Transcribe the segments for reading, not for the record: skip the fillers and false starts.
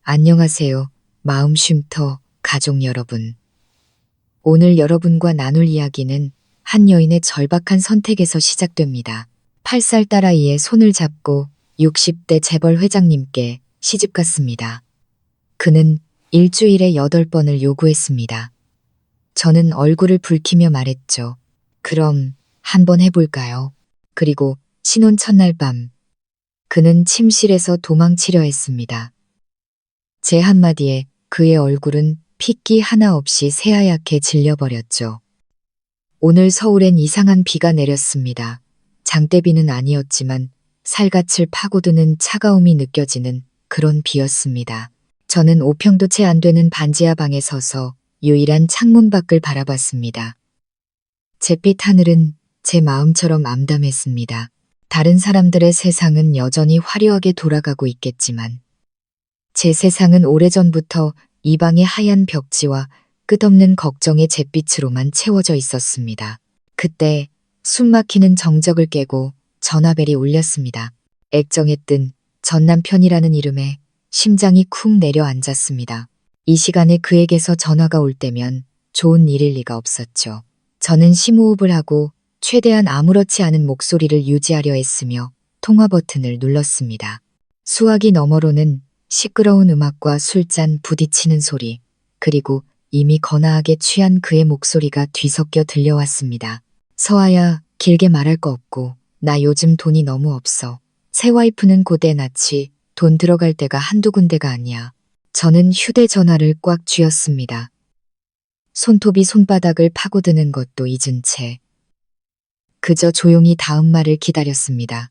안녕하세요. 마음쉼터 가족 여러분. 오늘 여러분과 나눌 이야기는 한 여인의 절박한 선택에서 시작됩니다. 8살 딸아이의 손을 잡고 60대 재벌 회장님께 시집갔습니다. 그는 일주일에 8번을 요구했습니다. 저는 얼굴을 붉히며 말했죠. 그럼 한번 해볼까요? 그리고 신혼 첫날 밤, 그는 침실에서 도망치려 했습니다. 제 한마디에 그의 얼굴은 핏기 하나 없이 새하얗게 질려버렸죠. 오늘 서울엔 이상한 비가 내렸습니다. 장대비는 아니었지만 살갗을 파고드는 차가움이 느껴지는 그런 비였습니다. 저는 5평도 채 안 되는 반지하 방에 서서 유일한 창문 밖을 바라봤습니다. 잿빛 하늘은 제 마음처럼 암담했습니다. 다른 사람들의 세상은 여전히 화려하게 돌아가고 있겠지만 제 세상은 오래전부터 이 방의 하얀 벽지와 끝없는 걱정의 잿빛으로만 채워져 있었습니다. 그때 숨막히는 정적을 깨고 전화벨이 울렸습니다. 액정에 뜬 전 남편이라는 이름에 심장이 쿵 내려앉았습니다. 이 시간에 그에게서 전화가 올 때면 좋은 일일 리가 없었죠. 저는 심호흡을 하고 최대한 아무렇지 않은 목소리를 유지하려 했으며 통화 버튼을 눌렀습니다. 수화기 너머로는 시끄러운 음악과 술잔 부딪히는 소리, 그리고 이미 거나하게 취한 그의 목소리가 뒤섞여 들려왔습니다. 서아야, 길게 말할 거 없고 나 요즘 돈이 너무 없어. 새 와이프는 곧 애 낳지 돈 들어갈 데가 한두 군데가 아니야. 저는 휴대전화를 꽉 쥐었습니다. 손톱이 손바닥을 파고드는 것도 잊은 채 그저 조용히 다음 말을 기다렸습니다.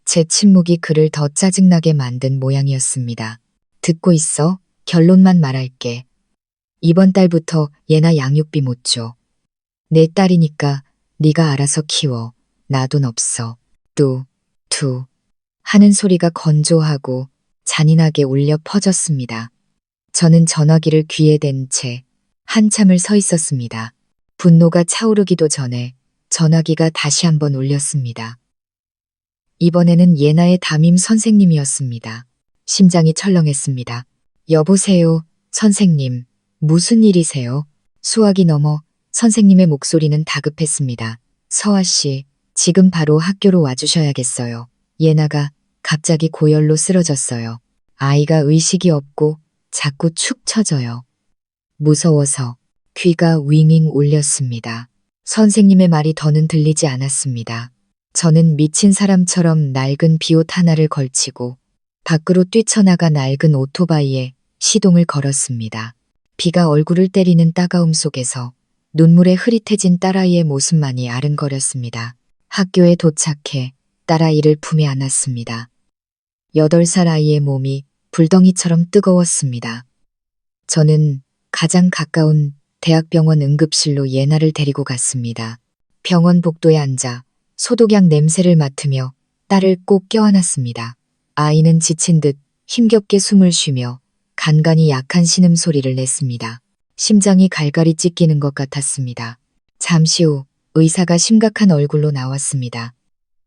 제 침묵이 그를 더 짜증나게 만든 모양이었습니다. 듣고 있어? 결론만 말할게. 이번 달부터 얘나 양육비 못 줘. 내 딸이니까 네가 알아서 키워. 나 돈 없어. 투 하는 소리가 건조하고 잔인하게 울려 퍼졌습니다. 저는 전화기를 귀에 댄 채 한참을 서 있었습니다. 분노가 차오르기도 전에 전화기가 다시 한번 울렸습니다. 이번에는 예나의 담임 선생님이었습니다. 심장이 철렁했습니다. 여보세요, 선생님. 무슨 일이세요? 수화기 넘어 선생님의 목소리는 다급했습니다. 서아 씨, 지금 바로 학교로 와주셔야겠어요. 예나가 갑자기 고열로 쓰러졌어요. 아이가 의식이 없고 자꾸 축 처져요. 무서워서 귀가 윙윙 울렸습니다. 선생님의 말이 더는 들리지 않았습니다. 저는 미친 사람처럼 낡은 비옷 하나를 걸치고 밖으로 뛰쳐나가 낡은 오토바이에 시동을 걸었습니다. 비가 얼굴을 때리는 따가움 속에서 눈물에 흐릿해진 딸아이의 모습만이 아른거렸습니다. 학교에 도착해 딸아이를 품에 안았습니다. 8살 아이의 몸이 불덩이처럼 뜨거웠습니다. 저는 가장 가까운 대학병원 응급실로 예나를 데리고 갔습니다. 병원 복도에 앉아 소독약 냄새를 맡으며 딸을 꼭 껴안았습니다. 아이는 지친 듯 힘겹게 숨을 쉬며 간간히 약한 신음소리를 냈습니다. 심장이 갈갈이 찢기는 것 같았습니다. 잠시 후 의사가 심각한 얼굴로 나왔습니다.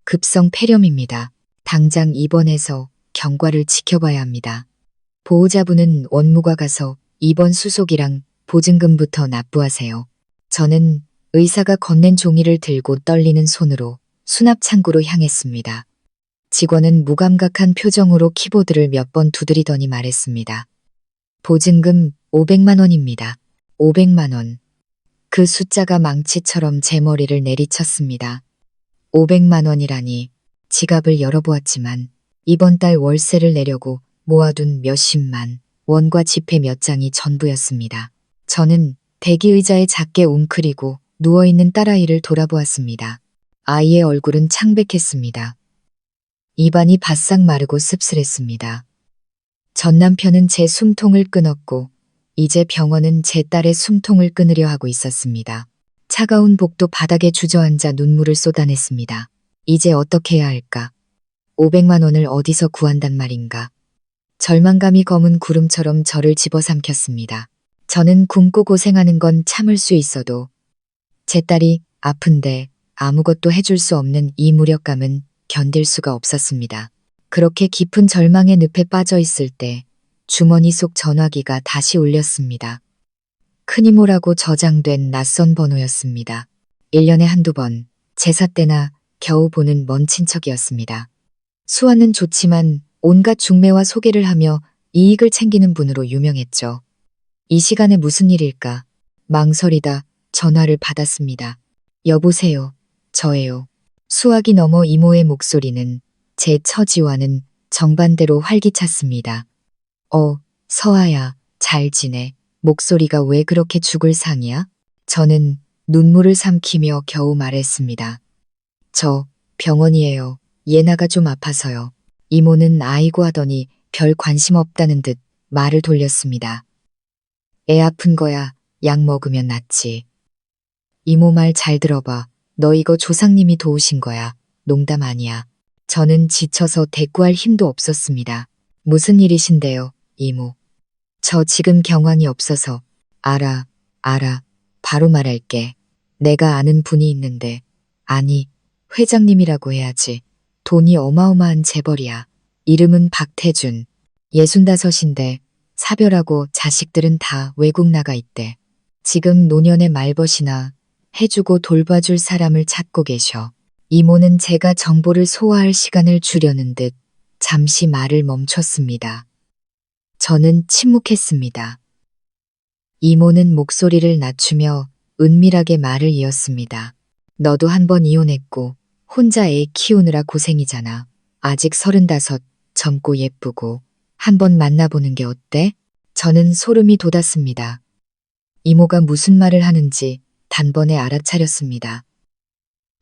급성 폐렴입니다. 당장 입원해서 경과를 지켜봐야 합니다. 보호자분은 원무과 가서 입원 수속이랑 보증금부터 납부하세요. 저는 의사가 건넨 종이를 들고 떨리는 손으로 수납 창구로 향했습니다. 직원은 무감각한 표정으로 키보드를 몇 번 두드리더니 말했습니다. 보증금 500만 원입니다. 500만 원. 그 숫자가 망치처럼 제 머리를 내리쳤습니다. 500만 원이라니. 지갑을 열어보았지만 이번 달 월세를 내려고 모아둔 몇십만 원과 지폐 몇 장이 전부였습니다. 저는 대기의자에 작게 웅크리고 누워있는 딸아이를 돌아보았습니다. 아이의 얼굴은 창백했습니다. 입안이 바싹 마르고 씁쓸했습니다. 전 남편은 제 숨통을 끊었고 이제 병원은 제 딸의 숨통을 끊으려 하고 있었습니다. 차가운 복도 바닥에 주저앉아 눈물을 쏟아냈습니다. 이제 어떻게 해야 할까? 500만 원을 어디서 구한단 말인가? 절망감이 검은 구름처럼 저를 집어삼켰습니다. 저는 굶고 고생하는 건 참을 수 있어도 제 딸이 아픈데 아무것도 해줄 수 없는 이 무력감은 견딜 수가 없었습니다. 그렇게 깊은 절망의 늪에 빠져 있을 때 주머니 속 전화기가 다시 울렸습니다. 큰이모라고 저장된 낯선 번호였습니다. 1년에 한두 번, 제사 때나 겨우 보는 먼 친척이었습니다. 수완은 좋지만 온갖 중매와 소개를 하며 이익을 챙기는 분으로 유명했죠. 이 시간에 무슨 일일까? 망설이다 전화를 받았습니다. 여보세요. 저예요. 수화기 너머 이모의 목소리는 제 처지와는 정반대로 활기찼습니다. 서아야, 잘 지내. 목소리가 왜 그렇게 죽을 상이야? 저는 눈물을 삼키며 겨우 말했습니다. 저 병원이에요. 예나가 좀 아파서요. 이모는 아이고 하더니 별 관심 없다는 듯 말을 돌렸습니다. 애 아픈 거야. 약 먹으면 낫지. 이모 말 잘 들어봐. 너 이거 조상님이 도우신 거야. 농담 아니야. 저는 지쳐서 대꾸할 힘도 없었습니다. 무슨 일이신데요, 이모? 저 지금 경황이 없어서. 알아. 바로 말할게. 내가 아는 분이 있는데. 아니, 회장님이라고 해야지. 돈이 어마어마한 재벌이야. 이름은 박태준. 65인데 사별하고 자식들은 다 외국 나가 있대. 지금 노년의 말벗이나 해주고 돌봐줄 사람을 찾고 계셔. 이모는 제가 정보를 소화할 시간을 주려는 듯 잠시 말을 멈췄습니다. 저는 침묵했습니다. 이모는 목소리를 낮추며 은밀하게 말을 이었습니다. 너도 한 번 이혼했고 혼자 애 키우느라 고생이잖아. 아직 35, 젊고 예쁘고 한 번 만나보는 게 어때? 저는 소름이 돋았습니다. 이모가 무슨 말을 하는지 단번에 알아차렸습니다.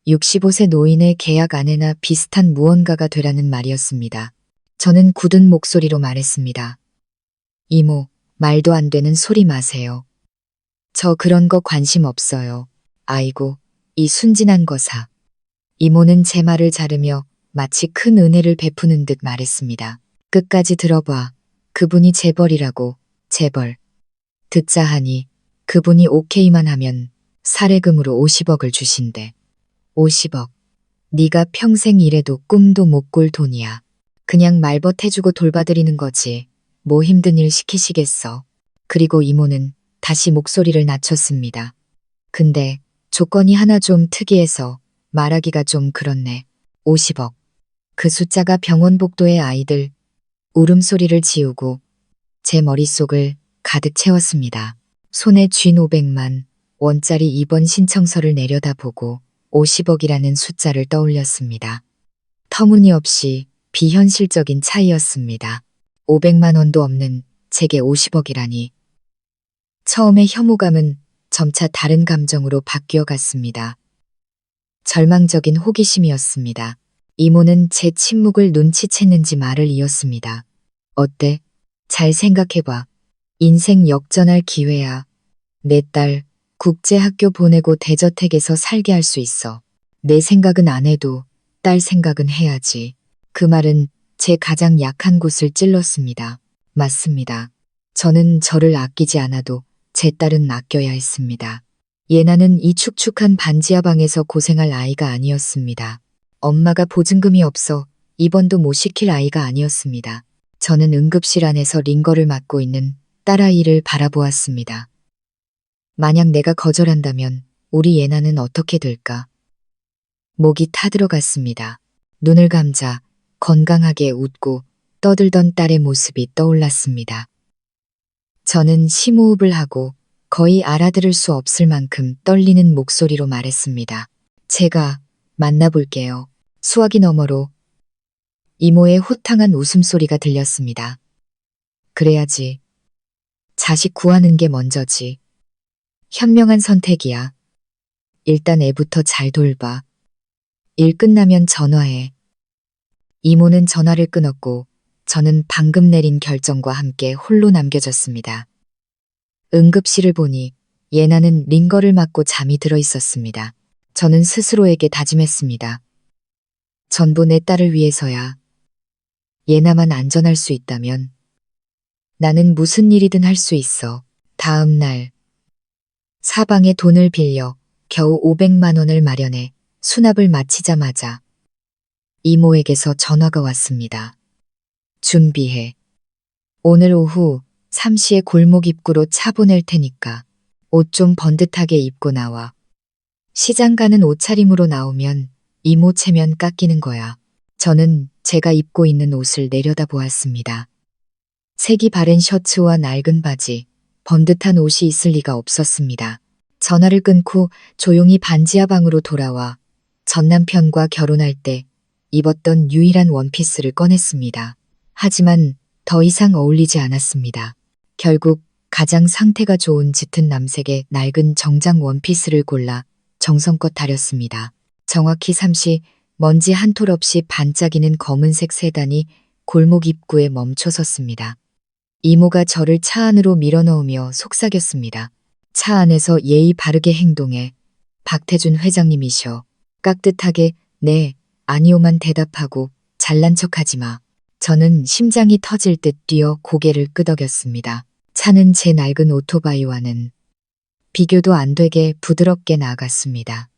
65세 노인의 계약 아내나 비슷한 무언가가 되라는 말이었습니다. 저는 굳은 목소리로 말했습니다. 이모, 말도 안 되는 소리 마세요. 저 그런 거 관심 없어요. 아이고, 이 순진한 거사. 이모는 제 말을 자르며 마치 큰 은혜를 베푸는 듯 말했습니다. 끝까지 들어봐. 그분이 재벌이라고, 재벌. 듣자 하니 그분이 오케이만 하면 사례금으로 50억을 주신대. 50억. 네가 평생 일해도 꿈도 못 꿀 돈이야. 그냥 말벗해주고 돌봐드리는 거지. 뭐 힘든 일 시키시겠어. 그리고 이모는 다시 목소리를 낮췄습니다. 근데 조건이 하나 좀 특이해서 말하기가 좀 그렇네. 50억. 그 숫자가 병원 복도의 아이들 울음소리를 지우고 제 머릿속을 가득 채웠습니다. 손에 쥔 500만 원짜리 입원 신청서를 내려다보고 50억이라는 숫자를 떠올렸습니다. 터무니없이 비현실적인 차이였습니다. 500만 원도 없는 제게 50억이라니. 처음에 혐오감은 점차 다른 감정으로 바뀌어 갔습니다. 절망적인 호기심이었습니다. 이모는 제 침묵을 눈치챘는지 말을 이었습니다. 어때? 잘 생각해봐. 인생 역전할 기회야. 내 딸 국제학교 보내고 대저택에서 살게 할 수 있어. 내 생각은 안 해도 딸 생각은 해야지. 그 말은 제 가장 약한 곳을 찔렀습니다. 맞습니다. 저는 저를 아끼지 않아도 제 딸은 아껴야 했습니다. 예나는 이 축축한 반지하 방에서 고생할 아이가 아니었습니다. 엄마가 보증금이 없어 입원도 못 시킬 아이가 아니었습니다. 저는 응급실 안에서 링거를 맡고 있는 딸아이를 바라보았습니다. 만약 내가 거절한다면 우리 예나는 어떻게 될까? 목이 타들어갔습니다. 눈을 감자 건강하게 웃고 떠들던 딸의 모습이 떠올랐습니다. 저는 심호흡을 하고 거의 알아들을 수 없을 만큼 떨리는 목소리로 말했습니다. 제가 만나볼게요. 수화기 너머로 이모의 호탕한 웃음소리가 들렸습니다. 그래야지. 자식 구하는 게 먼저지. 현명한 선택이야. 일단 애부터 잘 돌봐. 일 끝나면 전화해. 이모는 전화를 끊었고 저는 방금 내린 결정과 함께 홀로 남겨졌습니다. 응급실을 보니 예나는 링거를 맞고 잠이 들어 있었습니다. 저는 스스로에게 다짐했습니다. 전부 내 딸을 위해서야. 예나만 안전할 수 있다면 나는 무슨 일이든 할 수 있어. 다음 날 사방에 돈을 빌려 겨우 500만 원을 마련해 수납을 마치자마자 이모에게서 전화가 왔습니다. 준비해. 오늘 오후 3시에 골목 입구로 차 보낼 테니까 옷 좀 번듯하게 입고 나와. 시장 가는 옷차림으로 나오면 이모 체면 깎이는 거야. 저는 제가 입고 있는 옷을 내려다 보았습니다. 색이 바랜 셔츠와 낡은 바지, 번듯한 옷이 있을 리가 없었습니다. 전화를 끊고 조용히 반지하 방으로 돌아와 전 남편과 결혼할 때 입었던 유일한 원피스를 꺼냈습니다. 하지만 더 이상 어울리지 않았습니다. 결국 가장 상태가 좋은 짙은 남색의 낡은 정장 원피스를 골라 정성껏 다렸습니다. 정확히 3시 먼지 한 톨 없이 반짝이는 검은색 세단이 골목 입구에 멈춰 섰습니다. 이모가 저를 차 안으로 밀어넣으며 속삭였습니다. 차 안에서 예의 바르게 행동해. 박태준 회장님이셔. 깍듯하게 네, 아니오만 대답하고 잘난 척하지 마. 저는 심장이 터질 듯 뛰어 고개를 끄덕였습니다. 차는 제 낡은 오토바이와는 비교도 안 되게 부드럽게 나아갔습니다.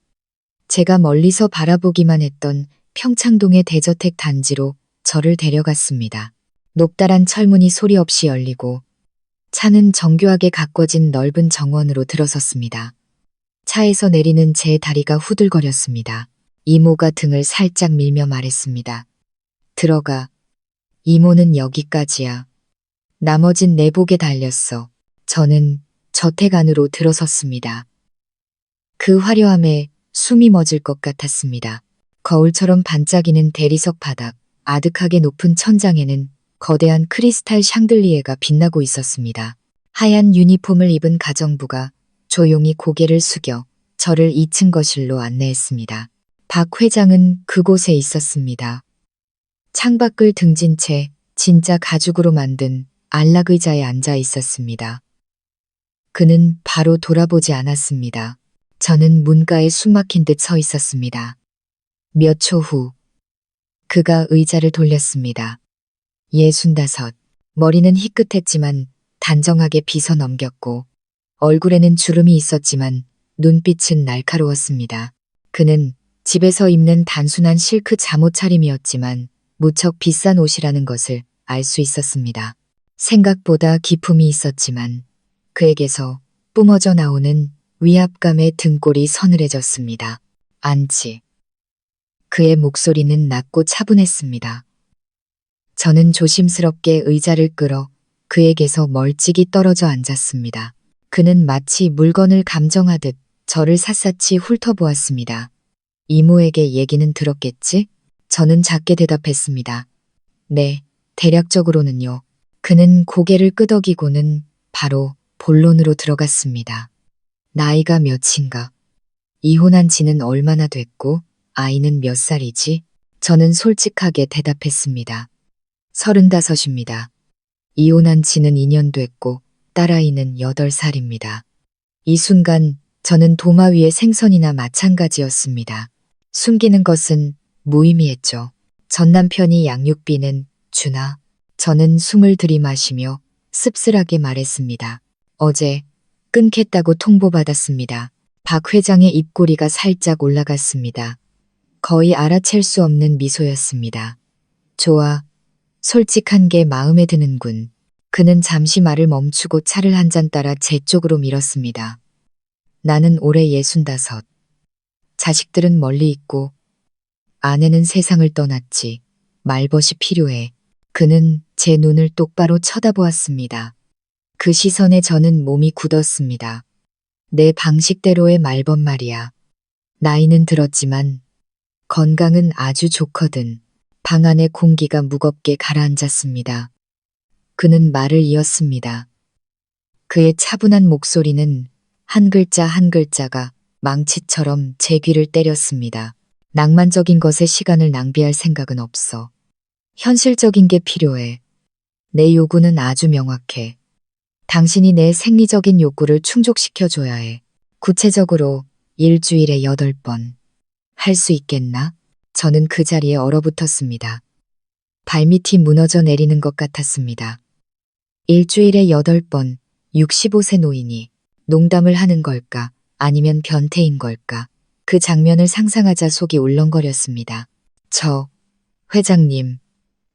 제가 멀리서 바라보기만 했던 평창동의 대저택 단지로 저를 데려갔습니다. 높다란 철문이 소리 없이 열리고 차는 정교하게 가꿔진 넓은 정원으로 들어섰습니다. 차에서 내리는 제 다리가 후들거렸습니다. 이모가 등을 살짝 밀며 말했습니다. 들어가. 이모는 여기까지야. 나머진 내복에 달렸어. 저는 저택 안으로 들어섰습니다. 그 화려함에 숨이 멎을 것 같았습니다. 거울처럼 반짝이는 대리석 바닥, 아득하게 높은 천장에는 거대한 크리스탈 샹들리에가 빛나고 있었습니다. 하얀 유니폼을 입은 가정부가 조용히 고개를 숙여 저를 2층 거실로 안내했습니다. 박 회장은 그곳에 있었습니다. 창밖을 등진 채 진짜 가죽으로 만든 안락의자에 앉아 있었습니다. 그는 바로 돌아보지 않았습니다. 저는 문가에 숨막힌 듯 서 있었습니다. 몇 초 후, 그가 의자를 돌렸습니다. 65. 머리는 희끗했지만 단정하게 빗어 넘겼고 얼굴에는 주름이 있었지만 눈빛은 날카로웠습니다. 그는 집에서 입는 단순한 실크 잠옷 차림이었지만 무척 비싼 옷이라는 것을 알 수 있었습니다. 생각보다 기품이 있었지만 그에게서 뿜어져 나오는 위압감의 등골이 서늘해졌습니다. 안치. 그의 목소리는 낮고 차분했습니다. 저는 조심스럽게 의자를 끌어 그에게서 멀찍이 떨어져 앉았습니다. 그는 마치 물건을 감정하듯 저를 샅샅이 훑어보았습니다. 이모에게 얘기는 들었겠지? 저는 작게 대답했습니다. 네, 대략적으로는요. 그는 고개를 끄덕이고는 바로 본론으로 들어갔습니다. 나이가 몇인가? 이혼한 지는 얼마나 됐고 아이는 몇 살이지? 저는 솔직하게 대답했습니다. 35입니다. 이혼한 지는 2년 됐고 딸아이는 8살입니다. 이 순간 저는 도마 위의 생선이나 마찬가지였습니다. 숨기는 것은 무의미했죠. 전 남편이 양육비는 주나? 저는 숨을 들이마시며 씁쓸하게 말했습니다. 어제 끊겠다고 통보받았습니다. 박 회장의 입꼬리가 살짝 올라갔습니다. 거의 알아챌 수 없는 미소였습니다. 좋아. 솔직한 게 마음에 드는군. 그는 잠시 말을 멈추고 차를 한 잔 따라 제 쪽으로 밀었습니다. 나는 올해 65. 자식들은 멀리 있고 아내는 세상을 떠났지. 말벗이 필요해. 그는 제 눈을 똑바로 쳐다보았습니다. 그 시선에 저는 몸이 굳었습니다. 내 방식대로의 말벗 말이야. 나이는 들었지만 건강은 아주 좋거든. 방 안의 공기가 무겁게 가라앉았습니다. 그는 말을 이었습니다. 그의 차분한 목소리는 한 글자 한 글자가 망치처럼 제 귀를 때렸습니다. 낭만적인 것에 시간을 낭비할 생각은 없어. 현실적인 게 필요해. 내 요구는 아주 명확해. 당신이 내 생리적인 욕구를 충족시켜줘야 해. 구체적으로 일주일에 8번. 할 수 있겠나? 저는 그 자리에 얼어붙었습니다. 발밑이 무너져 내리는 것 같았습니다. 일주일에 8번, 65세 노인이 농담을 하는 걸까? 아니면 변태인 걸까? 그 장면을 상상하자 속이 울렁거렸습니다. 회장님,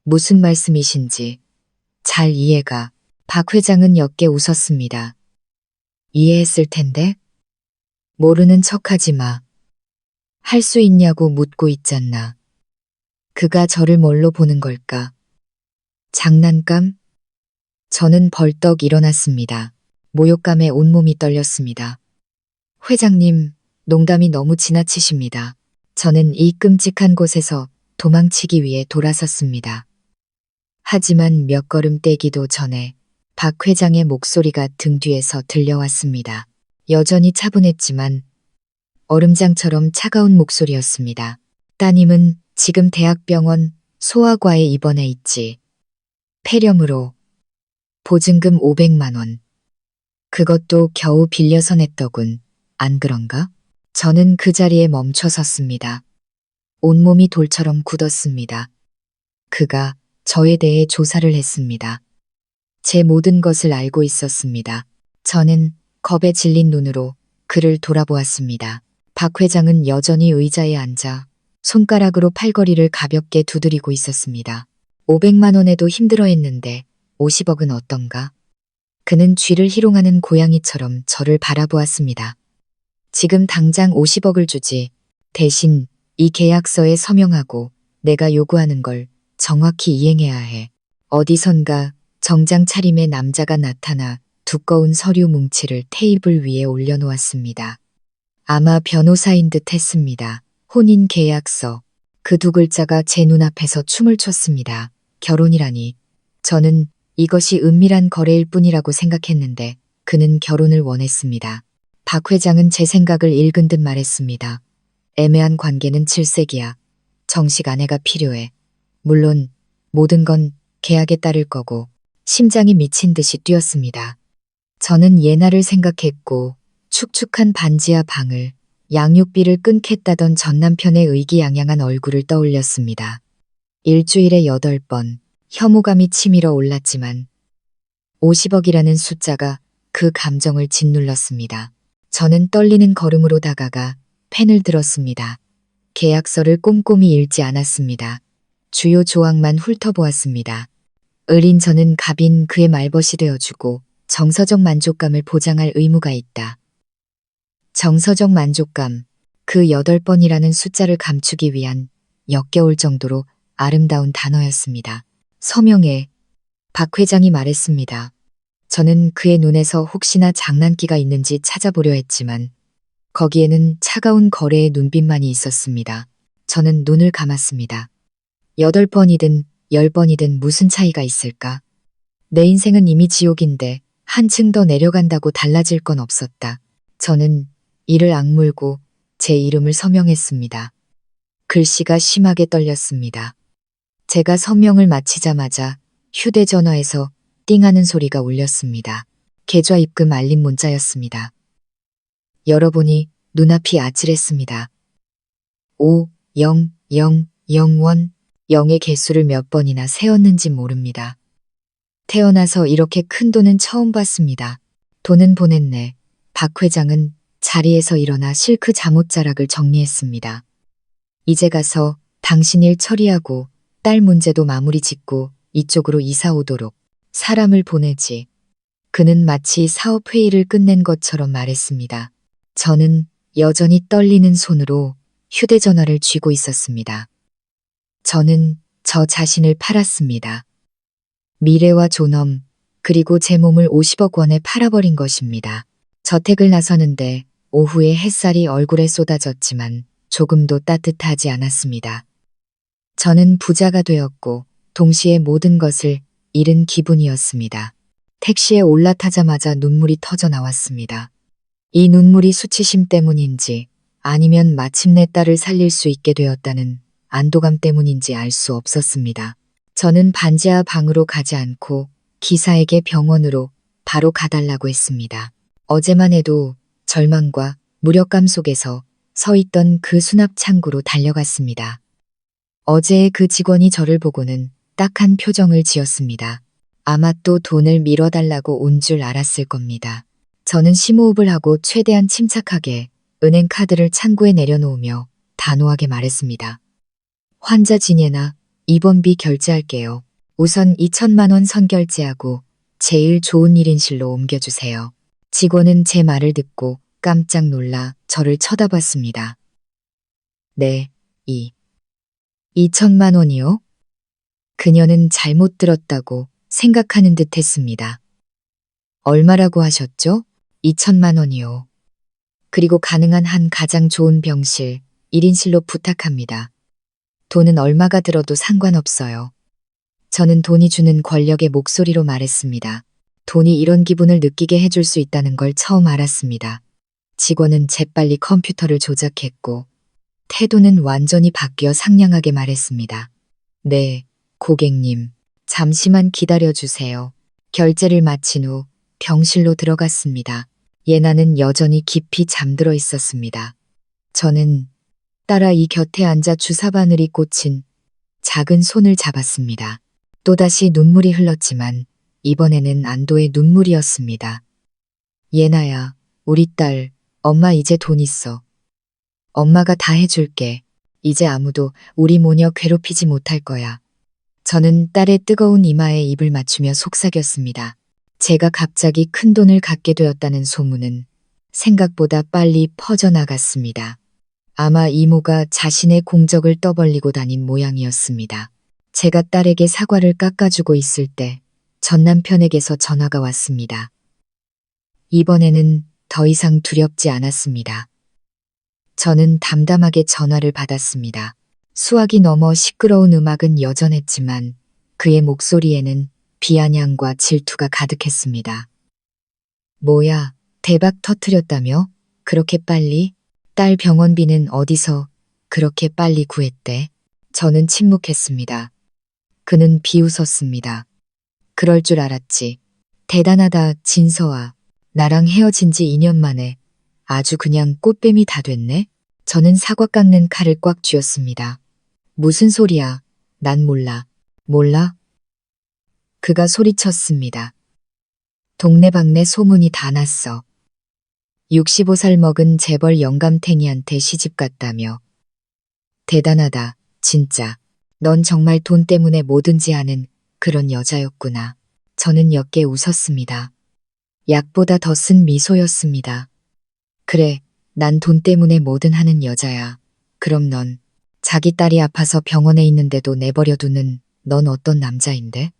무슨 말씀이신지 잘 이해가. 박 회장은 옅게 웃었습니다. 이해했을 텐데? 모르는 척하지 마. 할 수 있냐고 묻고 있잖아. 그가 저를 뭘로 보는 걸까? 장난감? 저는 벌떡 일어났습니다. 모욕감에 온몸이 떨렸습니다. 회장님, 농담이 너무 지나치십니다. 저는 이 끔찍한 곳에서 도망치기 위해 돌아섰습니다. 하지만 몇 걸음 떼기도 전에 박 회장의 목소리가 등 뒤에서 들려왔습니다. 여전히 차분했지만 얼음장처럼 차가운 목소리였습니다. 따님은 지금 대학병원 소아과에 입원해 있지. 폐렴으로 보증금 500만 원. 그것도 겨우 빌려서 냈더군. 안 그런가? 저는 그 자리에 멈춰 섰습니다. 온몸이 돌처럼 굳었습니다. 그가 저에 대해 조사를 했습니다. 제 모든 것을 알고 있었습니다. 저는 겁에 질린 눈으로 그를 돌아보았습니다. 박 회장은 여전히 의자에 앉아 손가락으로 팔걸이를 가볍게 두드리고 있었습니다. 500만 원에도 힘들어했는데 50억은 어떤가? 그는 쥐를 희롱하는 고양이처럼 저를 바라보았습니다. 지금 당장 50억을 주지. 대신 이 계약서에 서명하고 내가 요구하는 걸 정확히 이행해야 해. 어디선가 정장 차림의 남자가 나타나 두꺼운 서류 뭉치를 테이블 위에 올려놓았습니다. 아마 변호사인 듯 했습니다. 혼인 계약서. 그 두 글자가 제 눈앞에서 춤을 췄습니다. 결혼이라니. 저는 이것이 은밀한 거래일 뿐이라고 생각했는데 그는 결혼을 원했습니다. 박 회장은 제 생각을 읽은 듯 말했습니다. 애매한 관계는 질색이야. 정식 아내가 필요해. 물론 모든 건 계약에 따를 거고. 심장이 미친 듯이 뛰었습니다. 저는 예나를 생각했고 축축한 반지하 방을 양육비를 끊겠다던 전남편의 의기양양한 얼굴을 떠올렸습니다. 일주일에 8번 혐오감이 치밀어 올랐지만 50억이라는 숫자가 그 감정을 짓눌렀습니다. 저는 떨리는 걸음으로 다가가 펜을 들었습니다. 계약서를 꼼꼼히 읽지 않았습니다. 주요 조항만 훑어보았습니다. 을인 저는 갑인 그의 말벗이 되어주고 정서적 만족감을 보장할 의무가 있다. 정서적 만족감, 그 8번이라는 숫자를 감추기 위한 역겨울 정도로 아름다운 단어였습니다. 서명해. 박 회장이 말했습니다. 저는 그의 눈에서 혹시나 장난기가 있는지 찾아보려 했지만 거기에는 차가운 거래의 눈빛만이 있었습니다. 저는 눈을 감았습니다. 8번이든 10번이든 무슨 차이가 있을까? 내 인생은 이미 지옥인데 한층 더 내려간다고 달라질 건 없었다. 저는 이를 악물고 제 이름을 서명했습니다. 글씨가 심하게 떨렸습니다. 제가 서명을 마치자마자 휴대전화에서 띵하는 소리가 울렸습니다. 계좌 입금 알림 문자였습니다. 열어보니 눈앞이 아찔했습니다. 5, 0, 0, 0원, 0의 개수를 몇 번이나 세었는지 모릅니다. 태어나서 이렇게 큰 돈은 처음 봤습니다. 돈은 보냈네. 박 회장은 자리에서 일어나 실크 잠옷자락을 정리했습니다. 이제 가서 당신 일 처리하고 딸 문제도 마무리 짓고 이쪽으로 이사 오도록 사람을 보내지. 그는 마치 사업 회의를 끝낸 것처럼 말했습니다. 저는 여전히 떨리는 손으로 휴대전화를 쥐고 있었습니다. 저는 저 자신을 팔았습니다. 미래와 존엄, 그리고 제 몸을 50억 원에 팔아버린 것입니다. 저택을 나서는데 오후에 햇살이 얼굴에 쏟아졌지만 조금도 따뜻하지 않았습니다. 저는 부자가 되었고 동시에 모든 것을 잃은 기분이었습니다. 택시에 올라타자마자 눈물이 터져 나왔습니다. 이 눈물이 수치심 때문인지 아니면 마침내 딸을 살릴 수 있게 되었다는 안도감 때문인지 알 수 없었습니다. 저는 반지하 방으로 가지 않고 기사에게 병원으로 바로 가달라고 했습니다. 어제만 해도 절망과 무력감 속에서 서 있던 그 수납 창구로 달려갔습니다. 어제의 그 직원이 저를 보고는 딱한 표정을 지었습니다. 아마 또 돈을 밀어달라고 온 줄 알았을 겁니다. 저는 심호흡을 하고 최대한 침착하게 은행 카드를 창구에 내려놓으며 단호하게 말했습니다. 환자 진예나 입원비 결제할게요. 우선 2천만 원 선결제하고 제일 좋은 1인실로 옮겨주세요. 직원은 제 말을 듣고 깜짝 놀라 저를 쳐다봤습니다. 네, 2천만 원이요? 그녀는 잘못 들었다고 생각하는 듯 했습니다. 얼마라고 하셨죠? 2천만 원이요. 그리고 가능한 한 가장 좋은 병실, 1인실로 부탁합니다. 돈은 얼마가 들어도 상관없어요. 저는 돈이 주는 권력의 목소리로 말했습니다. 돈이 이런 기분을 느끼게 해줄 수 있다는 걸 처음 알았습니다. 직원은 재빨리 컴퓨터를 조작했고 태도는 완전히 바뀌어 상냥하게 말했습니다. 네, 고객님, 잠시만 기다려주세요. 결제를 마친 후 병실로 들어갔습니다. 예나는 여전히 깊이 잠들어 있었습니다. 저는 딸아이 곁에 앉아 주사바늘이 꽂힌 작은 손을 잡았습니다. 또다시 눈물이 흘렀지만 이번에는 안도의 눈물이었습니다. 예나야, 우리 딸, 엄마 이제 돈 있어. 엄마가 다 해줄게. 이제 아무도 우리 모녀 괴롭히지 못할 거야. 저는 딸의 뜨거운 이마에 입을 맞추며 속삭였습니다. 제가 갑자기 큰 돈을 갖게 되었다는 소문은 생각보다 빨리 퍼져나갔습니다. 아마 이모가 자신의 공적을 떠벌리고 다닌 모양이었습니다. 제가 딸에게 사과를 깎아주고 있을 때 전 남편에게서 전화가 왔습니다. 이번에는 더 이상 두렵지 않았습니다. 저는 담담하게 전화를 받았습니다. 수화기 너머 시끄러운 음악은 여전했지만 그의 목소리에는 비아냥과 질투가 가득했습니다. 뭐야, 대박 터뜨렸다며? 그렇게 빨리? 딸 병원비는 어디서 그렇게 빨리 구했대? 저는 침묵했습니다. 그는 비웃었습니다. 그럴 줄 알았지. 대단하다, 진서아. 나랑 헤어진 지 2년 만에 아주 그냥 꽃뱀이 다 됐네? 저는 사과 깎는 칼을 꽉 쥐었습니다. 무슨 소리야? 난 몰라. 몰라? 그가 소리쳤습니다. 동네방네 소문이 다 났어. 65살 먹은 재벌 영감탱이한테 시집갔다며. 대단하다, 진짜. 넌 정말 돈 때문에 뭐든지 하는 그런 여자였구나. 저는 옅게 웃었습니다. 약보다 더 쓴 미소였습니다. 그래, 난 돈 때문에 뭐든 하는 여자야. 그럼 넌 자기 딸이 아파서 병원에 있는데도 내버려두는 넌 어떤 남자인데?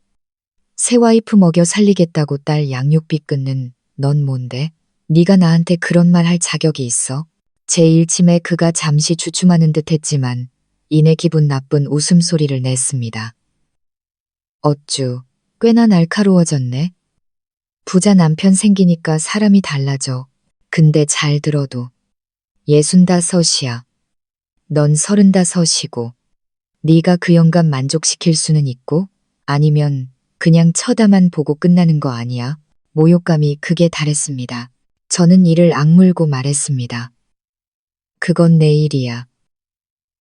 새 와이프 먹여 살리겠다고 딸 양육비 끊는 넌 뭔데? 네가 나한테 그런 말 할 자격이 있어? 제 일침에 그가 잠시 주춤하는 듯 했지만 이내 기분 나쁜 웃음소리를 냈습니다. 어쭈, 꽤나 날카로워졌네. 부자 남편 생기니까 사람이 달라져. 근데 잘 들어도 65이야. 넌 35이고 네가 그 영감 만족시킬 수는 있고 아니면 그냥 쳐다만 보고 끝나는 거 아니야? 모욕감이 극에 달했습니다. 저는 이를 악물고 말했습니다. 그건 내 일이야.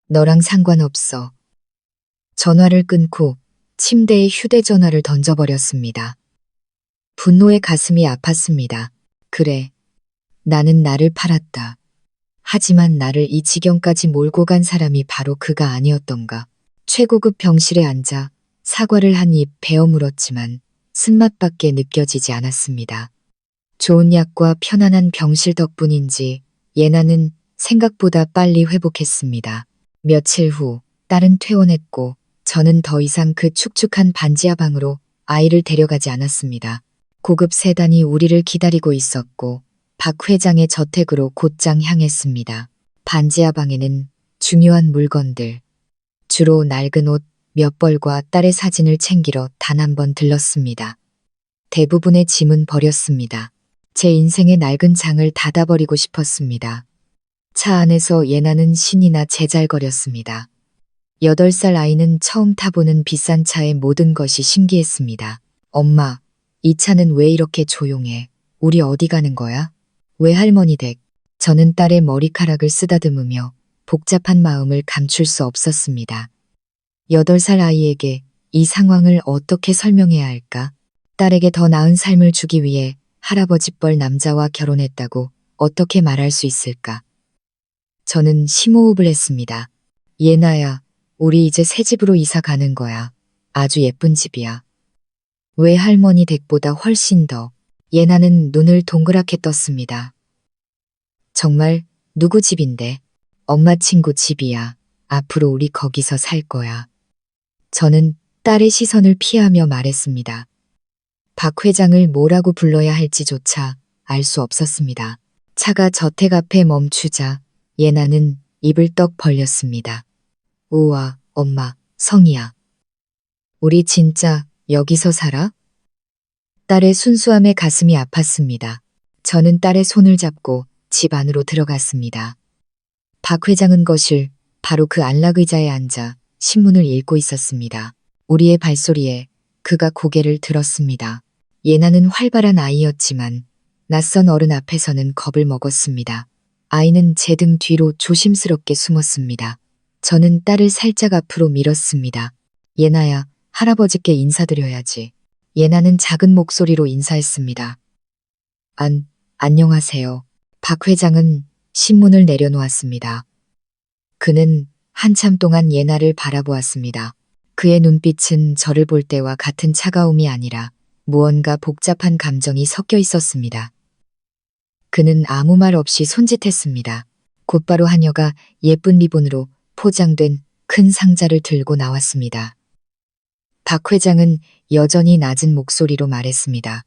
너랑 상관없어. 전화를 끊고 침대에 휴대전화를 던져버렸습니다. 분노의 가슴이 아팠습니다. 그래, 나는 나를 팔았다. 하지만 나를 이 지경까지 몰고 간 사람이 바로 그가 아니었던가. 최고급 병실에 앉아 사과를 한 입 베어 물었지만 쓴맛밖에 느껴지지 않았습니다. 좋은 약과 편안한 병실 덕분인지 예나는 생각보다 빨리 회복했습니다. 며칠 후 딸은 퇴원했고 저는 더 이상 그 축축한 반지하 방으로 아이를 데려가지 않았습니다. 고급 세단이 우리를 기다리고 있었고 박 회장의 저택으로 곧장 향했습니다. 반지하 방에는 중요한 물건들, 주로 낡은 옷 몇 벌과 딸의 사진을 챙기러 단 한 번 들렀습니다. 대부분의 짐은 버렸습니다. 제 인생의 낡은 장을 닫아버리고 싶었습니다. 차 안에서 예나는 신이나 제잘거렸습니다. 8살 아이는 처음 타보는 비싼 차의 모든 것이 신기했습니다. 엄마, 이 차는 왜 이렇게 조용해? 우리 어디 가는 거야? 왜 할머니 댁? 저는 딸의 머리카락을 쓰다듬으며 복잡한 마음을 감출 수 없었습니다. 8살 아이에게 이 상황을 어떻게 설명해야 할까? 딸에게 더 나은 삶을 주기 위해 할아버지 뻘 남자와 결혼했다고 어떻게 말할 수 있을까? 저는 심호흡을 했습니다. 예나야, 우리 이제 새 집으로 이사 가는 거야. 아주 예쁜 집이야. 외할머니 댁보다 훨씬 더. 예나는 눈을 동그랗게 떴습니다. 정말 누구 집인데? 엄마 친구 집이야. 앞으로 우리 거기서 살 거야. 저는 딸의 시선을 피하며 말했습니다. 박 회장을 뭐라고 불러야 할지조차 알 수 없었습니다. 차가 저택 앞에 멈추자 예나는 입을 떡 벌렸습니다. 우와, 엄마, 성희야. 우리 진짜 여기서 살아? 딸의 순수함에 가슴이 아팠습니다. 저는 딸의 손을 잡고 집 안으로 들어갔습니다. 박 회장은 거실, 바로 그 안락의자에 앉아 신문을 읽고 있었습니다. 우리의 발소리에 그가 고개를 들었습니다. 예나는 활발한 아이였지만 낯선 어른 앞에서는 겁을 먹었습니다. 아이는 제 등 뒤로 조심스럽게 숨었습니다. 저는 딸을 살짝 앞으로 밀었습니다. 예나야, 할아버지께 인사드려야지. 예나는 작은 목소리로 인사했습니다. 안녕하세요. 박 회장은 신문을 내려놓았습니다. 그는 한참 동안 예나를 바라보았습니다. 그의 눈빛은 저를 볼 때와 같은 차가움이 아니라 무언가 복잡한 감정이 섞여 있었습니다. 그는 아무 말 없이 손짓했습니다. 곧바로 하녀가 예쁜 리본으로 포장된 큰 상자를 들고 나왔습니다. 박 회장은 여전히 낮은 목소리로 말했습니다.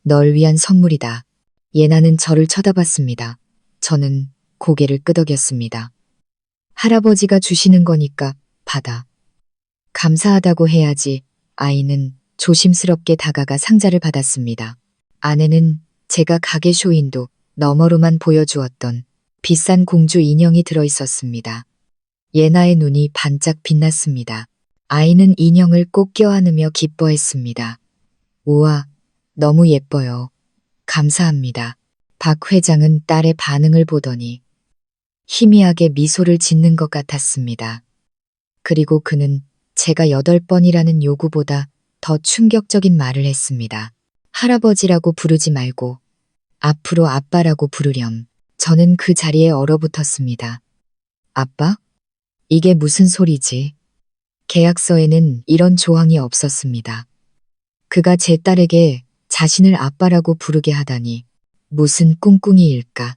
널 위한 선물이다. 예나는 저를 쳐다봤습니다. 저는 고개를 끄덕였습니다. 할아버지가 주시는 거니까 받아. 감사하다고 해야지. 아이는 조심스럽게 다가가 상자를 받았습니다. 안에는 제가 가게 쇼윈도 너머로만 보여주었던 비싼 공주 인형이 들어있었습니다. 예나의 눈이 반짝 빛났습니다. 아이는 인형을 꼭 껴안으며 기뻐했습니다. 우와, 너무 예뻐요. 감사합니다. 박 회장은 딸의 반응을 보더니 희미하게 미소를 짓는 것 같았습니다. 그리고 그는 제가 8번이라는 요구보다 더 충격적인 말을 했습니다. 할아버지라고 부르지 말고 앞으로 아빠라고 부르렴. 저는 그 자리에 얼어붙었습니다. 아빠? 이게 무슨 소리지? 계약서에는 이런 조항이 없었습니다. 그가 제 딸에게 자신을 아빠라고 부르게 하다니 무슨 꿍꿍이일까?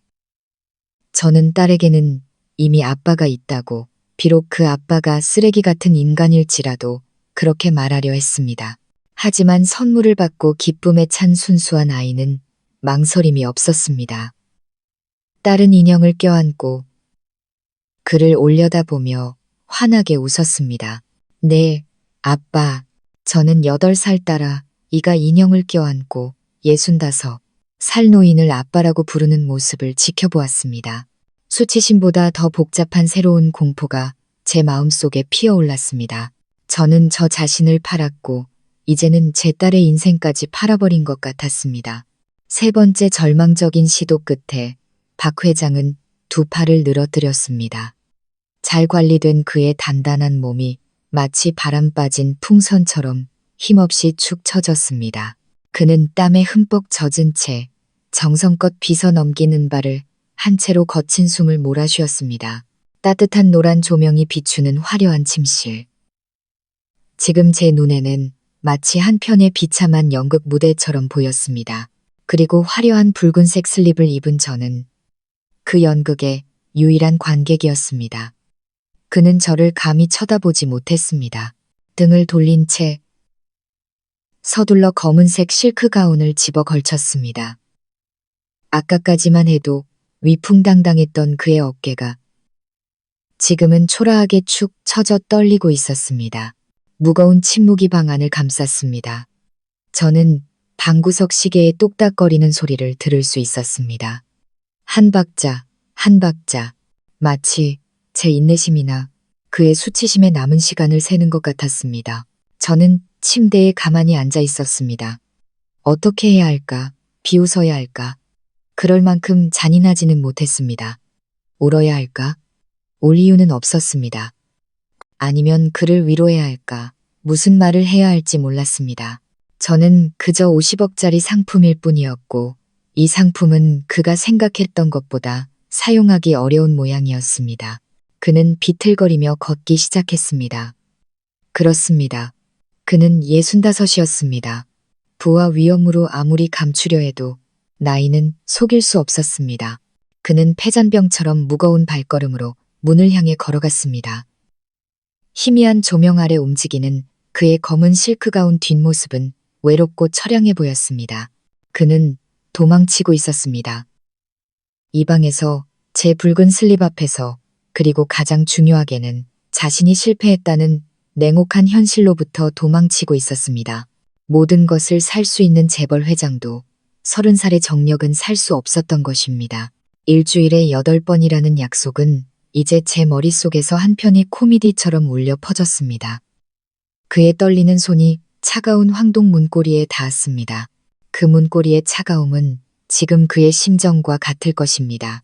저는 딸에게는 이미 아빠가 있다고, 비록 그 아빠가 쓰레기 같은 인간일지라도 그렇게 말하려 했습니다. 하지만 선물을 받고 기쁨에 찬 순수한 아이는 망설임이 없었습니다. 딸은 인형을 껴안고 그를 올려다보며 환하게 웃었습니다. 네, 아빠. 저는 8살 딸아 이가 인형을 껴안고 65살 노인을 아빠라고 부르는 모습을 지켜보았습니다. 수치심보다 더 복잡한 새로운 공포가 제 마음속에 피어올랐습니다. 저는 저 자신을 팔았고 이제는 제 딸의 인생까지 팔아버린 것 같았습니다. 3번째 절망적인 시도 끝에 박 회장은 2팔을 늘어뜨렸습니다. 잘 관리된 그의 단단한 몸이 마치 바람 빠진 풍선처럼 힘없이 축 처졌습니다. 그는 땀에 흠뻑 젖은 채 정성껏 빗어 넘긴 은발을 한 채로 거친 숨을 몰아쉬었습니다. 따뜻한 노란 조명이 비추는 화려한 침실. 지금 제 눈에는 마치 한 편의 비참한 연극 무대처럼 보였습니다. 그리고 화려한 붉은색 슬립을 입은 저는 그 연극의 유일한 관객이었습니다. 그는 저를 감히 쳐다보지 못했습니다. 등을 돌린 채 서둘러 검은색 실크 가운을 집어 걸쳤습니다. 아까까지만 해도 위풍당당했던 그의 어깨가 지금은 초라하게 축 처져 떨리고 있었습니다. 무거운 침묵이 방 안을 감쌌습니다. 저는 방구석 시계의 똑딱거리는 소리를 들을 수 있었습니다. 한 박자, 한 박자, 마치 제 인내심이나 그의 수치심에 남은 시간을 세는 것 같았습니다. 저는 침대에 가만히 앉아 있었습니다. 어떻게 해야 할까? 비웃어야 할까? 그럴 만큼 잔인하지는 못했습니다. 울어야 할까? 울 이유는 없었습니다. 아니면 그를 위로해야 할까? 무슨 말을 해야 할지 몰랐습니다. 저는 그저 50억짜리 상품일 뿐이었고 이 상품은 그가 생각했던 것보다 사용하기 어려운 모양이었습니다. 그는 비틀거리며 걷기 시작했습니다. 그렇습니다. 그는 65이었습니다. 부와 위험으로 아무리 감추려 해도 나이는 속일 수 없었습니다. 그는 폐잔병처럼 무거운 발걸음으로 문을 향해 걸어갔습니다. 희미한 조명 아래 움직이는 그의 검은 실크 가운 뒷모습은 외롭고 처량해 보였습니다. 그는 도망치고 있었습니다. 이 방에서 제 붉은 슬립 앞에서, 그리고 가장 중요하게는 자신이 실패했다는 냉혹한 현실로부터 도망치고 있었습니다. 모든 것을 살 수 있는 재벌 회장도 30살의 정력은 살 수 없었던 것입니다. 일주일에 8번이라는 약속은 이제 제 머릿속에서 한편의 코미디처럼 울려 퍼졌습니다. 그의 떨리는 손이 차가운 황동 문고리에 닿았습니다. 그 문고리의 차가움은 지금 그의 심정과 같을 것입니다.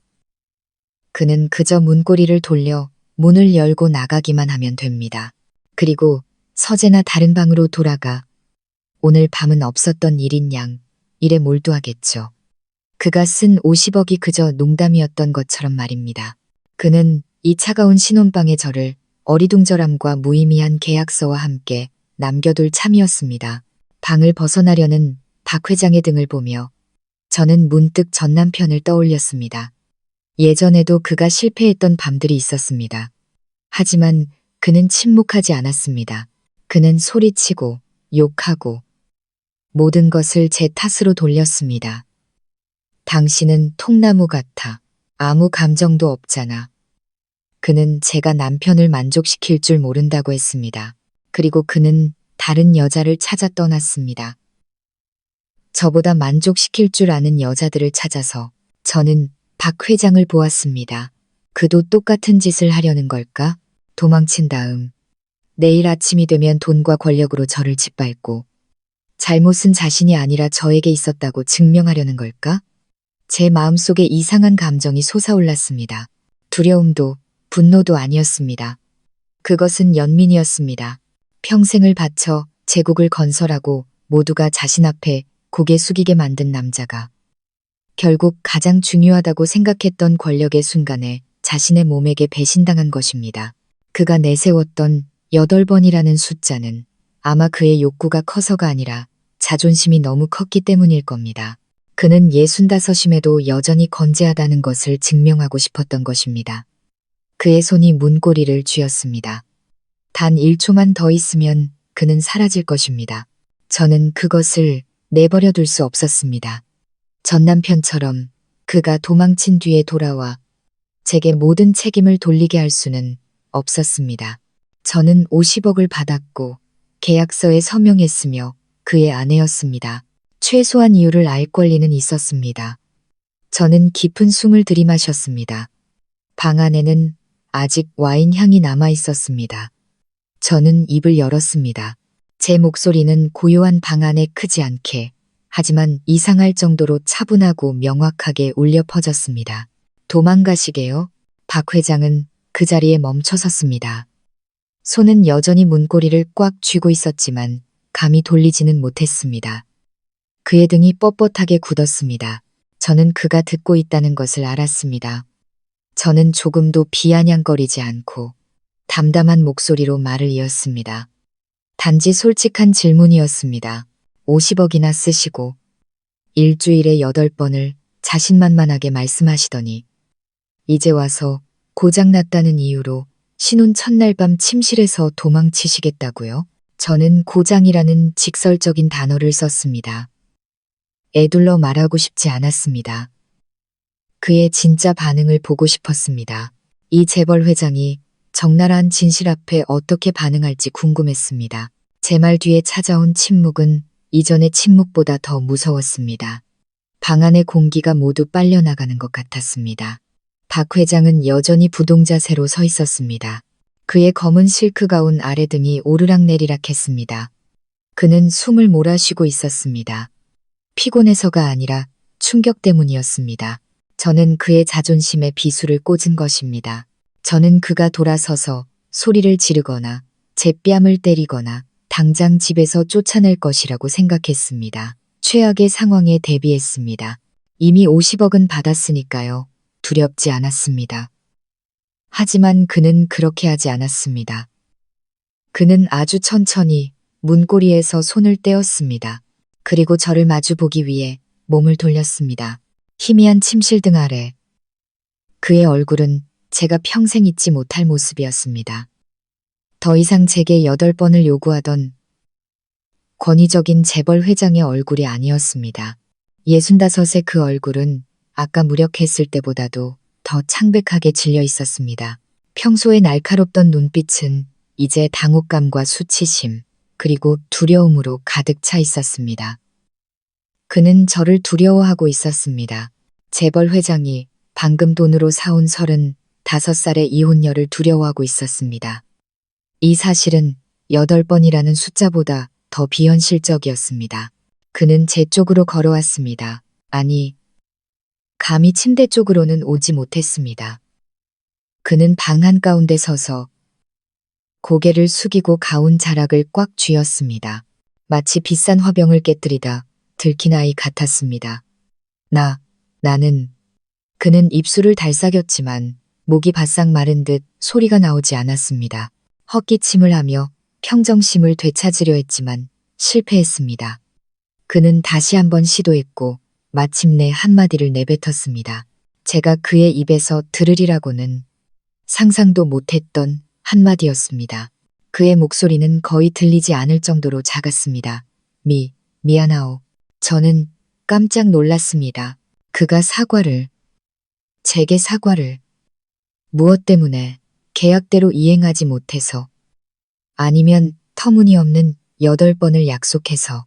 그는 그저 문고리를 돌려 문을 열고 나가기만 하면 됩니다. 그리고 서재나 다른 방으로 돌아가 오늘 밤은 없었던 일인 양 일에 몰두하겠죠. 그가 쓴 50억이 그저 농담이었던 것처럼 말입니다. 그는 이 차가운 신혼방의 저를 어리둥절함과 무의미한 계약서와 함께 남겨둘 참이었습니다. 방을 벗어나려는 박 회장의 등을 보며 저는 문득 전 남편을 떠올렸습니다. 예전에도 그가 실패했던 밤들이 있었습니다. 하지만 그는 침묵하지 않았습니다. 그는 소리치고 욕하고 모든 것을 제 탓으로 돌렸습니다. 당신은 통나무 같아. 아무 감정도 없잖아. 그는 제가 남편을 만족시킬 줄 모른다고 했습니다. 그리고 그는 다른 여자를 찾아 떠났습니다. 저보다 만족시킬 줄 아는 여자들을 찾아서 저는 박 회장을 보았습니다. 그도 똑같은 짓을 하려는 걸까? 도망친 다음 내일 아침이 되면 돈과 권력으로 저를 짓밟고 잘못은 자신이 아니라 저에게 있었다고 증명하려는 걸까? 제 마음속에 이상한 감정이 솟아올랐습니다. 두려움도 분노도 아니었습니다. 그것은 연민이었습니다. 평생을 바쳐 제국을 건설하고 모두가 자신 앞에 고개 숙이게 만든 남자가 결국 가장 중요하다고 생각했던 권력의 순간에 자신의 몸에게 배신당한 것입니다. 그가 내세웠던 8번이라는 숫자는 아마 그의 욕구가 커서가 아니라 자존심이 너무 컸기 때문일 겁니다. 그는 65임에도 여전히 건재하다는 것을 증명하고 싶었던 것입니다. 그의 손이 문고리를 쥐었습니다. 단 1초만 더 있으면 그는 사라질 것입니다. 저는 그것을 내버려 둘 수 없었습니다. 전 남편처럼 그가 도망친 뒤에 돌아와 제게 모든 책임을 돌리게 할 수는 없었습니다. 저는 50억을 받았고 계약서에 서명했으며 그의 아내였습니다. 최소한 이유를 알 권리는 있었습니다. 저는 깊은 숨을 들이마셨습니다. 방 안에는 아직 와인 향이 남아 있었습니다. 저는 입을 열었습니다. 제 목소리는 고요한 방 안에 크지 않게, 하지만 이상할 정도로 차분하고 명확하게 울려 퍼졌습니다. 도망가시게요? 박 회장은 그 자리에 멈춰섰습니다. 손은 여전히 문고리를 꽉 쥐고 있었지만 감히 돌리지는 못했습니다. 그의 등이 뻣뻣하게 굳었습니다. 저는 그가 듣고 있다는 것을 알았습니다. 저는 조금도 비아냥거리지 않고 담담한 목소리로 말을 이었습니다. 단지 솔직한 질문이었습니다. 50억이나 쓰시고 일주일에 8번을 자신만만하게 말씀하시더니 이제 와서 고장났다는 이유로 신혼 첫날 밤 침실에서 도망치시겠다고요? 저는 고장이라는 직설적인 단어를 썼습니다. 애둘러 말하고 싶지 않았습니다. 그의 진짜 반응을 보고 싶었습니다. 이 재벌 회장이 적나라한 진실 앞에 어떻게 반응할지 궁금했습니다. 제 말 뒤에 찾아온 침묵은 이전의 침묵보다 더 무서웠습니다. 방 안의 공기가 모두 빨려나가는 것 같았습니다. 박 회장은 여전히 부동자세로 서 있었습니다. 그의 검은 실크 가운 아래 등이 오르락내리락 했습니다. 그는 숨을 몰아쉬고 있었습니다. 피곤해서가 아니라 충격 때문이었습니다. 저는 그의 자존심에 비수를 꽂은 것입니다. 저는 그가 돌아서서 소리를 지르거나 제 뺨을 때리거나 당장 집에서 쫓아낼 것이라고 생각했습니다. 최악의 상황에 대비했습니다. 이미 50억은 받았으니까요. 두렵지 않았습니다. 하지만 그는 그렇게 하지 않았습니다. 그는 아주 천천히 문고리에서 손을 떼었습니다. 그리고 저를 마주 보기 위해 몸을 돌렸습니다. 희미한 침실등 아래 그의 얼굴은 제가 평생 잊지 못할 모습이었습니다. 더 이상 제게 8번을 요구하던 권위적인 재벌 회장의 얼굴이 아니었습니다. 65의 그 얼굴은 아까 무력했을 때보다도 더 창백하게 질려 있었습니다. 평소에 날카롭던 눈빛은 이제 당혹감과 수치심, 그리고 두려움으로 가득 차 있었습니다. 그는 저를 두려워하고 있었습니다. 재벌 회장이 방금 돈으로 사온 35살의 이혼녀를 두려워하고 있었습니다. 이 사실은 8번이라는 숫자보다 더 비현실적이었습니다. 그는 제 쪽으로 걸어왔습니다. 아니, 감히 침대 쪽으로는 오지 못했습니다. 그는 방 한가운데 서서 고개를 숙이고 가운 자락을 꽉 쥐었습니다. 마치 비싼 화병을 깨뜨리다 들킨 아이 같았습니다. 나는 그는 입술을 달싹였지만 목이 바싹 마른 듯 소리가 나오지 않았습니다. 헛기침을 하며 평정심을 되찾으려 했지만 실패했습니다. 그는 다시 한번 시도했고 마침내 한마디를 내뱉었습니다. 제가 그의 입에서 들으리라고는 상상도 못했던 한마디였습니다. 그의 목소리는 거의 들리지 않을 정도로 작았습니다. 미안하오. 저는 깜짝 놀랐습니다. 그가 제게 사과를. 무엇 때문에? 계약대로 이행하지 못해서. 아니면 터무니없는 8번을 약속해서.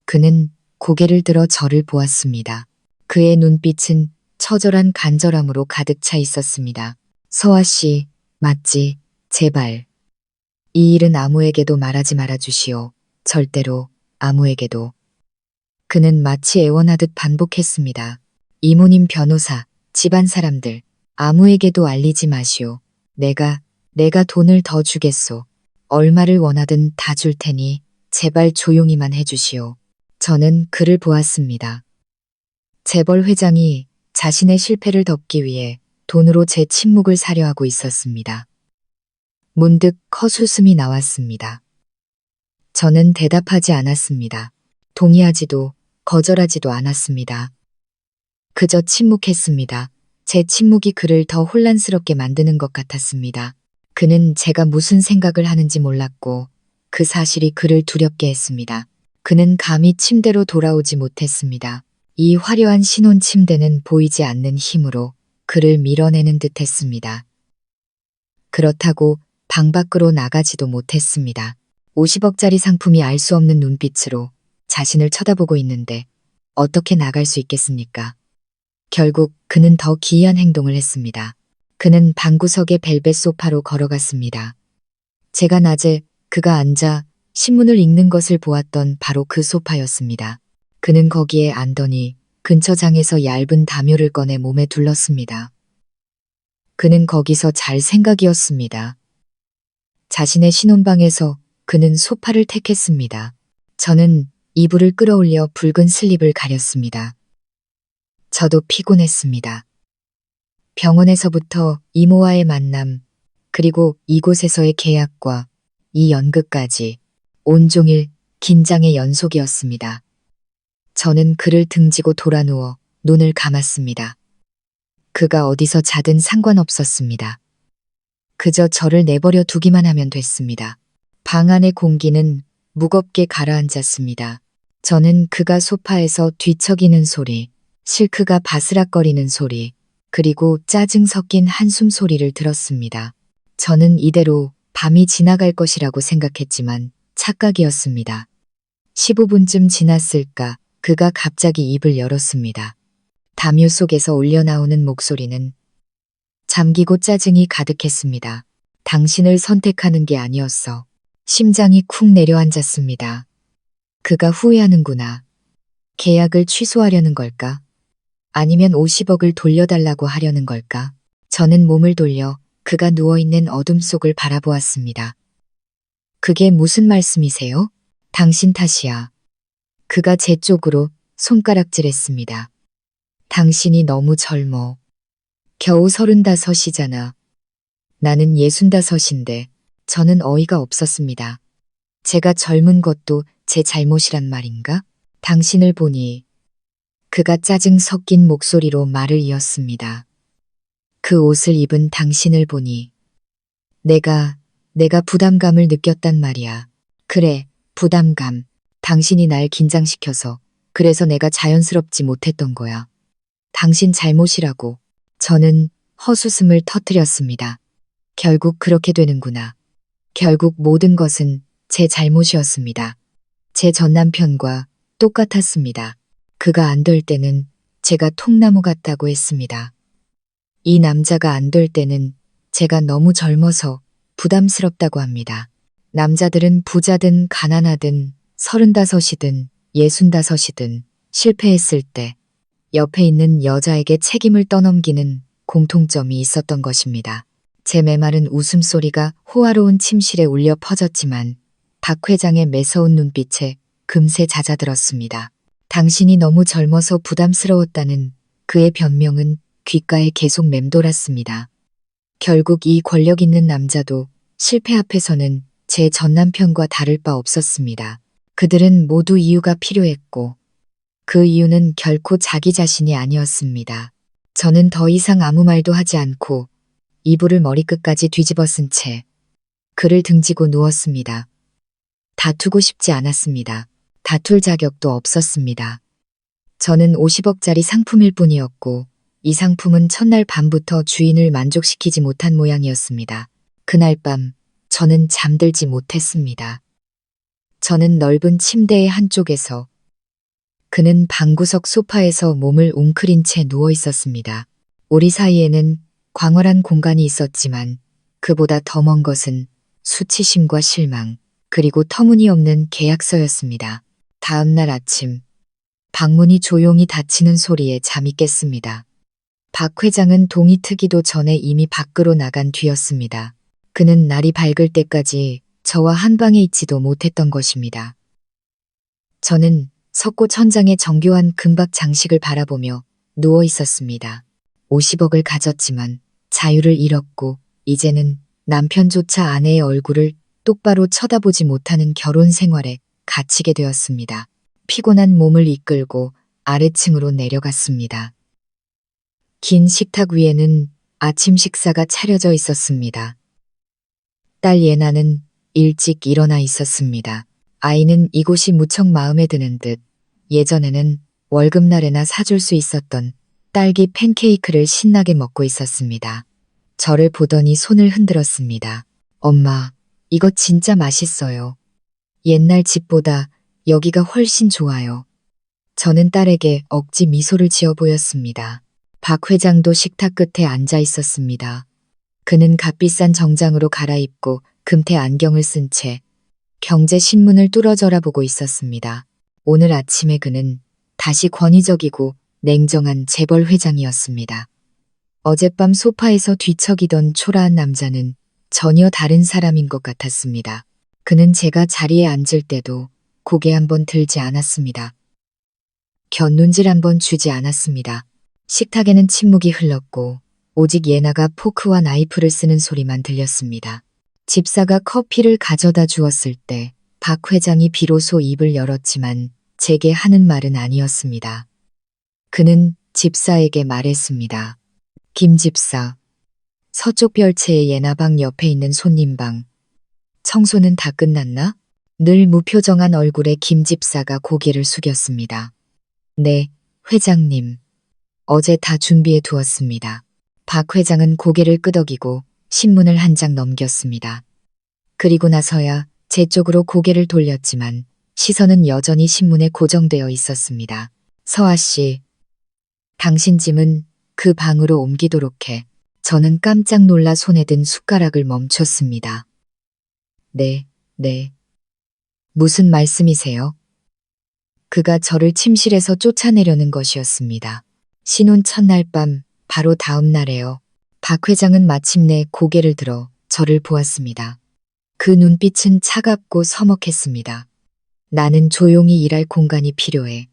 그는 고개를 들어 저를 보았습니다. 그의 눈빛은 처절한 간절함으로 가득 차 있었습니다. 서아 씨, 맞지? 제발. 이 일은 아무에게도 말하지 말아주시오. 절대로, 아무에게도. 그는 마치 애원하듯 반복했습니다. 이모님 변호사, 집안 사람들, 아무에게도 알리지 마시오. 내가 돈을 더 주겠소. 얼마를 원하든 다 줄 테니 제발 조용히만 해주시오. 저는 그를 보았습니다. 재벌 회장이 자신의 실패를 덮기 위해 돈으로 제 침묵을 사려 하고 있었습니다. 문득 헛웃음이 나왔습니다. 저는 대답하지 않았습니다. 동의하지도 거절하지도 않았습니다. 그저 침묵했습니다. 제 침묵이 그를 더 혼란스럽게 만드는 것 같았습니다. 그는 제가 무슨 생각을 하는지 몰랐고 그 사실이 그를 두렵게 했습니다. 그는 감히 침대로 돌아오지 못했습니다. 이 화려한 신혼 침대는 보이지 않는 힘으로 그를 밀어내는 듯 했습니다. 그렇다고 방 밖으로 나가지도 못했습니다. 50억짜리 상품이 알 수 없는 눈빛으로 자신을 쳐다보고 있는데 어떻게 나갈 수 있겠습니까? 결국 그는 더 기이한 행동을 했습니다. 그는 방구석의 벨벳 소파로 걸어갔습니다. 제가 낮에 그가 앉아 신문을 읽는 것을 보았던 바로 그 소파였습니다. 그는 거기에 앉더니 근처 장에서 얇은 담요를 꺼내 몸에 둘렀습니다. 그는 거기서 잘 생각이었습니다. 자신의 신혼방에서 그는 소파를 택했습니다. 저는 이불을 끌어올려 붉은 슬립을 가렸습니다. 저도 피곤했습니다. 병원에서부터 이모와의 만남, 그리고 이곳에서의 계약과 이 연극까지 온종일 긴장의 연속이었습니다. 저는 그를 등지고 돌아누워 눈을 감았습니다. 그가 어디서 자든 상관없었습니다. 그저 저를 내버려 두기만 하면 됐습니다. 방 안의 공기는 무겁게 가라앉았습니다. 저는 그가 소파에서 뒤척이는 소리, 실크가 바스락거리는 소리, 그리고 짜증 섞인 한숨 소리를 들었습니다. 저는 이대로 밤이 지나갈 것이라고 생각했지만 착각이었습니다. 15분쯤 지났을까 그가 갑자기 입을 열었습니다. 담요 속에서 울려나오는 목소리는 잠기고 짜증이 가득했습니다. 당신을 선택하는 게 아니었어. 심장이 쿵 내려앉았습니다. 그가 후회하는구나. 계약을 취소하려는 걸까? 아니면 50억을 돌려달라고 하려는 걸까? 저는 몸을 돌려 그가 누워있는 어둠 속을 바라보았습니다. 그게 무슨 말씀이세요? 당신 탓이야. 그가 제 쪽으로 손가락질했습니다. 당신이 너무 젊어. 겨우 35이잖아. 나는 65인데 저는 어이가 없었습니다. 제가 젊은 것도 제 잘못이란 말인가? 당신을 보니 그가 짜증 섞인 목소리로 말을 이었습니다. 그 옷을 입은 당신을 보니 내가 부담감을 느꼈단 말이야. 그래, 부담감. 당신이 날 긴장시켜서 그래서 내가 자연스럽지 못했던 거야. 당신 잘못이라고. 저는 헛웃음을 터뜨렸습니다. 결국 그렇게 되는구나. 결국 모든 것은 제 잘못이었습니다. 제 전남편과 똑같았습니다. 그가 안 될 때는 제가 통나무 같다고 했습니다. 이 남자가 안 될 때는 제가 너무 젊어서 부담스럽다고 합니다. 남자들은 부자든 가난하든 35이든 65이든 실패했을 때 옆에 있는 여자에게 책임을 떠넘기는 공통점이 있었던 것입니다. 제 메마른 웃음소리가 호화로운 침실에 울려 퍼졌지만 박 회장의 매서운 눈빛에 금세 잦아들었습니다. 당신이 너무 젊어서 부담스러웠다는 그의 변명은 귓가에 계속 맴돌았습니다. 결국 이 권력 있는 남자도 실패 앞에서는 제 전남편과 다를 바 없었습니다. 그들은 모두 이유가 필요했고 그 이유는 결코 자기 자신이 아니었습니다. 저는 더 이상 아무 말도 하지 않고 이불을 머리끝까지 뒤집어 쓴 채 그를 등지고 누웠습니다. 다투고 싶지 않았습니다. 다툴 자격도 없었습니다. 저는 50억짜리 상품일 뿐이었고 이 상품은 첫날 밤부터 주인을 만족시키지 못한 모양이었습니다. 그날 밤 저는 잠들지 못했습니다. 저는 넓은 침대의 한쪽에서 그는 방구석 소파에서 몸을 웅크린 채 누워 있었습니다. 우리 사이에는 광활한 공간이 있었지만 그보다 더 먼 것은 수치심과 실망 그리고 터무니없는 계약서였습니다. 다음 날 아침 방문이 조용히 닫히는 소리에 잠이 깼습니다. 박 회장은 동이 트기도 전에 이미 밖으로 나간 뒤였습니다. 그는 날이 밝을 때까지 저와 한 방에 있지도 못했던 것입니다. 저는 석고 천장의 정교한 금박 장식을 바라보며 누워 있었습니다. 50억을 가졌지만 자유를 잃었고 이제는 남편조차 아내의 얼굴을 똑바로 쳐다보지 못하는 결혼 생활에 갇히게 되었습니다. 피곤한 몸을 이끌고 아래층으로 내려갔습니다. 긴 식탁 위에는 아침 식사가 차려져 있었습니다. 딸 예나는 일찍 일어나 있었습니다. 아이는 이곳이 무척 마음에 드는 듯 예전에는 월급날에나 사줄 수 있었던 딸기 팬케이크를 신나게 먹고 있었습니다. 저를 보더니 손을 흔들었습니다. 엄마, 이거 진짜 맛있어요. 옛날 집보다 여기가 훨씬 좋아요. 저는 딸에게 억지 미소를 지어 보였습니다. 박 회장도 식탁 끝에 앉아 있었습니다. 그는 값비싼 정장으로 갈아입고 금태 안경을 쓴 채 경제신문을 뚫어져라 보고 있었습니다. 오늘 아침에 그는 다시 권위적이고 냉정한 재벌 회장이었습니다. 어젯밤 소파에서 뒤척이던 초라한 남자는 전혀 다른 사람인 것 같았습니다. 그는 제가 자리에 앉을 때도 고개 한번 들지 않았습니다. 곁눈질 한번 주지 않았습니다. 식탁에는 침묵이 흘렀고 오직 예나가 포크와 나이프를 쓰는 소리만 들렸습니다. 집사가 커피를 가져다 주었을 때 박 회장이 비로소 입을 열었지만 제게 하는 말은 아니었습니다. 그는 집사에게 말했습니다. 김 집사, 서쪽 별채의 예나방 옆에 있는 손님방. 청소는 다 끝났나? 늘 무표정한 얼굴에 김 집사가 고개를 숙였습니다. 네, 회장님. 어제 다 준비해 두었습니다. 박 회장은 고개를 끄덕이고 신문을 한 장 넘겼습니다. 그리고 나서야 제 쪽으로 고개를 돌렸지만 시선은 여전히 신문에 고정되어 있었습니다. 서아 씨, 당신 짐은 그 방으로 옮기도록 해. 저는 깜짝 놀라 손에 든 숟가락을 멈췄습니다. 네. 무슨 말씀이세요? 그가 저를 침실에서 쫓아내려는 것이었습니다. 신혼 첫날 밤, 바로 다음 날에요. 박 회장은 마침내 고개를 들어 저를 보았습니다. 그 눈빛은 차갑고 서먹했습니다. 나는 조용히 일할 공간이 필요해.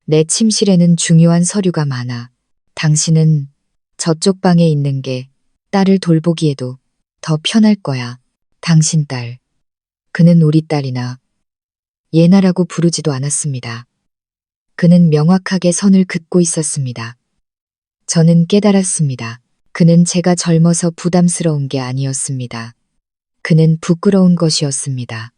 내 침실에는 중요한 서류가 많아. 당신은 저쪽 방에 있는 게 딸을 돌보기에도 더 편할 거야. 당신 딸. 그는 우리 딸이나 예나라고 부르지도 않았습니다. 그는 명확하게 선을 긋고 있었습니다. 저는 깨달았습니다. 그는 제가 젊어서 부담스러운 게 아니었습니다. 그는 부끄러운 것이었습니다.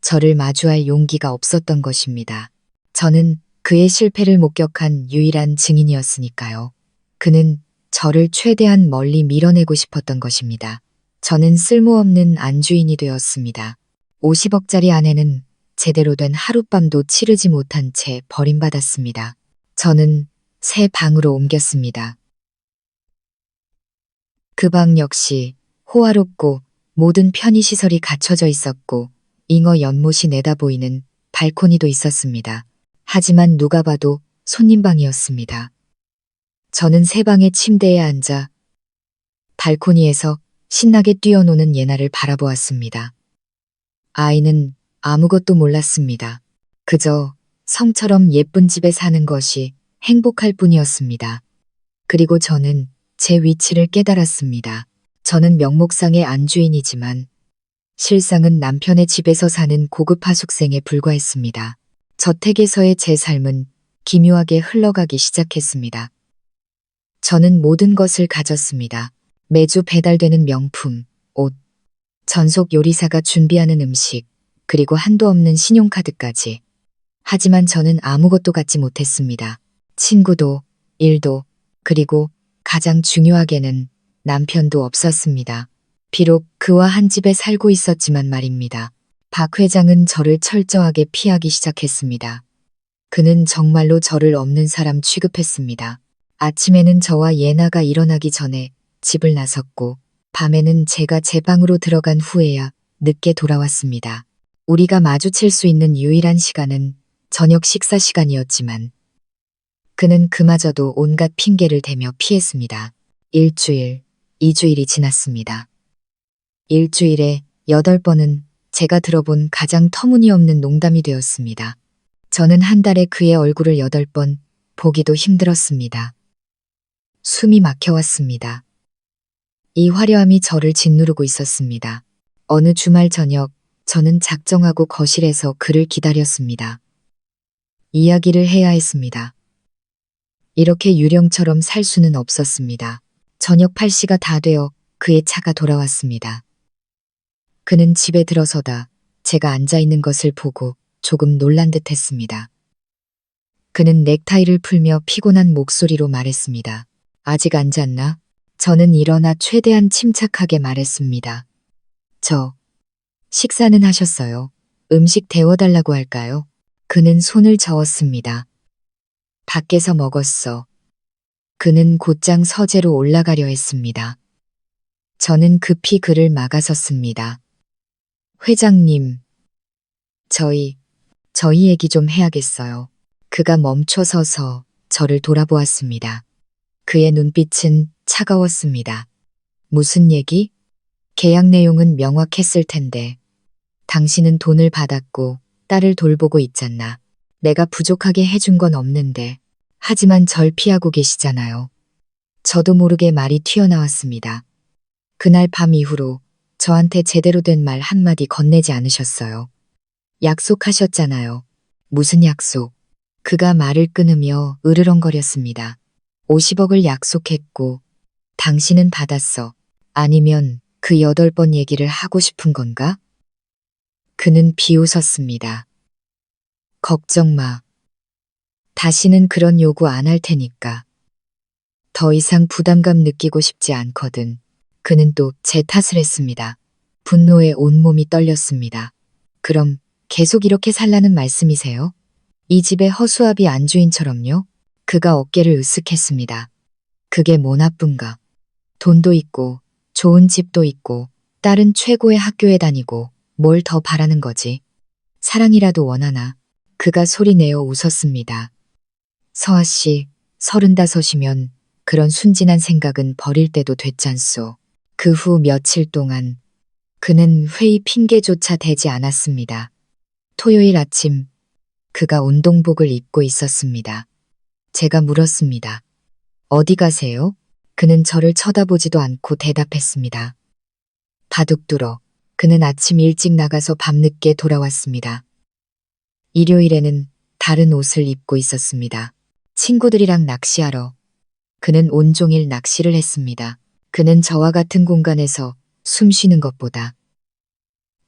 저를 마주할 용기가 없었던 것입니다. 저는 그의 실패를 목격한 유일한 증인이었으니까요. 그는 저를 최대한 멀리 밀어내고 싶었던 것입니다. 저는 쓸모없는 안주인이 되었습니다. 50억짜리 아내는 제대로 된 하룻밤도 치르지 못한 채 버림받았습니다. 저는 새 방으로 옮겼습니다. 그 방 역시 호화롭고 모든 편의시설이 갖춰져 있었고 잉어 연못이 내다보이는 발코니도 있었습니다. 하지만 누가 봐도 손님방이었습니다. 저는 새 방의 침대에 앉아 발코니에서 신나게 뛰어노는 예나를 바라보았습니다. 아이는 아무것도 몰랐습니다. 그저 성처럼 예쁜 집에 사는 것이 행복할 뿐이었습니다. 그리고 저는 제 위치를 깨달았습니다. 저는 명목상의 안주인이지만 실상은 남편의 집에서 사는 고급 하숙생에 불과했습니다. 저택에서의 제 삶은 기묘하게 흘러가기 시작했습니다. 저는 모든 것을 가졌습니다. 매주 배달되는 명품, 옷, 전속 요리사가 준비하는 음식, 그리고 한도 없는 신용카드까지. 하지만 저는 아무것도 갖지 못했습니다. 친구도, 일도, 그리고 가장 중요하게는 남편도 없었습니다. 비록 그와 한 집에 살고 있었지만 말입니다. 박 회장은 저를 철저하게 피하기 시작했습니다. 그는 정말로 저를 없는 사람 취급했습니다. 아침에는 저와 예나가 일어나기 전에 집을 나섰고 밤에는 제가 제 방으로 들어간 후에야 늦게 돌아왔습니다. 우리가 마주칠 수 있는 유일한 시간은 저녁 식사 시간이었지만 그는 그마저도 온갖 핑계를 대며 피했습니다. 일주일, 2주일이 지났습니다. 일주일에 8번은 제가 들어본 가장 터무니없는 농담이 되었습니다. 저는 한 달에 그의 얼굴을 8번 보기도 힘들었습니다. 숨이 막혀왔습니다. 이 화려함이 저를 짓누르고 있었습니다. 어느 주말 저녁 저는 작정하고 거실에서 그를 기다렸습니다. 이야기를 해야 했습니다. 이렇게 유령처럼 살 수는 없었습니다. 저녁 8시가 다 되어 그의 차가 돌아왔습니다. 그는 집에 들어서다 제가 앉아있는 것을 보고 조금 놀란 듯 했습니다. 그는 넥타이를 풀며 피곤한 목소리로 말했습니다. 아직 안 잤나? 저는 일어나 최대한 침착하게 말했습니다. 식사는 하셨어요? 음식 데워달라고 할까요? 그는 손을 저었습니다. 밖에서 먹었어. 그는 곧장 서재로 올라가려 했습니다. 저는 급히 그를 막아섰습니다. 회장님, 저희 얘기 좀 해야겠어요. 그가 멈춰 서서 저를 돌아보았습니다. 그의 눈빛은 차가웠습니다. 무슨 얘기? 계약 내용은 명확했을 텐데. 당신은 돈을 받았고 딸을 돌보고 있잖아. 내가 부족하게 해준 건 없는데. 하지만 절 피하고 계시잖아요. 저도 모르게 말이 튀어나왔습니다. 그날 밤 이후로 저한테 제대로 된 말 한마디 건네지 않으셨어요. 약속하셨잖아요. 무슨 약속? 그가 말을 끊으며 으르렁거렸습니다. 50억을 약속했고 당신은 받았어. 아니면 그 8번 얘기를 하고 싶은 건가? 그는 비웃었습니다. 걱정 마. 다시는 그런 요구 안 할 테니까. 더 이상 부담감 느끼고 싶지 않거든. 그는 또 제 탓을 했습니다. 분노에 온몸이 떨렸습니다. 그럼 계속 이렇게 살라는 말씀이세요? 이 집의 허수아비 안주인처럼요? 그가 어깨를 으쓱했습니다. 그게 뭐 나쁜가? 돈도 있고 좋은 집도 있고 딸은 최고의 학교에 다니고 뭘 더 바라는 거지? 사랑이라도 원하나? 그가 소리내어 웃었습니다. 서아 씨, 35이면 그런 순진한 생각은 버릴 때도 됐잖소. 그 후 며칠 동안 그는 회의 핑계조차 대지 않았습니다. 토요일 아침 그가 운동복을 입고 있었습니다. 제가 물었습니다. 어디 가세요? 그는 저를 쳐다보지도 않고 대답했습니다. 바둑 두러. 그는 아침 일찍 나가서 밤늦게 돌아왔습니다. 일요일에는 다른 옷을 입고 있었습니다. 친구들이랑 낚시하러. 그는 온종일 낚시를 했습니다. 그는 저와 같은 공간에서 숨 쉬는 것보다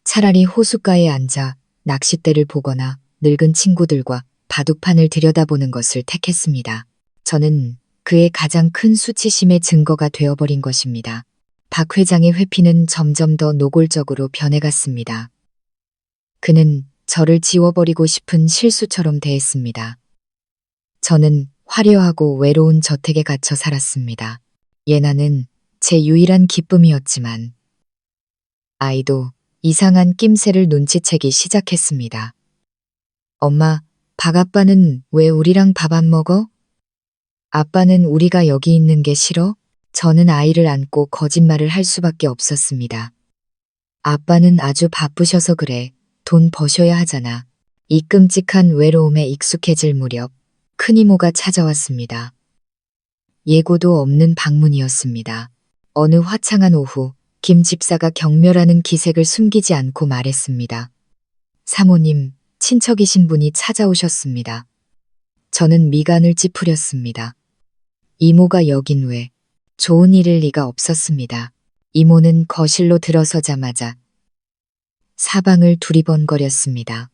차라리 호숫가에 앉아 낚싯대를 보거나 늙은 친구들과 바둑판을 들여다보는 것을 택했습니다. 저는 그의 가장 큰 수치심의 증거가 되어버린 것입니다. 박 회장의 회피는 점점 더 노골적으로 변해갔습니다. 그는 저를 지워버리고 싶은 실수처럼 대했습니다. 저는 화려하고 외로운 저택에 갇혀 살았습니다. 예나는 제 유일한 기쁨이었지만 아이도 이상한 낌새를 눈치채기 시작했습니다. 엄마, 박 아빠는 왜 우리랑 밥 안 먹어? 아빠는 우리가 여기 있는 게 싫어? 저는 아이를 안고 거짓말을 할 수밖에 없었습니다. 아빠는 아주 바쁘셔서 그래. 돈 버셔야 하잖아. 이 끔찍한 외로움에 익숙해질 무렵 큰 이모가 찾아왔습니다. 예고도 없는 방문이었습니다. 어느 화창한 오후 김 집사가 경멸하는 기색을 숨기지 않고 말했습니다. 사모님, 친척이신 분이 찾아오셨습니다. 저는 미간을 찌푸렸습니다. 이모가 여긴 왜? 좋은 일일 리가 없었습니다. 이모는 거실로 들어서자마자 사방을 두리번거렸습니다.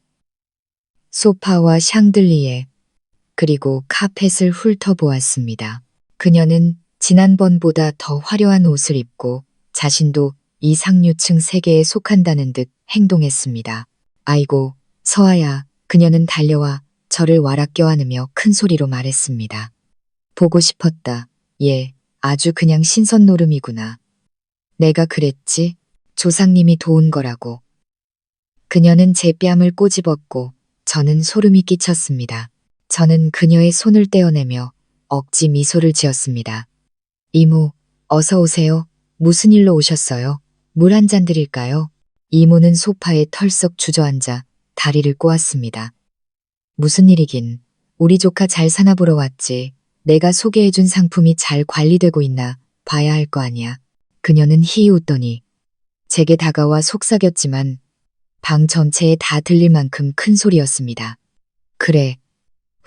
소파와 샹들리에 그리고 카펫을 훑어보았습니다. 그녀는 지난번보다 더 화려한 옷을 입고 자신도 이상류층 세계에 속한다는 듯 행동했습니다. 아이고, 서아야, 그녀는 달려와 저를 와락 껴안으며 큰 소리로 말했습니다. 보고 싶었다. 예, 아주 그냥 신선 노름이구나. 내가 그랬지? 조상님이 도운 거라고. 그녀는 제 뺨을 꼬집었고 저는 소름이 끼쳤습니다. 저는 그녀의 손을 떼어내며 억지 미소를 지었습니다. 이모, 어서 오세요. 무슨 일로 오셨어요? 물 한 잔 드릴까요? 이모는 소파에 털썩 주저앉아 다리를 꼬았습니다. 무슨 일이긴. 우리 조카 잘 사나 보러 왔지. 내가 소개해준 상품이 잘 관리되고 있나 봐야 할 거 아니야. 그녀는 희히 웃더니 제게 다가와 속삭였지만 방 전체에 다 들릴 만큼 큰 소리였습니다. 그래,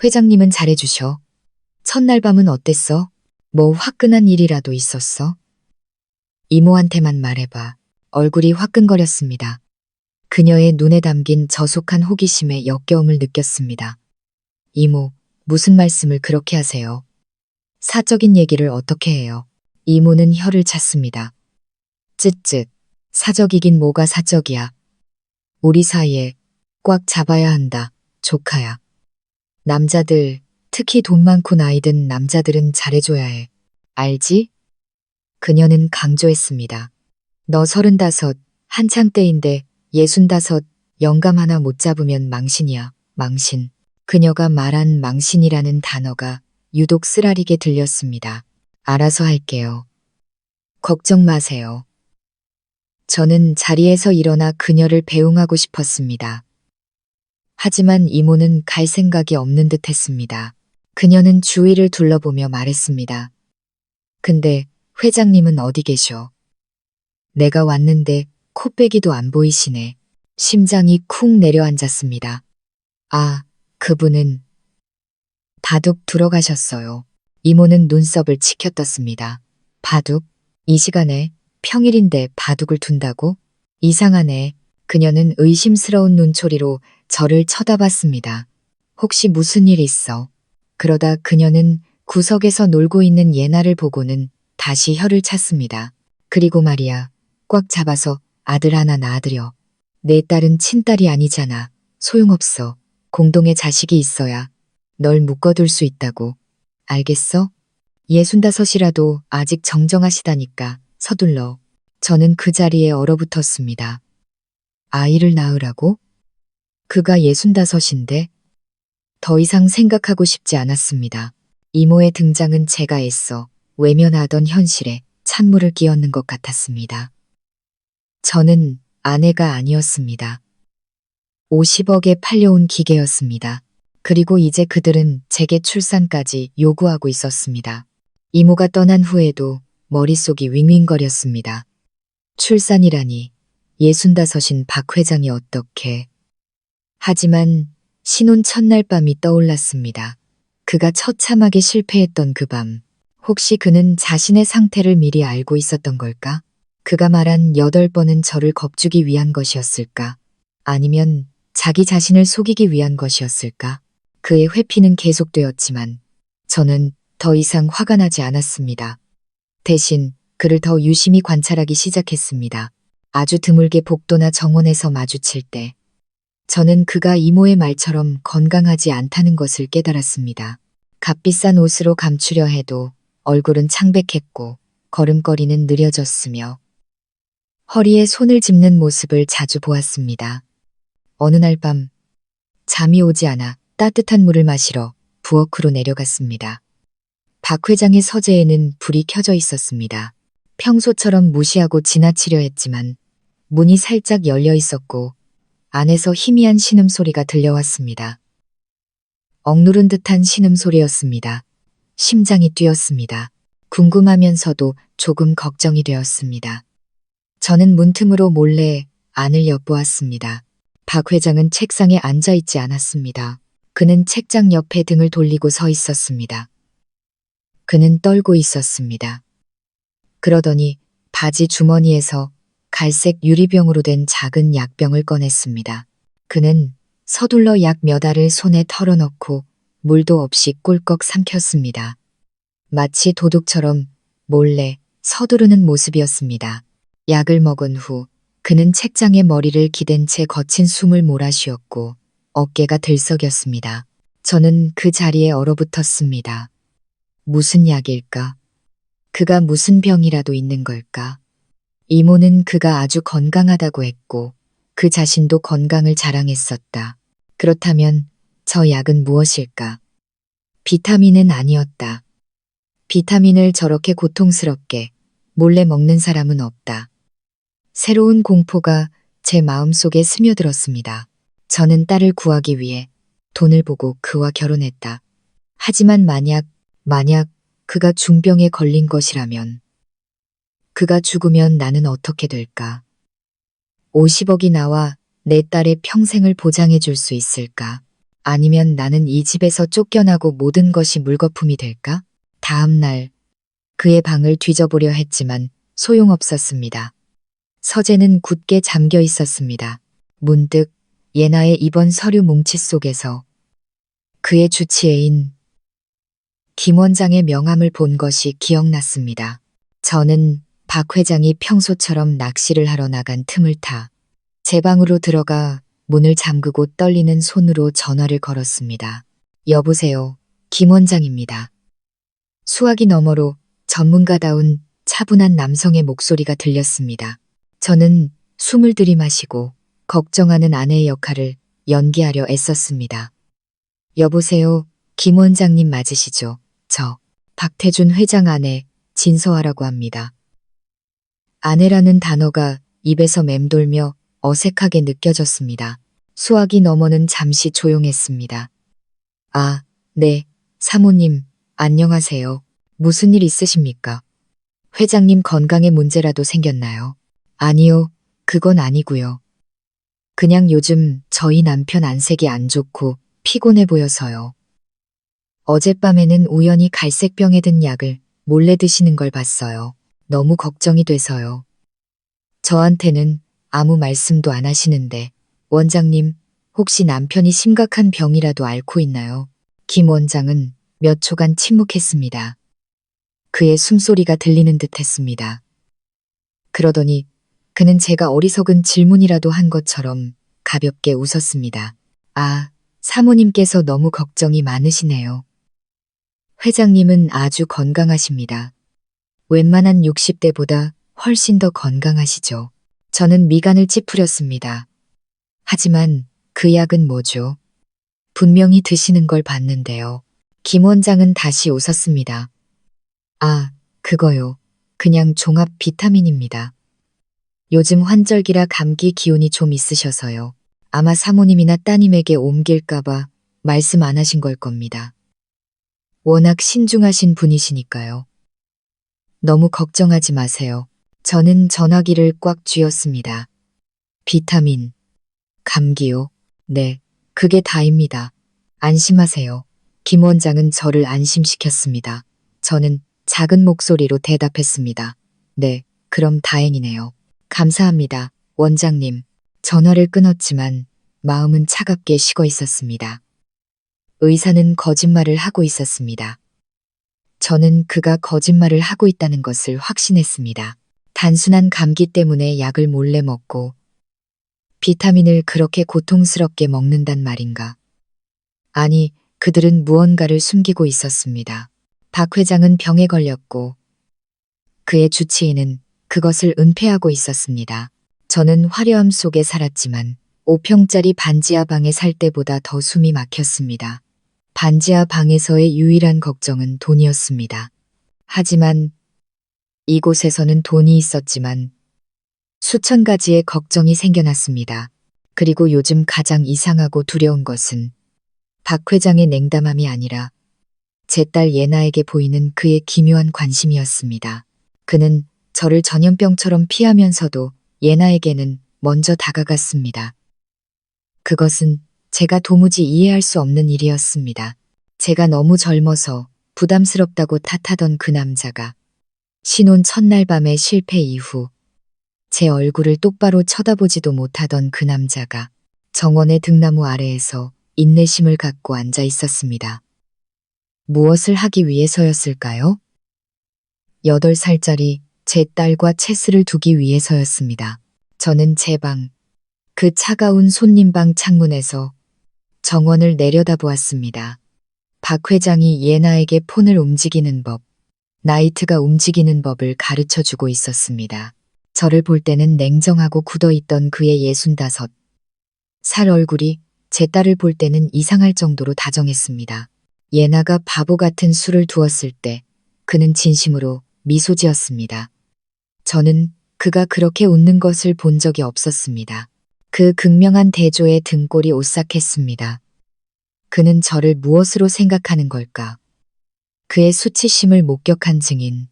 회장님은 잘해주셔. 첫날 밤은 어땠어? 뭐 화끈한 일이라도 있었어? 이모한테만 말해봐. 얼굴이 화끈거렸습니다. 그녀의 눈에 담긴 저속한 호기심에 역겨움을 느꼈습니다. 이모, 무슨 말씀을 그렇게 하세요? 사적인 얘기를 어떻게 해요? 이모는 혀를 찼습니다. 쯧쯧, 사적이긴 뭐가 사적이야. 우리 사이에 꽉 잡아야 한다, 조카야. 남자들, 특히 돈 많고 나이 든 남자들은 잘해줘야 해. 알지? 그녀는 강조했습니다. 너 35, 한창 때인데 65, 영감 하나 못 잡으면 망신이야, 망신. 그녀가 말한 망신이라는 단어가 유독 쓰라리게 들렸습니다. 알아서 할게요. 걱정 마세요. 저는 자리에서 일어나 그녀를 배웅하고 싶었습니다. 하지만 이모는 갈 생각이 없는 듯 했습니다. 그녀는 주위를 둘러보며 말했습니다. 근데 회장님은 어디 계셔? 내가 왔는데 코빼기도 안 보이시네. 심장이 쿵 내려앉았습니다. 아, 그분은 바둑 두러 가셨어요. 이모는 눈썹을 치켜떴습니다. 바둑? 이 시간에 평일인데 바둑을 둔다고? 이상하네. 그녀는 의심스러운 눈초리로 저를 쳐다봤습니다. 혹시 무슨 일 있어? 그러다 그녀는 구석에서 놀고 있는 예나를 보고는 다시 혀를 찼습니다. 그리고 말이야, 꽉 잡아서 아들 하나 낳아드려. 내 딸은 친딸이 아니잖아. 소용없어. 공동의 자식이 있어야 널 묶어둘 수 있다고. 알겠어? 65이라도 아직 정정하시다니까 서둘러. 저는 그 자리에 얼어붙었습니다. 아이를 낳으라고? 그가 65인데? 더 이상 생각하고 싶지 않았습니다. 이모의 등장은 제가 애써 외면하던 현실에 찬물을 끼얹는 것 같았습니다. 저는 아내가 아니었습니다. 50억에 팔려온 기계였습니다. 그리고 이제 그들은 제게 출산까지 요구하고 있었습니다. 이모가 떠난 후에도 머릿속이 윙윙거렸습니다. 출산이라니, 예순다섯인 박 회장이 어떻게. 하지만 신혼 첫날 밤이 떠올랐습니다. 그가 처참하게 실패했던 그 밤. 혹시 그는 자신의 상태를 미리 알고 있었던 걸까? 그가 말한 8번은 저를 겁주기 위한 것이었을까? 아니면 자기 자신을 속이기 위한 것이었을까? 그의 회피는 계속되었지만 저는 더 이상 화가 나지 않았습니다. 대신 그를 더 유심히 관찰하기 시작했습니다. 아주 드물게 복도나 정원에서 마주칠 때 저는 그가 이모의 말처럼 건강하지 않다는 것을 깨달았습니다. 값비싼 옷으로 감추려 해도 얼굴은 창백했고 걸음걸이는 느려졌으며 허리에 손을 짚는 모습을 자주 보았습니다. 어느 날 밤 잠이 오지 않아 따뜻한 물을 마시러 부엌으로 내려갔습니다. 박 회장의 서재에는 불이 켜져 있었습니다. 평소처럼 무시하고 지나치려 했지만 문이 살짝 열려 있었고 안에서 희미한 신음소리가 들려왔습니다. 억누른 듯한 신음소리였습니다. 심장이 뛰었습니다. 궁금하면서도 조금 걱정이 되었습니다. 저는 문틈으로 몰래 안을 엿보았습니다. 박 회장은 책상에 앉아 있지 않았습니다. 그는 책장 옆에 등을 돌리고 서 있었습니다. 그는 떨고 있었습니다. 그러더니 바지 주머니에서 갈색 유리병으로 된 작은 약병을 꺼냈습니다. 그는 서둘러 약 몇 알을 손에 털어넣고 물도 없이 꿀꺽 삼켰습니다. 마치 도둑처럼 몰래 서두르는 모습이었습니다. 약을 먹은 후 그는 책장에 머리를 기댄 채 거친 숨을 몰아쉬었고 어깨가 들썩였습니다. 저는 그 자리에 얼어붙었습니다. 무슨 약일까? 그가 무슨 병이라도 있는 걸까? 이모는 그가 아주 건강하다고 했고 그 자신도 건강을 자랑했었다. 그렇다면 저 약은 무엇일까? 비타민은 아니었다. 비타민을 저렇게 고통스럽게 몰래 먹는 사람은 없다. 새로운 공포가 제 마음속에 스며들었습니다. 저는 딸을 구하기 위해 돈을 보고 그와 결혼했다. 하지만 만약 그가 중병에 걸린 것이라면 그가 죽으면 나는 어떻게 될까? 50억이 나와 내 딸의 평생을 보장해 줄 수 있을까? 아니면 나는 이 집에서 쫓겨나고 모든 것이 물거품이 될까? 다음 날 그의 방을 뒤져보려 했지만 소용없었습니다. 서재는 굳게 잠겨 있었습니다. 문득 예나의 입원 서류 뭉치 속에서 그의 주치의인 김 원장의 명함을 본 것이 기억났습니다. 저는 박 회장이 평소처럼 낚시를 하러 나간 틈을 타 제 방으로 들어가 문을 잠그고 떨리는 손으로 전화를 걸었습니다. 여보세요. 김 원장입니다. 수화기 너머로 전문가다운 차분한 남성의 목소리가 들렸습니다. 저는 숨을 들이마시고 걱정하는 아내의 역할을 연기하려 애썼습니다. 여보세요. 김 원장님 맞으시죠? 저 박태준 회장 아내 진서아라고 합니다. 아내라는 단어가 입에서 맴돌며 어색하게 느껴졌습니다. 수화기 너머는 잠시 조용했습니다. 아, 네, 사모님, 안녕하세요. 무슨 일 있으십니까? 회장님 건강에 문제라도 생겼나요? 아니요, 그건 아니고요. 그냥 요즘 저희 남편 안색이 안 좋고 피곤해 보여서요. 어젯밤에는 우연히 갈색병에 든 약을 몰래 드시는 걸 봤어요. 너무 걱정이 돼서요. 저한테는 아무 말씀도 안 하시는데 원장님 혹시 남편이 심각한 병이라도 앓고 있나요? 김 원장은 몇 초간 침묵했습니다. 그의 숨소리가 들리는 듯 했습니다. 그러더니 그는 제가 어리석은 질문이라도 한 것처럼 가볍게 웃었습니다. 아, 사모님께서 너무 걱정이 많으시네요. 회장님은 아주 건강하십니다. 웬만한 60대보다 훨씬 더 건강하시죠. 저는 미간을 찌푸렸습니다. 하지만 그 약은 뭐죠? 분명히 드시는 걸 봤는데요. 김 원장은 다시 웃었습니다. 아, 그거요. 그냥 종합 비타민입니다. 요즘 환절기라 감기 기운이 좀 있으셔서요. 아마 사모님이나 따님에게 옮길까봐 말씀 안 하신 걸 겁니다. 워낙 신중하신 분이시니까요. 너무 걱정하지 마세요. 저는 전화기를 꽉 쥐었습니다. 비타민, 감기요. 네, 그게 다입니다. 안심하세요. 김 원장은 저를 안심시켰습니다. 저는 작은 목소리로 대답했습니다. 네, 그럼 다행이네요. 감사합니다, 원장님. 전화를 끊었지만 마음은 차갑게 식어 있었습니다. 의사는 거짓말을 하고 있었습니다. 저는 그가 거짓말을 하고 있다는 것을 확신했습니다. 단순한 감기 때문에 약을 몰래 먹고 비타민을 그렇게 고통스럽게 먹는단 말인가. 아니, 그들은 무언가를 숨기고 있었습니다. 박 회장은 병에 걸렸고 그의 주치의는 그것을 은폐하고 있었습니다. 저는 화려함 속에 살았지만 5평짜리 반지하 방에 살 때보다 더 숨이 막혔습니다. 반지하 방에서의 유일한 걱정은 돈이었습니다. 하지만 이곳에서는 돈이 있었지만 수천 가지의 걱정이 생겨났습니다. 그리고 요즘 가장 이상하고 두려운 것은 박 회장의 냉담함이 아니라 제 딸 예나에게 보이는 그의 기묘한 관심이었습니다. 그는 저를 전염병처럼 피하면서도 예나에게는 먼저 다가갔습니다. 그것은 제가 도무지 이해할 수 없는 일이었습니다. 제가 너무 젊어서 부담스럽다고 탓하던 그 남자가 신혼 첫날 밤의 실패 이후 제 얼굴을 똑바로 쳐다보지도 못하던 그 남자가 정원의 등나무 아래에서 인내심을 갖고 앉아 있었습니다. 무엇을 하기 위해서였을까요? 8살짜리 제 딸과 체스를 두기 위해서였습니다. 저는 제 방, 그 차가운 손님방 창문에서 정원을 내려다보았습니다. 박 회장이 예나에게 폰을 움직이는 법, 나이트가 움직이는 법을 가르쳐주고 있었습니다. 저를 볼 때는 냉정하고 굳어있던 그의 65살 얼굴이 제 딸을 볼 때는 이상할 정도로 다정했습니다. 예나가 바보 같은 술을 두었을 때 그는 진심으로 미소 지었습니다. 저는 그가 그렇게 웃는 것을 본 적이 없었습니다. 그 극명한 대조에 등골이 오싹했습니다. 그는 저를 무엇으로 생각하는 걸까? 그의 수치심을 목격한 증인.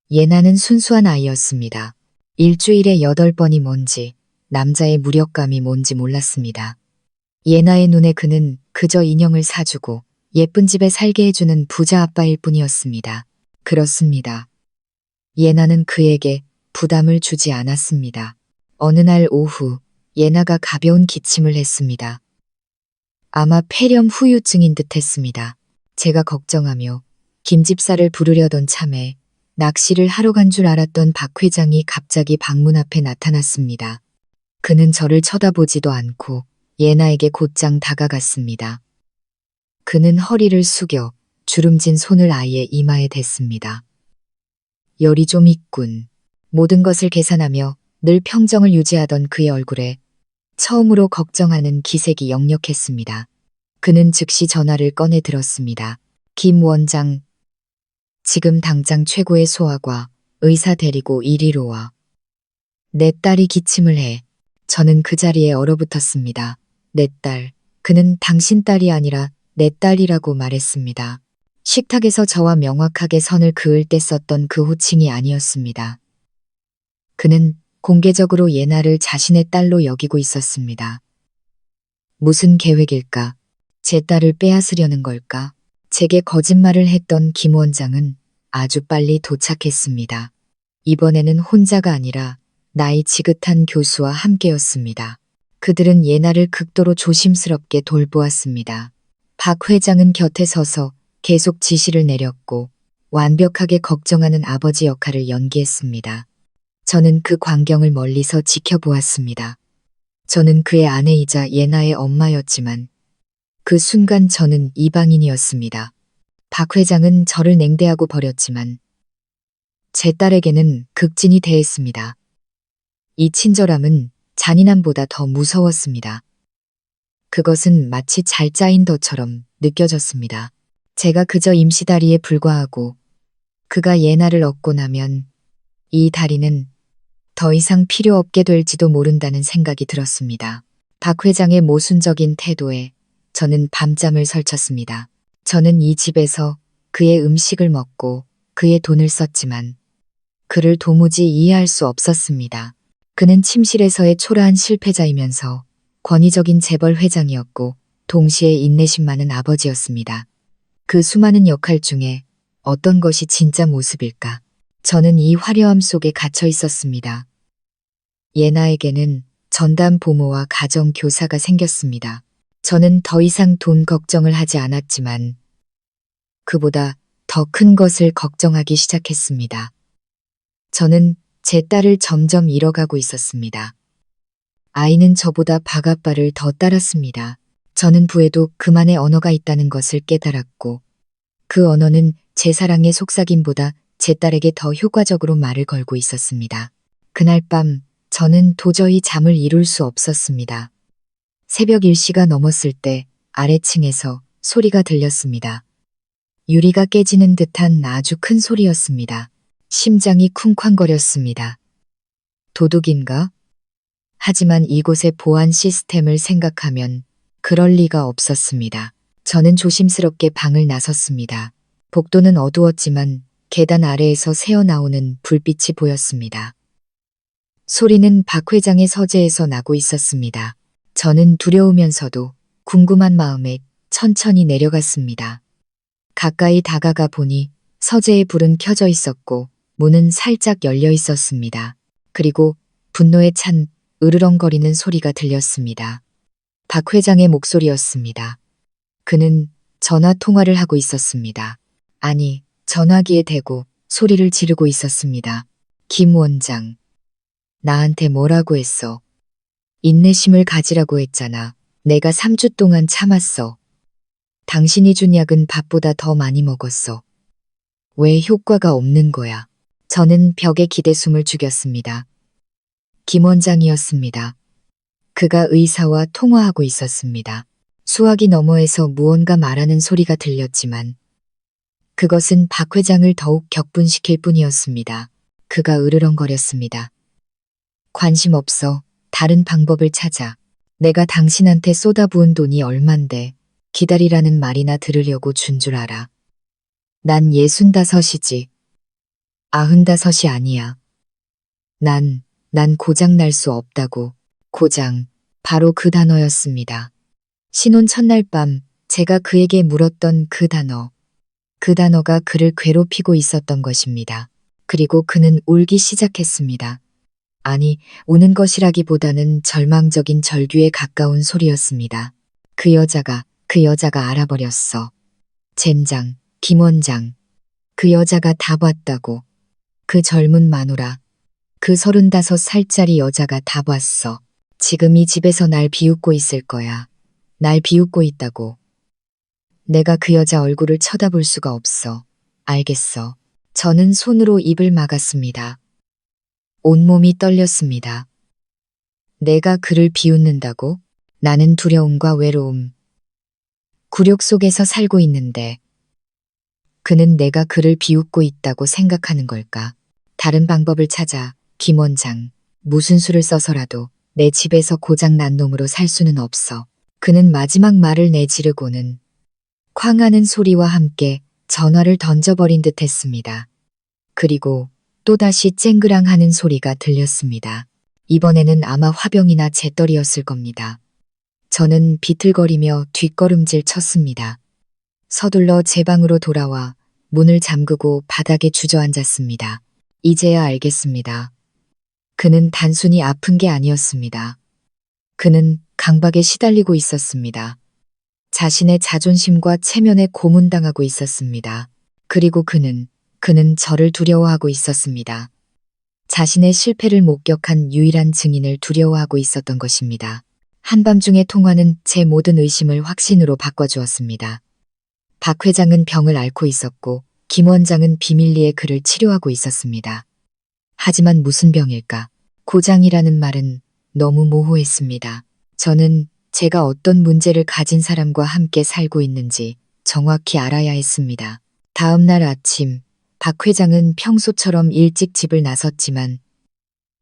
예나는 순수한 아이였습니다. 일주일에 8번이 뭔지, 남자의 무력감이 뭔지 몰랐습니다. 예나의 눈에 그는 그저 인형을 사주고 예쁜 집에 살게 해주는 부자 아빠일 뿐이었습니다. 그렇습니다. 예나는 그에게 부담을 주지 않았습니다. 어느 날 오후 예나가 가벼운 기침을 했습니다. 아마 폐렴 후유증인 듯 했습니다. 제가 걱정하며 김집사를 부르려던 참에 낚시를 하러 간 줄 알았던 박 회장이 갑자기 방문 앞에 나타났습니다. 그는 저를 쳐다보지도 않고 예나에게 곧장 다가갔습니다. 그는 허리를 숙여 주름진 손을 아이의 이마에 댔습니다. 열이 좀 있군. 모든 것을 계산하며 늘 평정을 유지하던 그의 얼굴에 처음으로 걱정하는 기색이 역력했습니다. 그는 즉시 전화를 꺼내 들었습니다. 김 원장, 지금 당장 최고의 소아과 의사 데리고 이리로 와. 내 딸이 기침을 해. 저는 그 자리에 얼어붙었습니다. 내 딸. 그는 당신 딸이 아니라 내 딸이라고 말했습니다. 식탁에서 저와 명확하게 선을 그을 때 썼던 그 호칭이 아니었습니다. 그는 공개적으로 예나를 자신의 딸로 여기고 있었습니다. 무슨 계획일까? 제 딸을 빼앗으려는 걸까? 제게 거짓말을 했던 김 원장은 아주 빨리 도착했습니다. 이번에는 혼자가 아니라 나이 지긋한 교수와 함께였습니다. 그들은 예나를 극도로 조심스럽게 돌보았습니다. 박 회장은 곁에 서서 계속 지시를 내렸고 완벽하게 걱정하는 아버지 역할을 연기했습니다. 저는 그 광경을 멀리서 지켜보았습니다. 저는 그의 아내이자 예나의 엄마였지만 그 순간 저는 이방인이었습니다. 박 회장은 저를 냉대하고 버렸지만 제 딸에게는 극진히 대했습니다. 이 친절함은 잔인함보다 더 무서웠습니다. 그것은 마치 잘 짜인 덫처럼 느껴졌습니다. 제가 그저 임시다리에 불과하고 그가 예나를 얻고 나면 이 다리는 더 이상 필요 없게 될지도 모른다는 생각이 들었습니다. 박 회장의 모순적인 태도에 저는 밤잠을 설쳤습니다. 저는 이 집에서 그의 음식을 먹고 그의 돈을 썼지만 그를 도무지 이해할 수 없었습니다. 그는 침실에서의 초라한 실패자이면서 권위적인 재벌 회장이었고 동시에 인내심 많은 아버지였습니다. 그 수많은 역할 중에 어떤 것이 진짜 모습일까? 저는 이 화려함 속에 갇혀 있었습니다. 예나에게는 전담 보모와 가정 교사가 생겼습니다. 저는 더 이상 돈 걱정을 하지 않았지만 그보다 더 큰 것을 걱정하기 시작했습니다. 저는 제 딸을 점점 잃어가고 있었습니다. 아이는 저보다 바가빠를 더 따랐습니다. 저는 부에도 그만의 언어가 있다는 것을 깨달았고 그 언어는 제 사랑의 속삭임보다 제 딸에게 더 효과적으로 말을 걸고 있었습니다. 그날 밤 저는 도저히 잠을 이룰 수 없었습니다. 새벽 1시가 넘었을 때 아래층에서 소리가 들렸습니다. 유리가 깨지는 듯한 아주 큰 소리였습니다. 심장이 쿵쾅거렸습니다. 도둑인가? 하지만 이곳의 보안 시스템을 생각하면 그럴 리가 없었습니다. 저는 조심스럽게 방을 나섰습니다. 복도는 어두웠지만 계단 아래에서 새어나오는 불빛이 보였습니다. 소리는 박 회장의 서재에서 나고 있었습니다. 저는 두려우면서도 궁금한 마음에 천천히 내려갔습니다. 가까이 다가가 보니 서재에 불은 켜져 있었고 문은 살짝 열려 있었습니다. 그리고 분노에 찬 으르렁거리는 소리가 들렸습니다. 박 회장의 목소리였습니다. 그는 전화 통화를 하고 있었습니다. 아니, 전화기에 대고 소리를 지르고 있었습니다. 김 원장, 나한테 뭐라고 했어? 인내심을 가지라고 했잖아. 내가 3주 동안 참았어. 당신이 준 약은 밥보다 더 많이 먹었어. 왜 효과가 없는 거야? 저는 벽에 기대숨을 죽였습니다. 김 원장이었습니다. 그가 의사와 통화하고 있었습니다. 수화기 너머에서 무언가 말하는 소리가 들렸지만 그것은 박 회장을 더욱 격분시킬 뿐이었습니다. 그가 으르렁거렸습니다. 관심 없어. 다른 방법을 찾아. 내가 당신한테 쏟아부은 돈이 얼만데 기다리라는 말이나 들으려고 준 줄 알아. 난 65이지. 95이 아니야. 난 고장 날 수 없다고. 고장. 바로 그 단어였습니다. 신혼 첫날 밤 제가 그에게 물었던 그 단어. 그 단어가 그를 괴롭히고 있었던 것입니다. 그리고 그는 울기 시작했습니다. 아니, 우는 것이라기보다는 절망적인 절규에 가까운 소리였습니다. 그 여자가 알아버렸어. 젠장, 김 원장. 그 여자가 다 봤다고. 그 젊은 마누라. 그 35살짜리 여자가 다 봤어. 지금 이 집에서 날 비웃고 있을 거야. 날 비웃고 있다고. 내가 그 여자 얼굴을 쳐다볼 수가 없어. 알겠어. 저는 손으로 입을 막았습니다. 온몸이 떨렸습니다. 내가 그를 비웃는다고? 나는 두려움과 외로움, 굴욕 속에서 살고 있는데 그는 내가 그를 비웃고 있다고 생각하는 걸까? 다른 방법을 찾아. 김 원장, 무슨 수를 써서라도 내 집에서 고장 난 놈으로 살 수는 없어. 그는 마지막 말을 내지르고는 쾅 하는 소리와 함께 전화를 던져버린 듯 했습니다. 그리고 또다시 쨍그랑 하는 소리가 들렸습니다. 이번에는 아마 화병이나 재떨이었을 겁니다. 저는 비틀거리며 뒷걸음질 쳤습니다. 서둘러 제 방으로 돌아와 문을 잠그고 바닥에 주저앉았습니다. 이제야 알겠습니다. 그는 단순히 아픈 게 아니었습니다. 그는 강박에 시달리고 있었습니다. 자신의 자존심과 체면에 고문당하고 있었습니다. 그리고 그는 저를 두려워하고 있었습니다. 자신의 실패를 목격한 유일한 증인을 두려워하고 있었던 것입니다. 한밤중의 통화는 제 모든 의심을 확신으로 바꿔주었습니다. 박 회장은 병을 앓고 있었고 김 원장은 비밀리에 그를 치료하고 있었습니다. 하지만 무슨 병일까? 고장이라는 말은 너무 모호했습니다. 저는 제가 어떤 문제를 가진 사람과 함께 살고 있는지 정확히 알아야 했습니다. 다음 날 아침 박 회장은 평소처럼 일찍 집을 나섰지만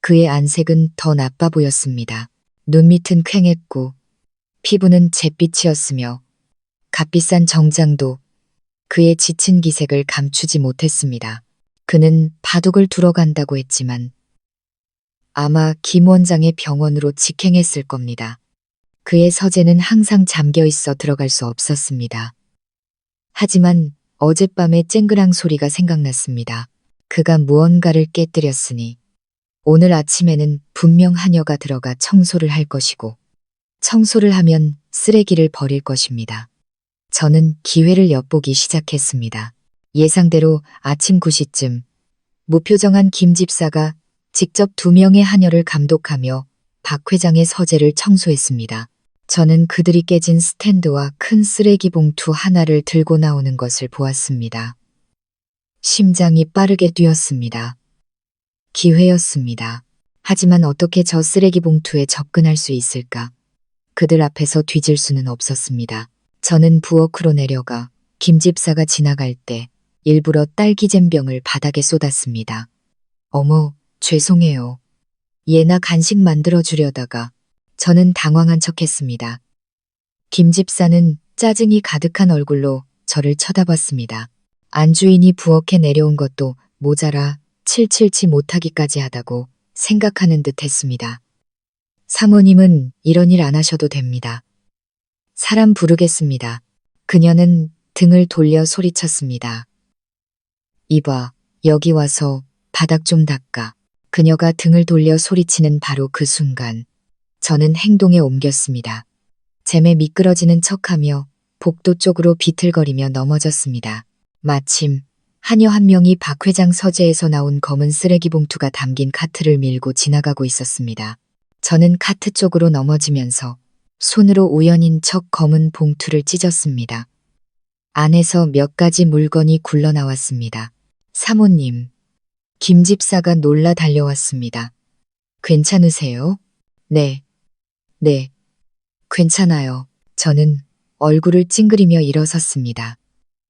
그의 안색은 더 나빠 보였습니다. 눈밑은 퀭했고 피부는 잿빛이었으며 값비싼 정장도 그의 지친 기색을 감추지 못했습니다. 그는 바둑을 두러 간다고 했지만 아마 김 원장의 병원으로 직행했을 겁니다. 그의 서재는 항상 잠겨 있어 들어갈 수 없었습니다. 하지만 어젯밤에 쨍그랑 소리가 생각났습니다. 그가 무언가를 깨뜨렸으니 오늘 아침에는 분명 하녀가 들어가 청소를 할 것이고 청소를 하면 쓰레기를 버릴 것입니다. 저는 기회를 엿보기 시작했습니다. 예상대로 아침 9시쯤 무표정한 김 집사가 직접 2명의 하녀를 감독하며 박 회장의 서재를 청소했습니다. 저는 그들이 깨진 스탠드와 큰 쓰레기 봉투 하나를 들고 나오는 것을 보았습니다. 심장이 빠르게 뛰었습니다. 기회였습니다. 하지만 어떻게 저 쓰레기 봉투에 접근할 수 있을까? 그들 앞에서 뒤질 수는 없었습니다. 저는 부엌으로 내려가 김 집사가 지나갈 때 일부러 딸기잼 병을 바닥에 쏟았습니다. 어머, 죄송해요. 얘나 간식 만들어 주려다가 저는 당황한 척했습니다. 김 집사는 짜증이 가득한 얼굴로 저를 쳐다봤습니다. 안주인이 부엌에 내려온 것도 모자라 칠칠치 못하기까지 하다고 생각하는 듯 했습니다. 사모님은 이런 일 안 하셔도 됩니다. 사람 부르겠습니다. 그녀는 등을 돌려 소리쳤습니다. 이봐, 여기 와서 바닥 좀 닦아. 그녀가 등을 돌려 소리치는 바로 그 순간 저는 행동에 옮겼습니다. 잼에 미끄러지는 척하며 복도 쪽으로 비틀거리며 넘어졌습니다. 마침 하녀 한 명이 박 회장 서재에서 나온 검은 쓰레기 봉투가 담긴 카트를 밀고 지나가고 있었습니다. 저는 카트 쪽으로 넘어지면서 손으로 우연인 척 검은 봉투를 찢었습니다. 안에서 몇 가지 물건이 굴러나왔습니다. 사모님, 김 집사가 놀라 달려왔습니다. 괜찮으세요? 네, 괜찮아요. 저는 얼굴을 찡그리며 일어섰습니다.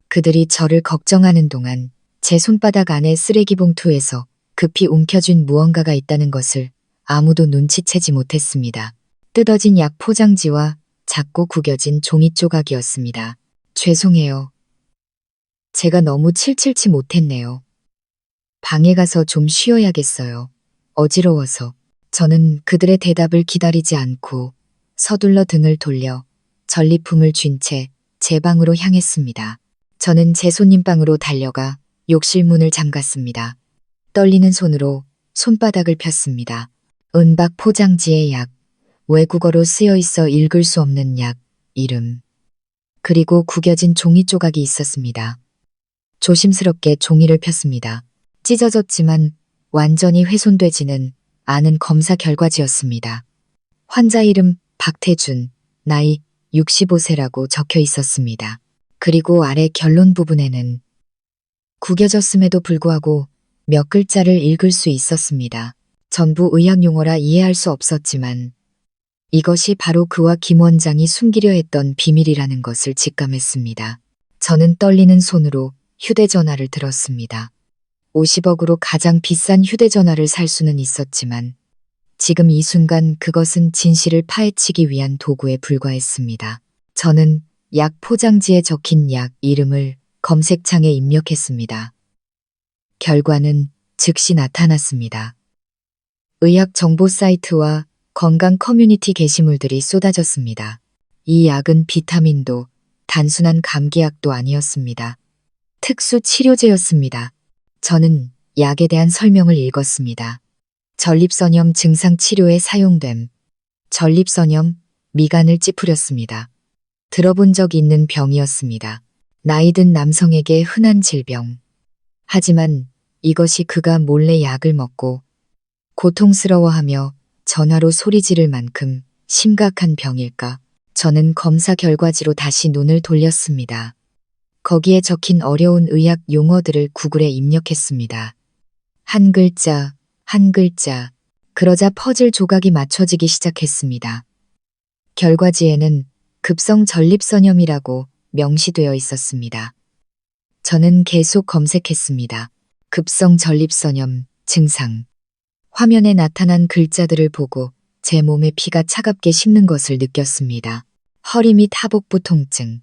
그들이 저를 걱정하는 동안 제 손바닥 안에 쓰레기 봉투에서 급히 움켜쥔 무언가가 있다는 것을 아무도 눈치채지 못했습니다. 뜯어진 약 포장지와 작고 구겨진 종이 조각이었습니다. 죄송해요. 제가 너무 칠칠치 못했네요. 방에 가서 좀 쉬어야겠어요. 어지러워서. 저는 그들의 대답을 기다리지 않고 서둘러 등을 돌려 전리품을 쥔 채 제 방으로 향했습니다. 저는 제 손님 방으로 달려가 욕실 문을 잠갔습니다. 떨리는 손으로 손바닥을 폈습니다. 은박 포장지의 약, 외국어로 쓰여 있어 읽을 수 없는 약, 이름. 그리고 구겨진 종이 조각이 있었습니다. 조심스럽게 종이를 폈습니다. 찢어졌지만 완전히 훼손되지는 않은 검사 결과지였습니다. 환자 이름 박태준, 나이 65세라고 적혀 있었습니다. 그리고 아래 결론 부분에는 구겨졌음에도 불구하고 몇 글자를 읽을 수 있었습니다. 전부 의학 용어라 이해할 수 없었지만 이것이 바로 그와 김 원장이 숨기려 했던 비밀이라는 것을 직감했습니다. 저는 떨리는 손으로 휴대전화를 들었습니다. 50억으로 가장 비싼 휴대전화를 살 수는 있었지만 지금 이 순간 그것은 진실을 파헤치기 위한 도구에 불과했습니다. 저는 약 포장지에 적힌 약 이름을 검색창에 입력했습니다. 결과는 즉시 나타났습니다. 의학 정보 사이트와 건강 커뮤니티 게시물들이 쏟아졌습니다. 이 약은 비타민도 단순한 감기약도 아니었습니다. 특수 치료제였습니다. 저는 약에 대한 설명을 읽었습니다. 전립선염 증상 치료에 사용됨. 전립선염, 미간을 찌푸렸습니다. 들어본 적 있는 병이었습니다. 나이든 남성에게 흔한 질병. 하지만 이것이 그가 몰래 약을 먹고 고통스러워하며 전화로 소리 지를 만큼 심각한 병일까? 저는 검사 결과지로 다시 눈을 돌렸습니다. 거기에 적힌 어려운 의학 용어들을 구글에 입력했습니다. 한 글자, 한 글자. 그러자 퍼즐 조각이 맞춰지기 시작했습니다. 결과지에는 급성 전립선염이라고 명시되어 있었습니다. 저는 계속 검색했습니다. 급성 전립선염 증상. 화면에 나타난 글자들을 보고 제 몸에 피가 차갑게 식는 것을 느꼈습니다. 허리 및 하복부 통증.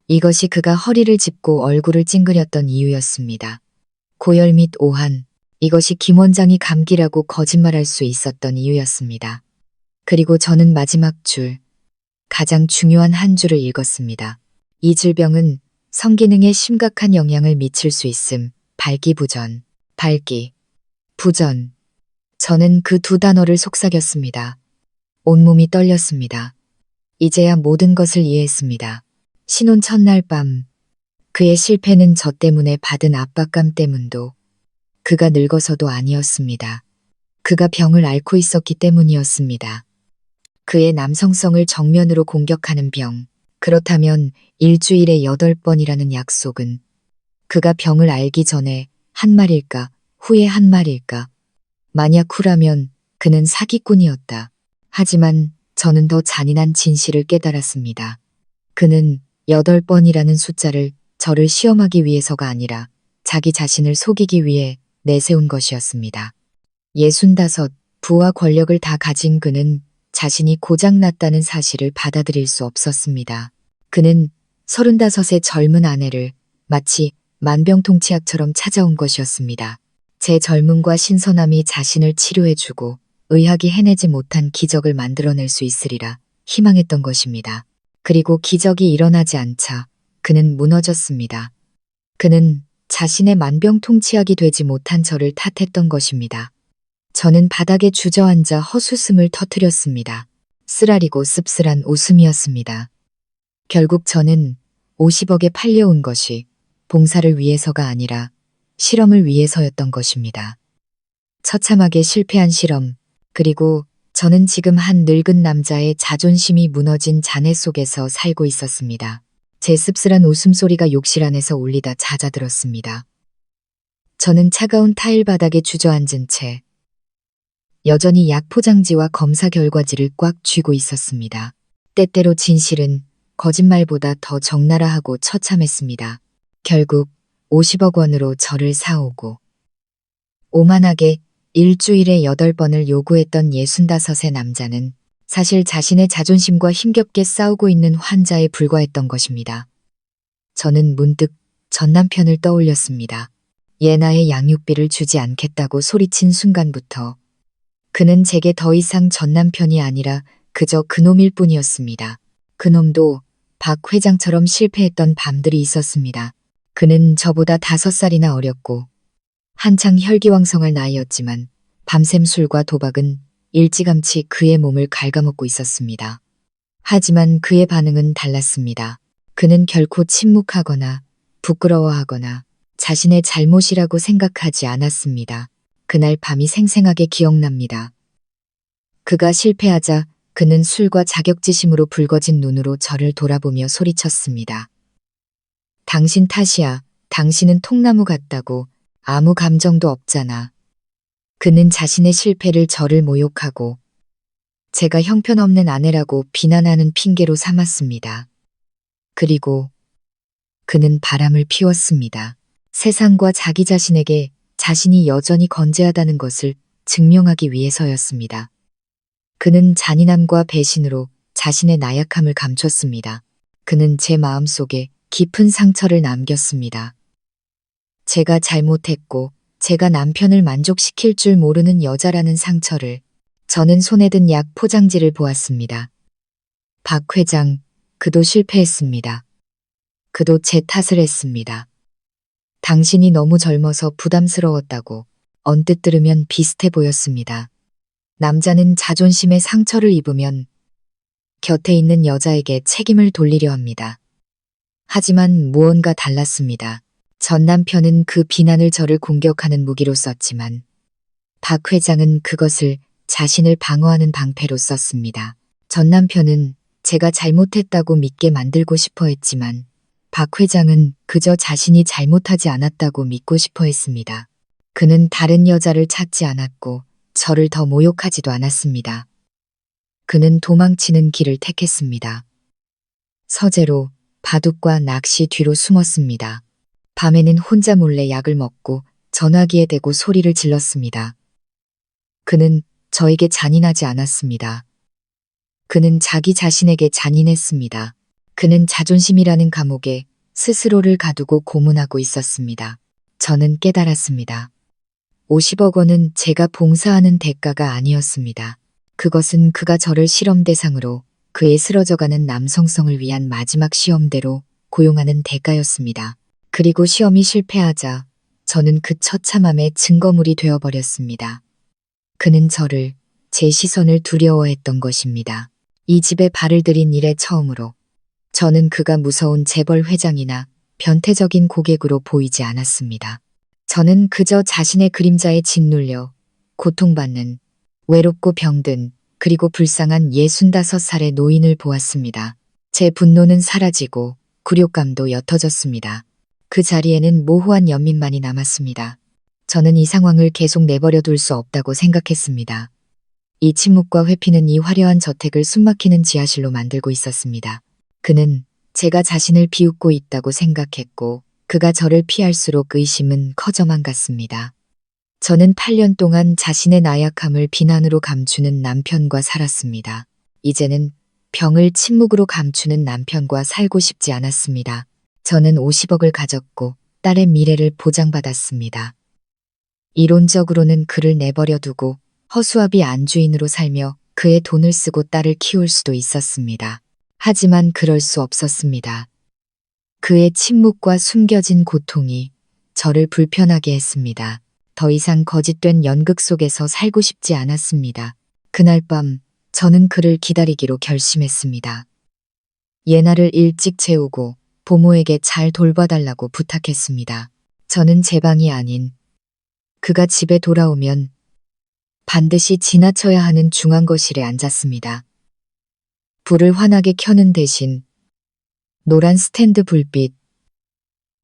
이것이 그가 허리를 짚고 얼굴을 찡그렸던 이유였습니다. 고열 및 오한, 이것이 김 원장이 감기라고 거짓말할 수 있었던 이유였습니다. 그리고 저는 마지막 줄, 가장 중요한 한 줄을 읽었습니다. 이 질병은 성기능에 심각한 영향을 미칠 수 있음. 발기부전, 부전. 저는 그 두 단어를 속삭였습니다. 온몸이 떨렸습니다. 이제야 모든 것을 이해했습니다. 신혼 첫날 밤, 그의 실패는 저 때문에 받은 압박감 때문도, 그가 늙어서도 아니었습니다. 그가 병을 앓고 있었기 때문이었습니다. 그의 남성성을 정면으로 공격하는 병. 그렇다면 일주일에 8번이라는 약속은 그가 병을 앓기 전에 한 말일까, 후에 한 말일까? 만약 후라면 그는 사기꾼이었다. 하지만 저는 더 잔인한 진실을 깨달았습니다. 그는 8번이라는 숫자를 저를 시험하기 위해서가 아니라 자기 자신을 속이기 위해 내세운 것이었습니다. 65, 부와 권력을 다 가진 그는 자신이 고장났다는 사실을 받아들일 수 없었습니다. 그는 35의 젊은 아내를 마치 만병통치약처럼 찾아온 것이었습니다. 제 젊음과 신선함이 자신을 치료해주고 의학이 해내지 못한 기적을 만들어낼 수 있으리라 희망했던 것입니다. 그리고 기적이 일어나지 않자 그는 무너졌습니다. 그는 자신의 만병통치약이 되지 못한 저를 탓했던 것입니다. 저는 바닥에 주저앉아 헛웃음을 터뜨렸습니다. 쓰라리고 씁쓸한 웃음이었습니다. 결국 저는 50억에 팔려온 것이 봉사를 위해서가 아니라 실험을 위해서였던 것입니다. 처참하게 실패한 실험, 그리고 저는 지금 한 늙은 남자의 자존심이 무너진 잔해 속에서 살고 있었습니다. 제 씁쓸한 웃음소리가 욕실 안에서 울리다 잦아들었습니다. 저는 차가운 타일 바닥에 주저앉은 채 여전히 약 포장지와 검사 결과지를 꽉 쥐고 있었습니다. 때때로 진실은 거짓말보다 더 적나라하고 처참했습니다. 결국 50억 원으로 저를 사오고 오만하게 일주일에 8번을 요구했던 65의 남자는 사실 자신의 자존심과 힘겹게 싸우고 있는 환자에 불과했던 것입니다. 저는 문득 전 남편을 떠올렸습니다. 예나의 양육비를 주지 않겠다고 소리친 순간부터 그는 제게 더 이상 전 남편이 아니라 그저 그놈일 뿐이었습니다. 그놈도 박 회장처럼 실패했던 밤들이 있었습니다. 그는 저보다 5살이나 어렸고 한창 혈기왕성할 나이였지만 밤샘 술과 도박은 일찌감치 그의 몸을 갉아먹고 있었습니다. 하지만 그의 반응은 달랐습니다. 그는 결코 침묵하거나 부끄러워하거나 자신의 잘못이라고 생각하지 않았습니다. 그날 밤이 생생하게 기억납니다. 그가 실패하자 그는 술과 자격지심으로 붉어진 눈으로 저를 돌아보며 소리쳤습니다. 당신 탓이야. 당신은 통나무 같다고. 아무 감정도 없잖아. 그는 자신의 실패를 저를 모욕하고 제가 형편없는 아내라고 비난하는 핑계로 삼았습니다. 그리고 그는 바람을 피웠습니다. 세상과 자기 자신에게 자신이 여전히 건재하다는 것을 증명하기 위해서였습니다. 그는 잔인함과 배신으로 자신의 나약함을 감췄습니다. 그는 제 마음속에 깊은 상처를 남겼습니다. 제가 잘못했고 제가 남편을 만족시킬 줄 모르는 여자라는 상처를. 저는 손에 든 약 포장지를 보았습니다. 박 회장, 그도 실패했습니다. 그도 제 탓을 했습니다. 당신이 너무 젊어서 부담스러웠다고. 언뜻 들으면 비슷해 보였습니다. 남자는 자존심에 상처를 입으면 곁에 있는 여자에게 책임을 돌리려 합니다. 하지만 무언가 달랐습니다. 전 남편은 그 비난을 저를 공격하는 무기로 썼지만 박 회장은 그것을 자신을 방어하는 방패로 썼습니다. 전 남편은 제가 잘못했다고 믿게 만들고 싶어 했지만 박 회장은 그저 자신이 잘못하지 않았다고 믿고 싶어 했습니다. 그는 다른 여자를 찾지 않았고 저를 더 모욕하지도 않았습니다. 그는 도망치는 길을 택했습니다. 서재로 바둑과 낚시 뒤로 숨었습니다. 밤에는 혼자 몰래 약을 먹고 전화기에 대고 소리를 질렀습니다. 그는 저에게 잔인하지 않았습니다. 그는 자기 자신에게 잔인했습니다. 그는 자존심이라는 감옥에 스스로를 가두고 고문하고 있었습니다. 저는 깨달았습니다. 50억 원은 제가 봉사하는 대가가 아니었습니다. 그것은 그가 저를 실험 대상으로 그의 쓰러져가는 남성성을 위한 마지막 시험대로 고용하는 대가였습니다. 그리고 시험이 실패하자 저는 그 처참함의 증거물이 되어버렸습니다. 그는 저를, 제 시선을 두려워했던 것입니다. 이 집에 발을 들인 이래 처음으로 저는 그가 무서운 재벌 회장이나 변태적인 고객으로 보이지 않았습니다. 저는 그저 자신의 그림자에 짓눌려 고통받는, 외롭고 병든, 그리고 불쌍한 65살의 노인을 보았습니다. 제 분노는 사라지고 굴욕감도 옅어졌습니다. 그 자리에는 모호한 연민만이 남았습니다. 저는 이 상황을 계속 내버려 둘 수 없다고 생각했습니다. 이 침묵과 회피는 이 화려한 저택을 숨막히는 지하실로 만들고 있었습니다. 그는 제가 자신을 비웃고 있다고 생각했고 그가 저를 피할수록 의심은 커져만 갔습니다. 저는 8년 동안 자신의 나약함을 비난으로 감추는 남편과 살았습니다. 이제는 병을 침묵으로 감추는 남편과 살고 싶지 않았습니다. 저는 50억을 가졌고 딸의 미래를 보장받았습니다. 이론적으로는 그를 내버려 두고 허수아비 안주인으로 살며 그의 돈을 쓰고 딸을 키울 수도 있었습니다. 하지만 그럴 수 없었습니다. 그의 침묵과 숨겨진 고통이 저를 불편하게 했습니다. 더 이상 거짓된 연극 속에서 살고 싶지 않았습니다. 그날 밤 저는 그를 기다리기로 결심했습니다. 예나를 일찍 재우고 보모에게 잘 돌봐달라고 부탁했습니다. 저는 제 방이 아닌 그가 집에 돌아오면 반드시 지나쳐야 하는 중앙거실에 앉았습니다. 불을 환하게 켜는 대신 노란 스탠드 불빛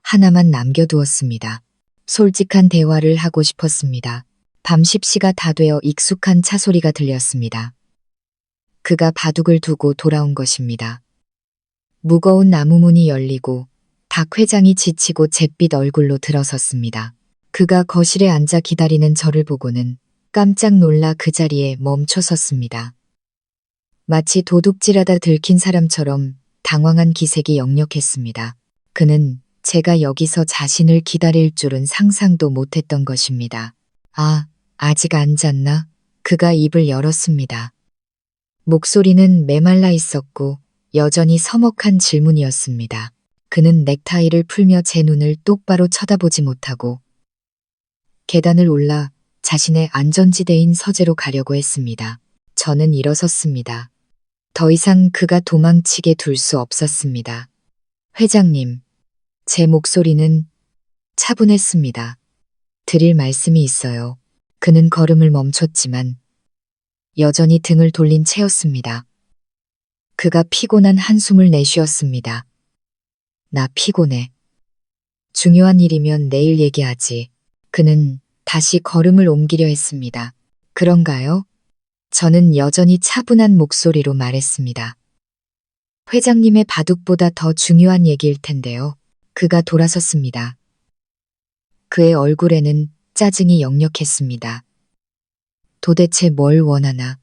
하나만 남겨두었습니다. 솔직한 대화를 하고 싶었습니다. 밤 10시가 다 되어 익숙한 차 소리가 들렸습니다. 그가 바둑을 두고 돌아온 것입니다. 무거운 나무 문이 열리고 박 회장이 지치고 잿빛 얼굴로 들어섰습니다. 그가 거실에 앉아 기다리는 저를 보고는 깜짝 놀라 그 자리에 멈춰 섰습니다. 마치 도둑질하다 들킨 사람처럼 당황한 기색이 역력했습니다. 그는 제가 여기서 자신을 기다릴 줄은 상상도 못했던 것입니다. 아, 아직 안 잤나? 그가 입을 열었습니다. 목소리는 메말라 있었고 여전히 서먹한 질문이었습니다. 그는 넥타이를 풀며 제 눈을 똑바로 쳐다보지 못하고 계단을 올라 자신의 안전지대인 서재로 가려고 했습니다. 저는 일어섰습니다. 더 이상 그가 도망치게 둘 수 없었습니다. 회장님, 제 목소리는 차분했습니다. 드릴 말씀이 있어요. 그는 걸음을 멈췄지만 여전히 등을 돌린 채였습니다. 그가 피곤한 한숨을 내쉬었습니다. 나 피곤해. 중요한 일이면 내일 얘기하지. 그는 다시 걸음을 옮기려 했습니다. 그런가요? 저는 여전히 차분한 목소리로 말했습니다. 회장님의 바둑보다 더 중요한 얘기일 텐데요. 그가 돌아섰습니다. 그의 얼굴에는 짜증이 역력했습니다. 도대체 뭘 원하나?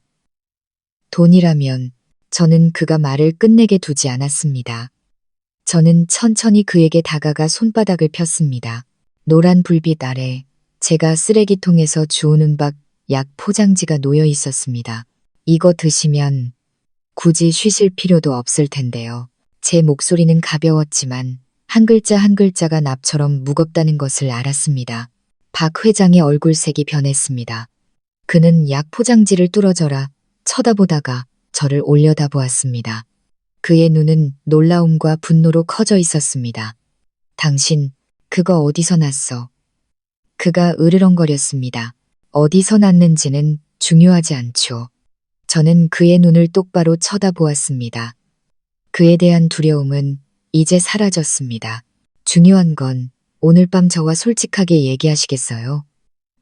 돈이라면 저는 그가 말을 끝내게 두지 않았습니다. 저는 천천히 그에게 다가가 손바닥을 폈습니다. 노란 불빛 아래 제가 쓰레기통에서 주우는 박 약 포장지가 놓여 있었습니다. 이거 드시면 굳이 쉬실 필요도 없을 텐데요. 제 목소리는 가벼웠지만 한 글자 한 글자가 납처럼 무겁다는 것을 알았습니다. 박 회장의 얼굴색이 변했습니다. 그는 약 포장지를 뚫어져라 쳐다보다가 저를 올려다보았습니다. 그의 눈은 놀라움과 분노로 커져 있었습니다. 당신, 그거 어디서 났어? 그가 으르렁거렸습니다. 어디서 났는지는 중요하지 않죠. 저는 그의 눈을 똑바로 쳐다보았습니다. 그에 대한 두려움은 이제 사라졌습니다. 중요한 건 오늘 밤 저와 솔직하게 얘기하시겠어요?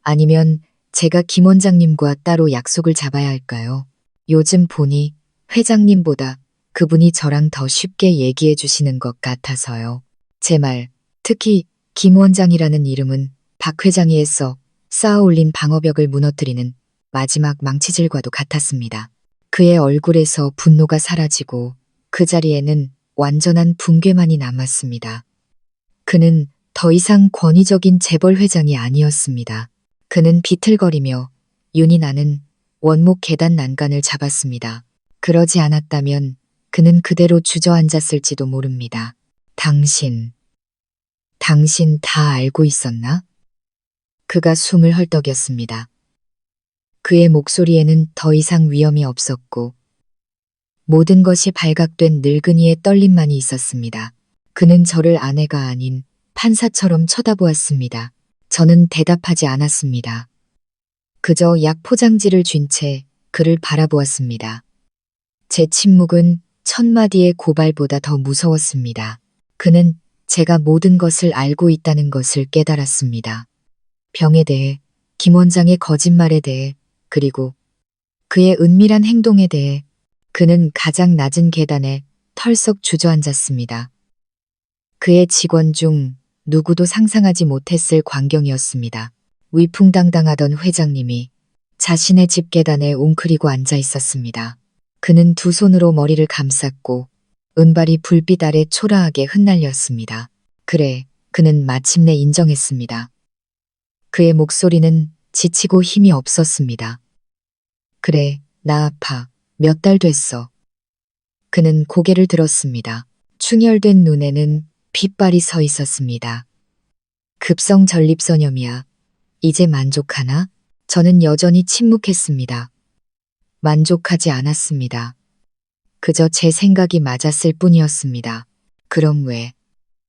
아니면 제가 김 원장님과 따로 약속을 잡아야 할까요? 요즘 보니 회장님보다 그분이 저랑 더 쉽게 얘기해 주시는 것 같아서요. 제 말, 특히 김 원장이라는 이름은 박 회장이 애써 쌓아올린 방어벽을 무너뜨리는 마지막 망치질과도 같았습니다. 그의 얼굴에서 분노가 사라지고 그 자리에는 완전한 붕괴만이 남았습니다. 그는 더 이상 권위적인 재벌 회장이 아니었습니다. 그는 비틀거리며 윤이 나는 원목 계단 난간을 잡았습니다. 그러지 않았다면 그는 그대로 주저앉았을지도 모릅니다. 당신 다 알고 있었나? 그가 숨을 헐떡였습니다. 그의 목소리에는 더 이상 위험이 없었고 모든 것이 발각된 늙은이의 떨림만이 있었습니다. 그는 저를 아내가 아닌 판사처럼 쳐다보았습니다. 저는 대답하지 않았습니다. 그저 약 포장지를 쥔 채 그를 바라보았습니다. 제 침묵은 1000마디의 고발보다 더 무서웠습니다. 그는 제가 모든 것을 알고 있다는 것을 깨달았습니다. 병에 대해, 김 원장의 거짓말에 대해, 그리고 그의 은밀한 행동에 대해 그는 가장 낮은 계단에 털썩 주저앉았습니다. 그의 직원 중 누구도 상상하지 못했을 광경이었습니다. 위풍당당하던 회장님이 자신의 집 계단에 웅크리고 앉아 있었습니다. 그는 두 손으로 머리를 감쌌고 은발이 불빛 아래 초라하게 흩날렸습니다. 그래, 그는 마침내 인정했습니다. 그의 목소리는 지치고 힘이 없었습니다. 그래, 나 아파. 몇 달 됐어. 그는 고개를 들었습니다. 충혈된 눈에는 핏발이 서 있었습니다. 급성 전립선염이야. 이제 만족하나? 저는 여전히 침묵했습니다. 만족하지 않았습니다. 그저 제 생각이 맞았을 뿐이었습니다. 그럼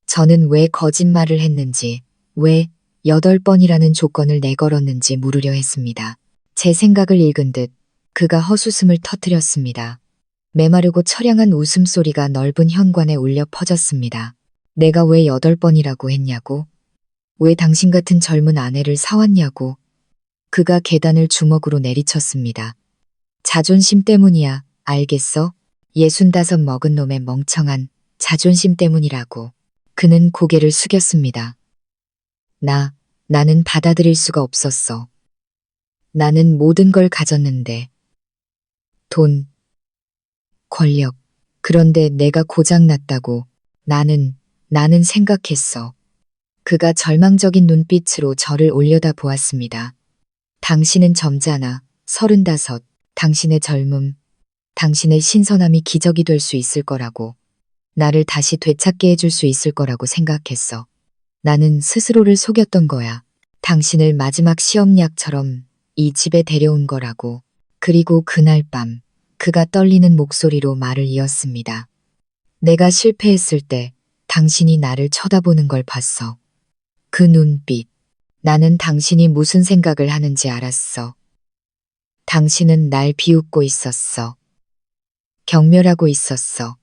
저는 왜 거짓말을 했는지, 왜 8번이라는 조건을 내걸었는지 물으려 했습니다. 제 생각을 읽은 듯 그가 헛웃음을 터뜨렸습니다. 메마르고 처량한 웃음소리가 넓은 현관에 울려 퍼졌습니다. 내가 왜 8번이라고 했냐고? 왜 당신 같은 젊은 아내를 사왔냐고? 그가 계단을 주먹으로 내리쳤습니다. 자존심 때문이야, 알겠어? 65 먹은 놈의 멍청한 자존심 때문이라고. 그는 고개를 숙였습니다. 나는 받아들일 수가 없었어. 나는 모든 걸 가졌는데. 돈, 권력. 그런데 내가 고장났다고 나는 생각했어. 그가 절망적인 눈빛으로 저를 올려다 보았습니다. 당신은 점잖아. 35. 당신의 젊음, 당신의 신선함이 기적이 될 수 있을 거라고. 나를 다시 되찾게 해줄 수 있을 거라고 생각했어. 나는 스스로를 속였던 거야. 당신을 마지막 시험약처럼 이 집에 데려온 거라고. 그리고 그날 밤 그가 떨리는 목소리로 말을 이었습니다. 내가 실패했을 때 당신이 나를 쳐다보는 걸 봤어. 그 눈빛. 나는 당신이 무슨 생각을 하는지 알았어. 당신은 날 비웃고 있었어. 경멸하고 있었어.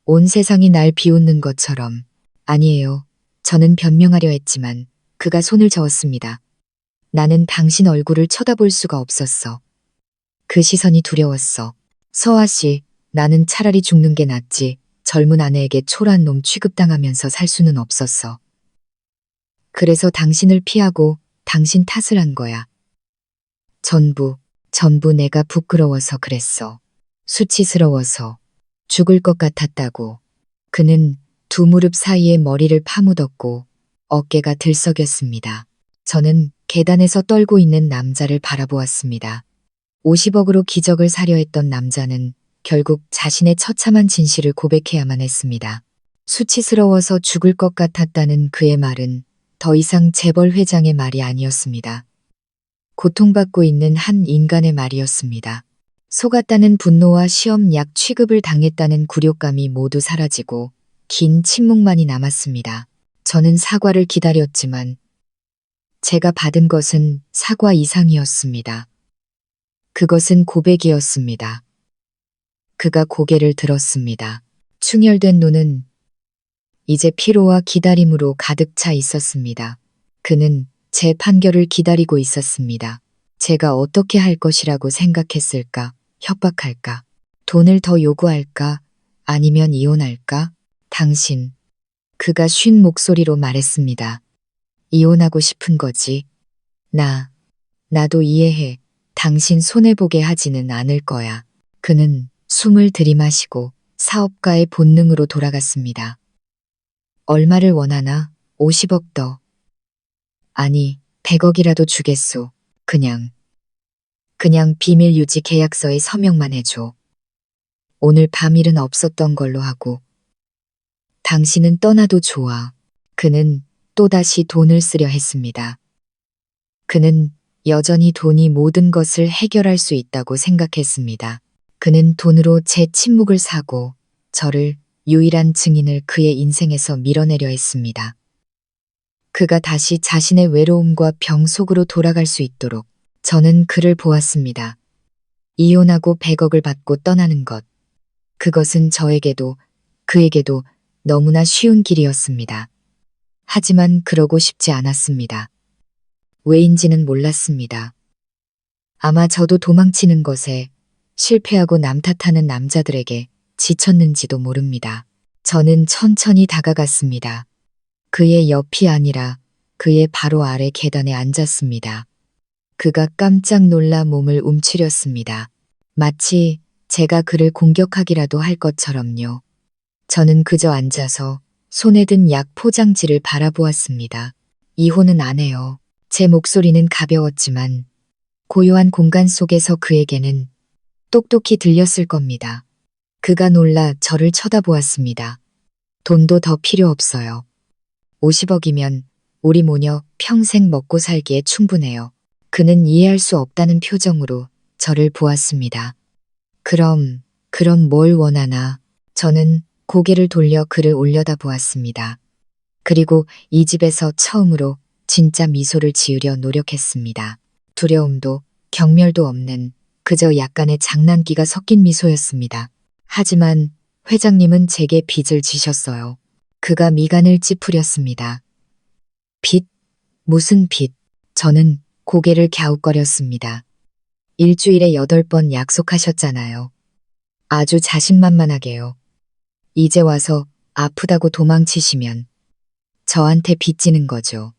온 세상이 날 비웃는 것처럼. 아니에요. 저는 변명하려 했지만 그가 손을 저었습니다. 나는 당신 얼굴을 쳐다볼 수가 없었어. 그 시선이 두려웠어. 서아 씨, 나는 차라리 죽는 게 낫지. 젊은 아내에게 초라한 놈 취급당하면서 살 수는 없었어. 그래서 당신을 피하고 당신 탓을 한 거야. 전부 내가 부끄러워서 그랬어. 수치스러워서. 죽을 것 같았다고. 그는 두 무릎 사이에 머리를 파묻었고 어깨가 들썩였습니다. 저는 계단에서 떨고 있는 남자를 바라보았습니다. 50억으로 기적을 사려 했던 남자는 결국 자신의 처참한 진실을 고백해야만 했습니다. 수치스러워서 죽을 것 같았다는 그의 말은 더 이상 재벌 회장의 말이 아니었습니다. 고통받고 있는 한 인간의 말이었습니다. 속았다는 분노와 시험약 취급을 당했다는 굴욕감이 모두 사라지고 긴 침묵만이 남았습니다. 저는 사과를 기다렸지만 제가 받은 것은 사과 이상이었습니다. 그것은 고백이었습니다. 그가 고개를 들었습니다. 충혈된 눈은 이제 피로와 기다림으로 가득 차 있었습니다. 그는 제 판결을 기다리고 있었습니다. 제가 어떻게 할 것이라고 생각했을까? 협박할까? 돈을 더 요구할까? 아니면 이혼할까? 당신. 그가 쉰 목소리로 말했습니다. 이혼하고 싶은 거지. 나도 이해해. 당신 손해보게 하지는 않을 거야. 그는 숨을 들이마시고 사업가의 본능으로 돌아갔습니다. 얼마를 원하나? 50억 더. 아니, 100억이라도 주겠소. 그냥 비밀 유지 계약서에 서명만 해줘. 오늘 밤일은 없었던 걸로 하고. 당신은 떠나도 좋아. 그는 또다시 돈을 쓰려 했습니다. 그는 여전히 돈이 모든 것을 해결할 수 있다고 생각했습니다. 그는 돈으로 제 침묵을 사고 저를 유일한 증인을 그의 인생에서 밀어내려 했습니다. 그가 다시 자신의 외로움과 병 속으로 돌아갈 수 있도록 저는 그를 보았습니다. 이혼하고 100억을 받고 떠나는 것. 그것은 저에게도 그에게도 너무나 쉬운 길이었습니다. 하지만 그러고 싶지 않았습니다. 왜인지는 몰랐습니다. 아마 저도 도망치는 것에 실패하고 남 탓하는 남자들에게 지쳤는지도 모릅니다. 저는 천천히 다가갔습니다. 그의 옆이 아니라 그의 바로 아래 계단에 앉았습니다. 그가 깜짝 놀라 몸을 움츠렸습니다. 마치 제가 그를 공격하기라도 할 것처럼요. 저는 그저 앉아서 손에 든 약 포장지를 바라보았습니다. 이혼은 안 해요. 제 목소리는 가벼웠지만 고요한 공간 속에서 그에게는 똑똑히 들렸을 겁니다. 그가 놀라 저를 쳐다보았습니다. 돈도 더 필요 없어요. 50억이면 우리 모녀 평생 먹고 살기에 충분해요. 그는 이해할 수 없다는 표정으로 저를 보았습니다. 그럼 뭘 원하나? 저는 고개를 돌려 그를 올려다보았습니다. 그리고 이 집에서 처음으로 진짜 미소를 지으려 노력했습니다. 두려움도 경멸도 없는 그저 약간의 장난기가 섞인 미소였습니다. 하지만 회장님은 제게 빚을 지셨어요. 그가 미간을 찌푸렸습니다. 빚? 무슨 빚? 저는 고개를 갸웃거렸습니다. 일주일에 8번 약속하셨잖아요. 아주 자신만만하게요. 이제 와서 아프다고 도망치시면 저한테 빚지는 거죠.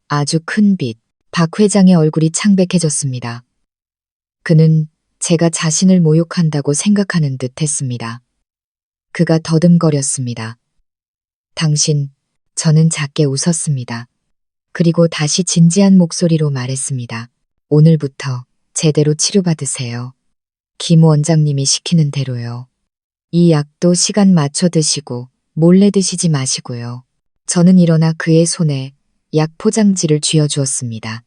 아주 큰 빚. 박 회장의 얼굴이 창백해졌습니다. 그는 제가 자신을 모욕한다고 생각하는 듯 했습니다. 그가 더듬거렸습니다. 저는 작게 웃었습니다. 그리고 다시 진지한 목소리로 말했습니다. 오늘부터 제대로 치료받으세요. 김 원장님이 시키는 대로요. 이 약도 시간 맞춰 드시고 몰래 드시지 마시고요. 저는 일어나 그의 손에 약 포장지를 쥐어주었습니다.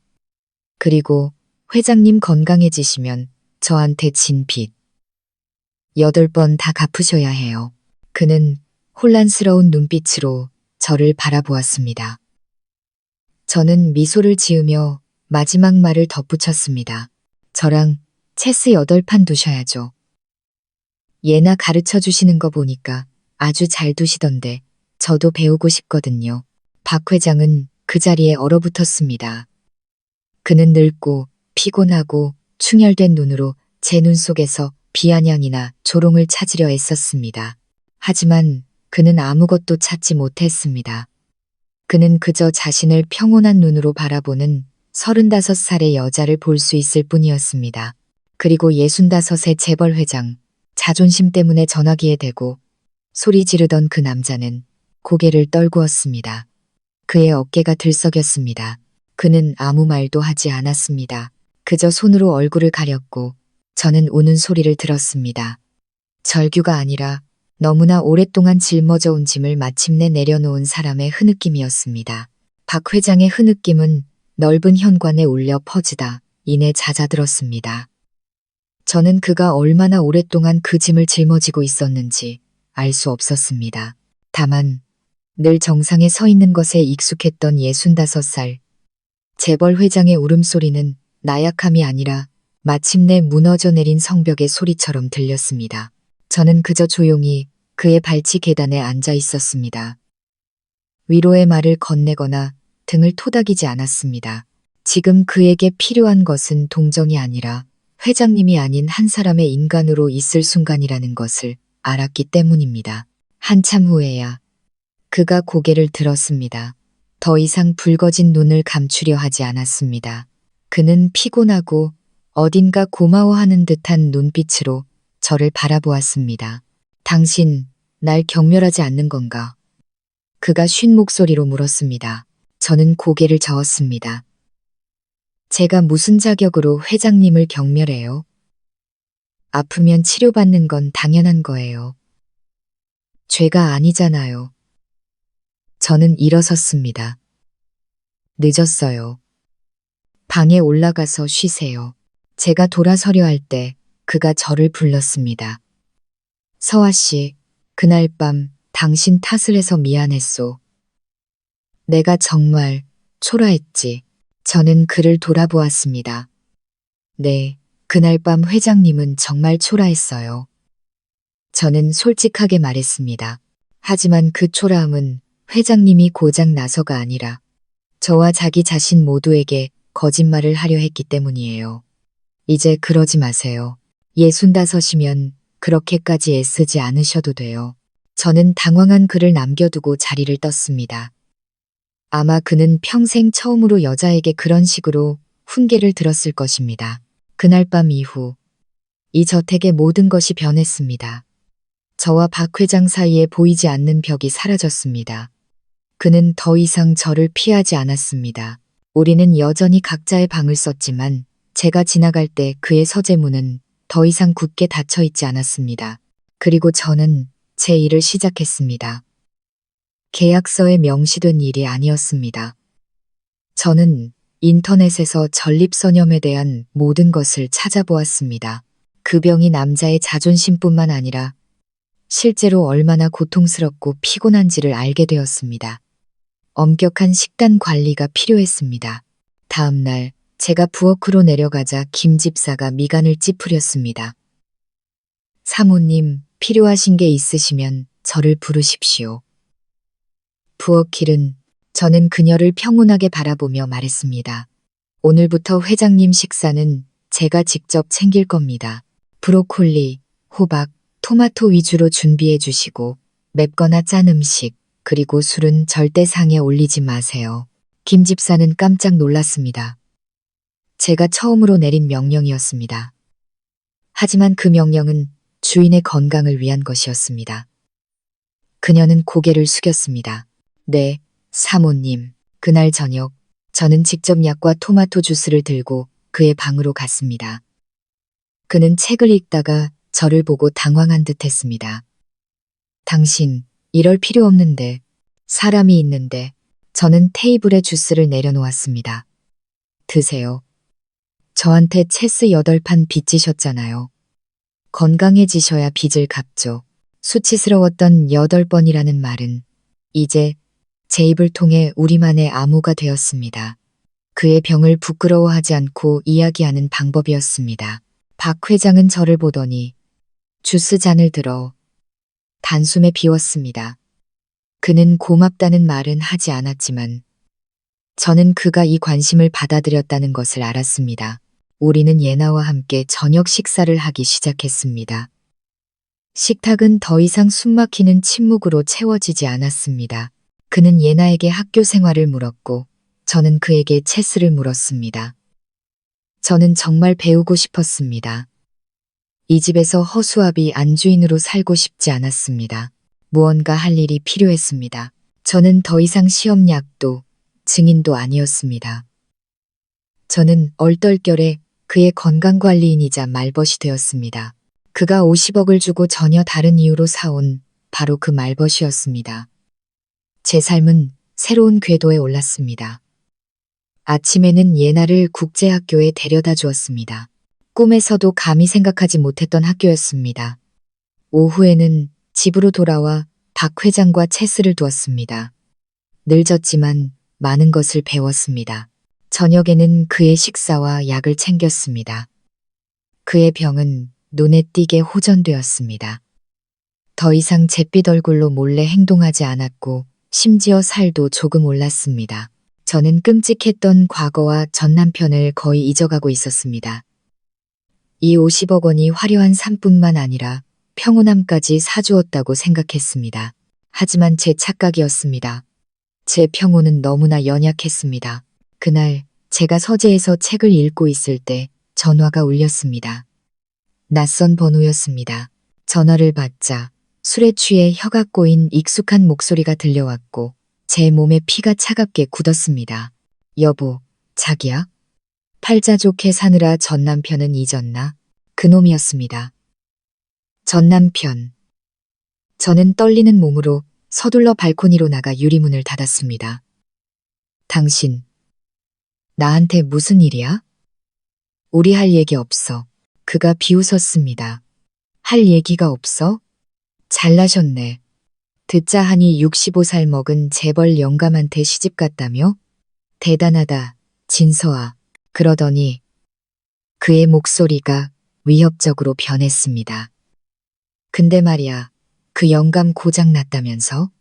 그리고 회장님 건강해지시면 저한테 진 빚 8번 다 갚으셔야 해요. 그는 혼란스러운 눈빛으로 저를 바라보았습니다. 저는 미소를 지으며 마지막 말을 덧붙였습니다. 저랑 체스 8판 두셔야죠. 예나 가르쳐 주시는 거 보니까 아주 잘 두시던데 저도 배우고 싶거든요. 박 회장은 그 자리에 얼어붙었습니다. 그는 늙고 피곤하고 충혈된 눈으로 제 눈 속에서 비아냥이나 조롱을 찾으려 애썼습니다. 하지만 그는 아무것도 찾지 못했습니다. 그는 그저 자신을 평온한 눈으로 바라보는 35살의 여자를 볼 수 있을 뿐이었습니다. 그리고 65의 재벌 회장, 자존심 때문에 전화기에 대고 소리 지르던 그 남자는 고개를 떨구었습니다. 그의 어깨가 들썩였습니다. 그는 아무 말도 하지 않았습니다. 그저 손으로 얼굴을 가렸고 저는 우는 소리를 들었습니다. 절규가 아니라 너무나 오랫동안 짊어져 온 짐을 마침내 내려놓은 사람의 흐느낌이었습니다. 박 회장의 흐느낌은 넓은 현관에 울려 퍼지다 이내 잦아들었습니다. 저는 그가 얼마나 오랫동안 그 짐을 짊어지고 있었는지 알 수 없었습니다. 다만 늘 정상에 서 있는 것에 익숙했던 65살 재벌 회장의 울음소리는 나약함이 아니라 마침내 무너져 내린 성벽의 소리처럼 들렸습니다. 저는 그저 조용히 그의 발치 계단에 앉아 있었습니다. 위로의 말을 건네거나 등을 토닥이지 않았습니다. 지금 그에게 필요한 것은 동정이 아니라 회장님이 아닌 한 사람의 인간으로 있을 순간이라는 것을 알았기 때문입니다. 한참 후에야 그가 고개를 들었습니다. 더 이상 붉어진 눈을 감추려 하지 않았습니다. 그는 피곤하고 어딘가 고마워하는 듯한 눈빛으로 저를 바라보았습니다. 당신, 날 경멸하지 않는 건가? 그가 쉰 목소리로 물었습니다. 저는 고개를 저었습니다. 제가 무슨 자격으로 회장님을 경멸해요? 아프면 치료받는 건 당연한 거예요. 죄가 아니잖아요. 저는 일어섰습니다. 늦었어요. 방에 올라가서 쉬세요. 제가 돌아서려 할 때 그가 저를 불렀습니다. 서아 씨, 그날 밤 당신 탓을 해서 미안했소. 내가 정말 초라했지. 저는 그를 돌아보았습니다. 네, 그날 밤 회장님은 정말 초라했어요. 저는 솔직하게 말했습니다. 하지만 그 초라함은 회장님이 고장 나서가 아니라 저와 자기 자신 모두에게 거짓말을 하려 했기 때문이에요. 이제 그러지 마세요. 65이면 그렇게까지 애쓰지 않으셔도 돼요. 저는 당황한 그를 남겨두고 자리를 떴습니다. 아마 그는 평생 처음으로 여자에게 그런 식으로 훈계를 들었을 것입니다. 그날 밤 이후 이 저택의 모든 것이 변했습니다. 저와 박 회장 사이에 보이지 않는 벽이 사라졌습니다. 그는 더 이상 저를 피하지 않았습니다. 우리는 여전히 각자의 방을 썼지만 제가 지나갈 때 그의 서재문은 더 이상 굳게 닫혀 있지 않았습니다. 그리고 저는 제 일을 시작했습니다. 계약서에 명시된 일이 아니었습니다. 저는 인터넷에서 전립선염에 대한 모든 것을 찾아보았습니다. 그 병이 남자의 자존심뿐만 아니라 실제로 얼마나 고통스럽고 피곤한지를 알게 되었습니다. 엄격한 식단 관리가 필요했습니다. 다음 날 제가 부엌으로 내려가자 김 집사가 미간을 찌푸렸습니다. 사모님, 필요하신 게 있으시면 저를 부르십시오. 부엌일은 저는 그녀를 평온하게 바라보며 말했습니다. 오늘부터 회장님 식사는 제가 직접 챙길 겁니다. 브로콜리, 호박, 토마토 위주로 준비해 주시고 맵거나 짠 음식, 그리고 술은 절대 상에 올리지 마세요. 김 집사는 깜짝 놀랐습니다. 제가 처음으로 내린 명령이었습니다. 하지만 그 명령은 주인의 건강을 위한 것이었습니다. 그녀는 고개를 숙였습니다. 네, 사모님. 그날 저녁, 저는 직접 약과 토마토 주스를 들고 그의 방으로 갔습니다. 그는 책을 읽다가 저를 보고 당황한 듯 했습니다. 당신, 이럴 필요 없는데, 사람이 있는데, 저는 테이블에 주스를 내려놓았습니다. 드세요. 저한테 체스 8판 빚지셨잖아요. 건강해지셔야 빚을 갚죠. 수치스러웠던 8번이라는 말은 이제 제 입을 통해 우리만의 암호가 되었습니다. 그의 병을 부끄러워하지 않고 이야기하는 방법이었습니다. 박 회장은 저를 보더니 주스 잔을 들어 단숨에 비웠습니다. 그는 고맙다는 말은 하지 않았지만 저는 그가 이 관심을 받아들였다는 것을 알았습니다. 우리는 예나와 함께 저녁 식사를 하기 시작했습니다. 식탁은 더 이상 숨막히는 침묵으로 채워지지 않았습니다. 그는 예나에게 학교 생활을 물었고 저는 그에게 체스를 물었습니다. 저는 정말 배우고 싶었습니다. 이 집에서 허수아비 안주인으로 살고 싶지 않았습니다. 무언가 할 일이 필요했습니다. 저는 더 이상 시험약도 증인도 아니었습니다. 저는 얼떨결에 그의 건강관리인이자 말벗이 되었습니다. 그가 50억을 주고 전혀 다른 이유로 사온 바로 그 말벗이었습니다. 제 삶은 새로운 궤도에 올랐습니다. 아침에는 예나를 국제학교에 데려다 주었습니다. 꿈에서도 감히 생각하지 못했던 학교였습니다. 오후에는 집으로 돌아와 박 회장과 체스를 두었습니다. 늦었지만 많은 것을 배웠습니다. 저녁에는 그의 식사와 약을 챙겼습니다. 그의 병은 눈에 띄게 호전되었습니다. 더 이상 잿빛 얼굴로 몰래 행동하지 않았고 심지어 살도 조금 올랐습니다. 저는 끔찍했던 과거와 전 남편을 거의 잊어가고 있었습니다. 이 50억 원이 화려한 삶뿐만 아니라 평온함까지 사주었다고 생각했습니다. 하지만 제 착각이었습니다. 제 평온은 너무나 연약했습니다. 그날 제가 서재에서 책을 읽고 있을 때 전화가 울렸습니다. 낯선 번호였습니다. 전화를 받자 술에 취해 혀가 꼬인 익숙한 목소리가 들려왔고 제 몸에 피가 차갑게 굳었습니다. 여보, 자기야? 팔자 좋게 사느라 전 남편은 잊었나? 그놈이었습니다. 전 남편. 저는 떨리는 몸으로 서둘러 발코니로 나가 유리문을 닫았습니다. 당신, 나한테 무슨 일이야? 우리 할 얘기 없어. 그가 비웃었습니다. 할 얘기가 없어? 잘나셨네. 듣자 하니 65살 먹은 재벌 영감한테 시집 갔다며? 대단하다, 진서아. 그러더니 그의 목소리가 위협적으로 변했습니다. 근데 말이야, 그 영감 고장 났다면서?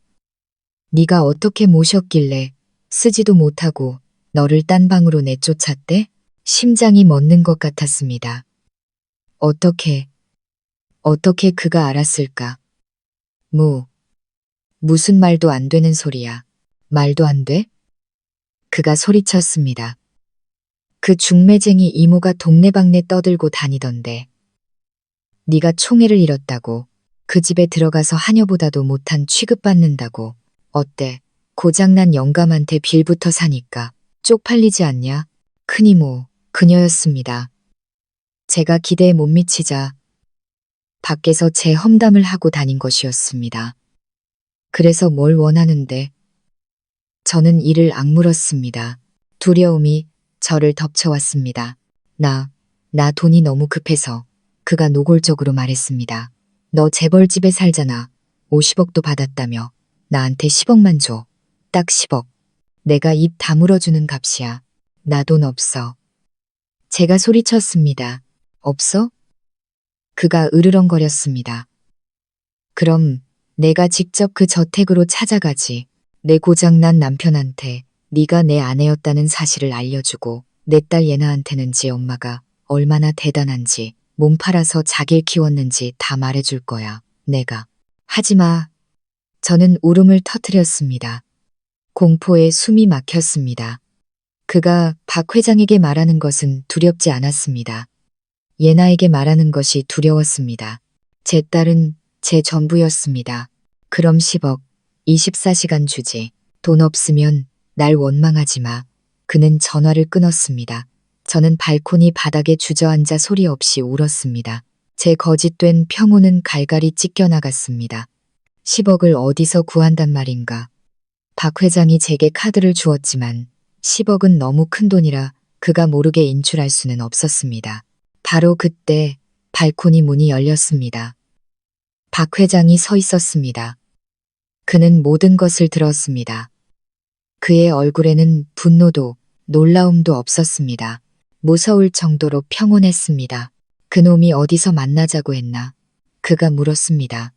네가 어떻게 모셨길래 쓰지도 못하고 너를 딴 방으로 내쫓았대? 심장이 멎는 것 같았습니다. 어떻게 그가 알았을까? 무슨 말도 안 되는 소리야. 말도 안 돼? 그가 소리쳤습니다. 그 중매쟁이 이모가 동네방네 떠들고 다니던데. 네가 총애를 잃었다고. 그 집에 들어가서 하녀보다도 못한 취급받는다고. 어때? 고장난 영감한테 빌부터 사니까 쪽팔리지 않냐? 큰이모, 그녀였습니다. 제가 기대에 못 미치자 밖에서 제 험담을 하고 다닌 것이었습니다. 그래서 뭘 원하는데? 저는 이를 악물었습니다. 두려움이 저를 덮쳐왔습니다. 나 돈이 너무 급해서. 그가 노골적으로 말했습니다. 너 재벌집에 살잖아. 50억도 받았다며. 나한테 10억만 줘. 딱 10억. 내가 입 다물어주는 값이야. 나 돈 없어. 제가 소리쳤습니다. 없어? 그가 으르렁거렸습니다. 그럼 내가 직접 그 저택으로 찾아가지. 내 고장난 남편한테 네가 내 아내였다는 사실을 알려주고 내 딸 예나한테는 지 엄마가 얼마나 대단한지 몸 팔아서 자기를 키웠는지 다 말해줄 거야. 내가. 하지마. 저는 울음을 터뜨렸습니다. 공포에 숨이 막혔습니다. 그가 박 회장에게 말하는 것은 두렵지 않았습니다. 예나에게 말하는 것이 두려웠습니다. 제 딸은 제 전부였습니다. 그럼 10억, 24시간 주지. 돈 없으면 날 원망하지 마. 그는 전화를 끊었습니다. 저는 발코니 바닥에 주저앉아 소리 없이 울었습니다. 제 거짓된 평온은 갈갈이 찢겨나갔습니다. 10억을 어디서 구한단 말인가. 박 회장이 제게 카드를 주었지만 10억은 너무 큰 돈이라 그가 모르게 인출할 수는 없었습니다. 바로 그때 발코니 문이 열렸습니다. 박 회장이 서 있었습니다. 그는 모든 것을 들었습니다. 그의 얼굴에는 분노도 놀라움도 없었습니다. 무서울 정도로 평온했습니다. 그놈이 어디서 만나자고 했나? 그가 물었습니다.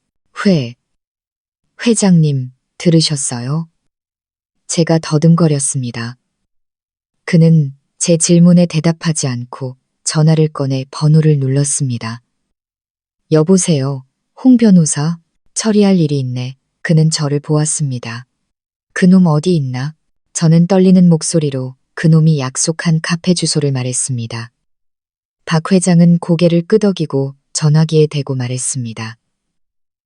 회장님, 들으셨어요? 제가 더듬거렸습니다. 그는 제 질문에 대답하지 않고 전화를 꺼내 번호를 눌렀습니다. 여보세요, 홍 변호사. 처리할 일이 있네. 그는 저를 보았습니다. 그놈 어디 있나? 저는 떨리는 목소리로 그놈이 약속한 카페 주소를 말했습니다. 박 회장은 고개를 끄덕이고 전화기에 대고 말했습니다.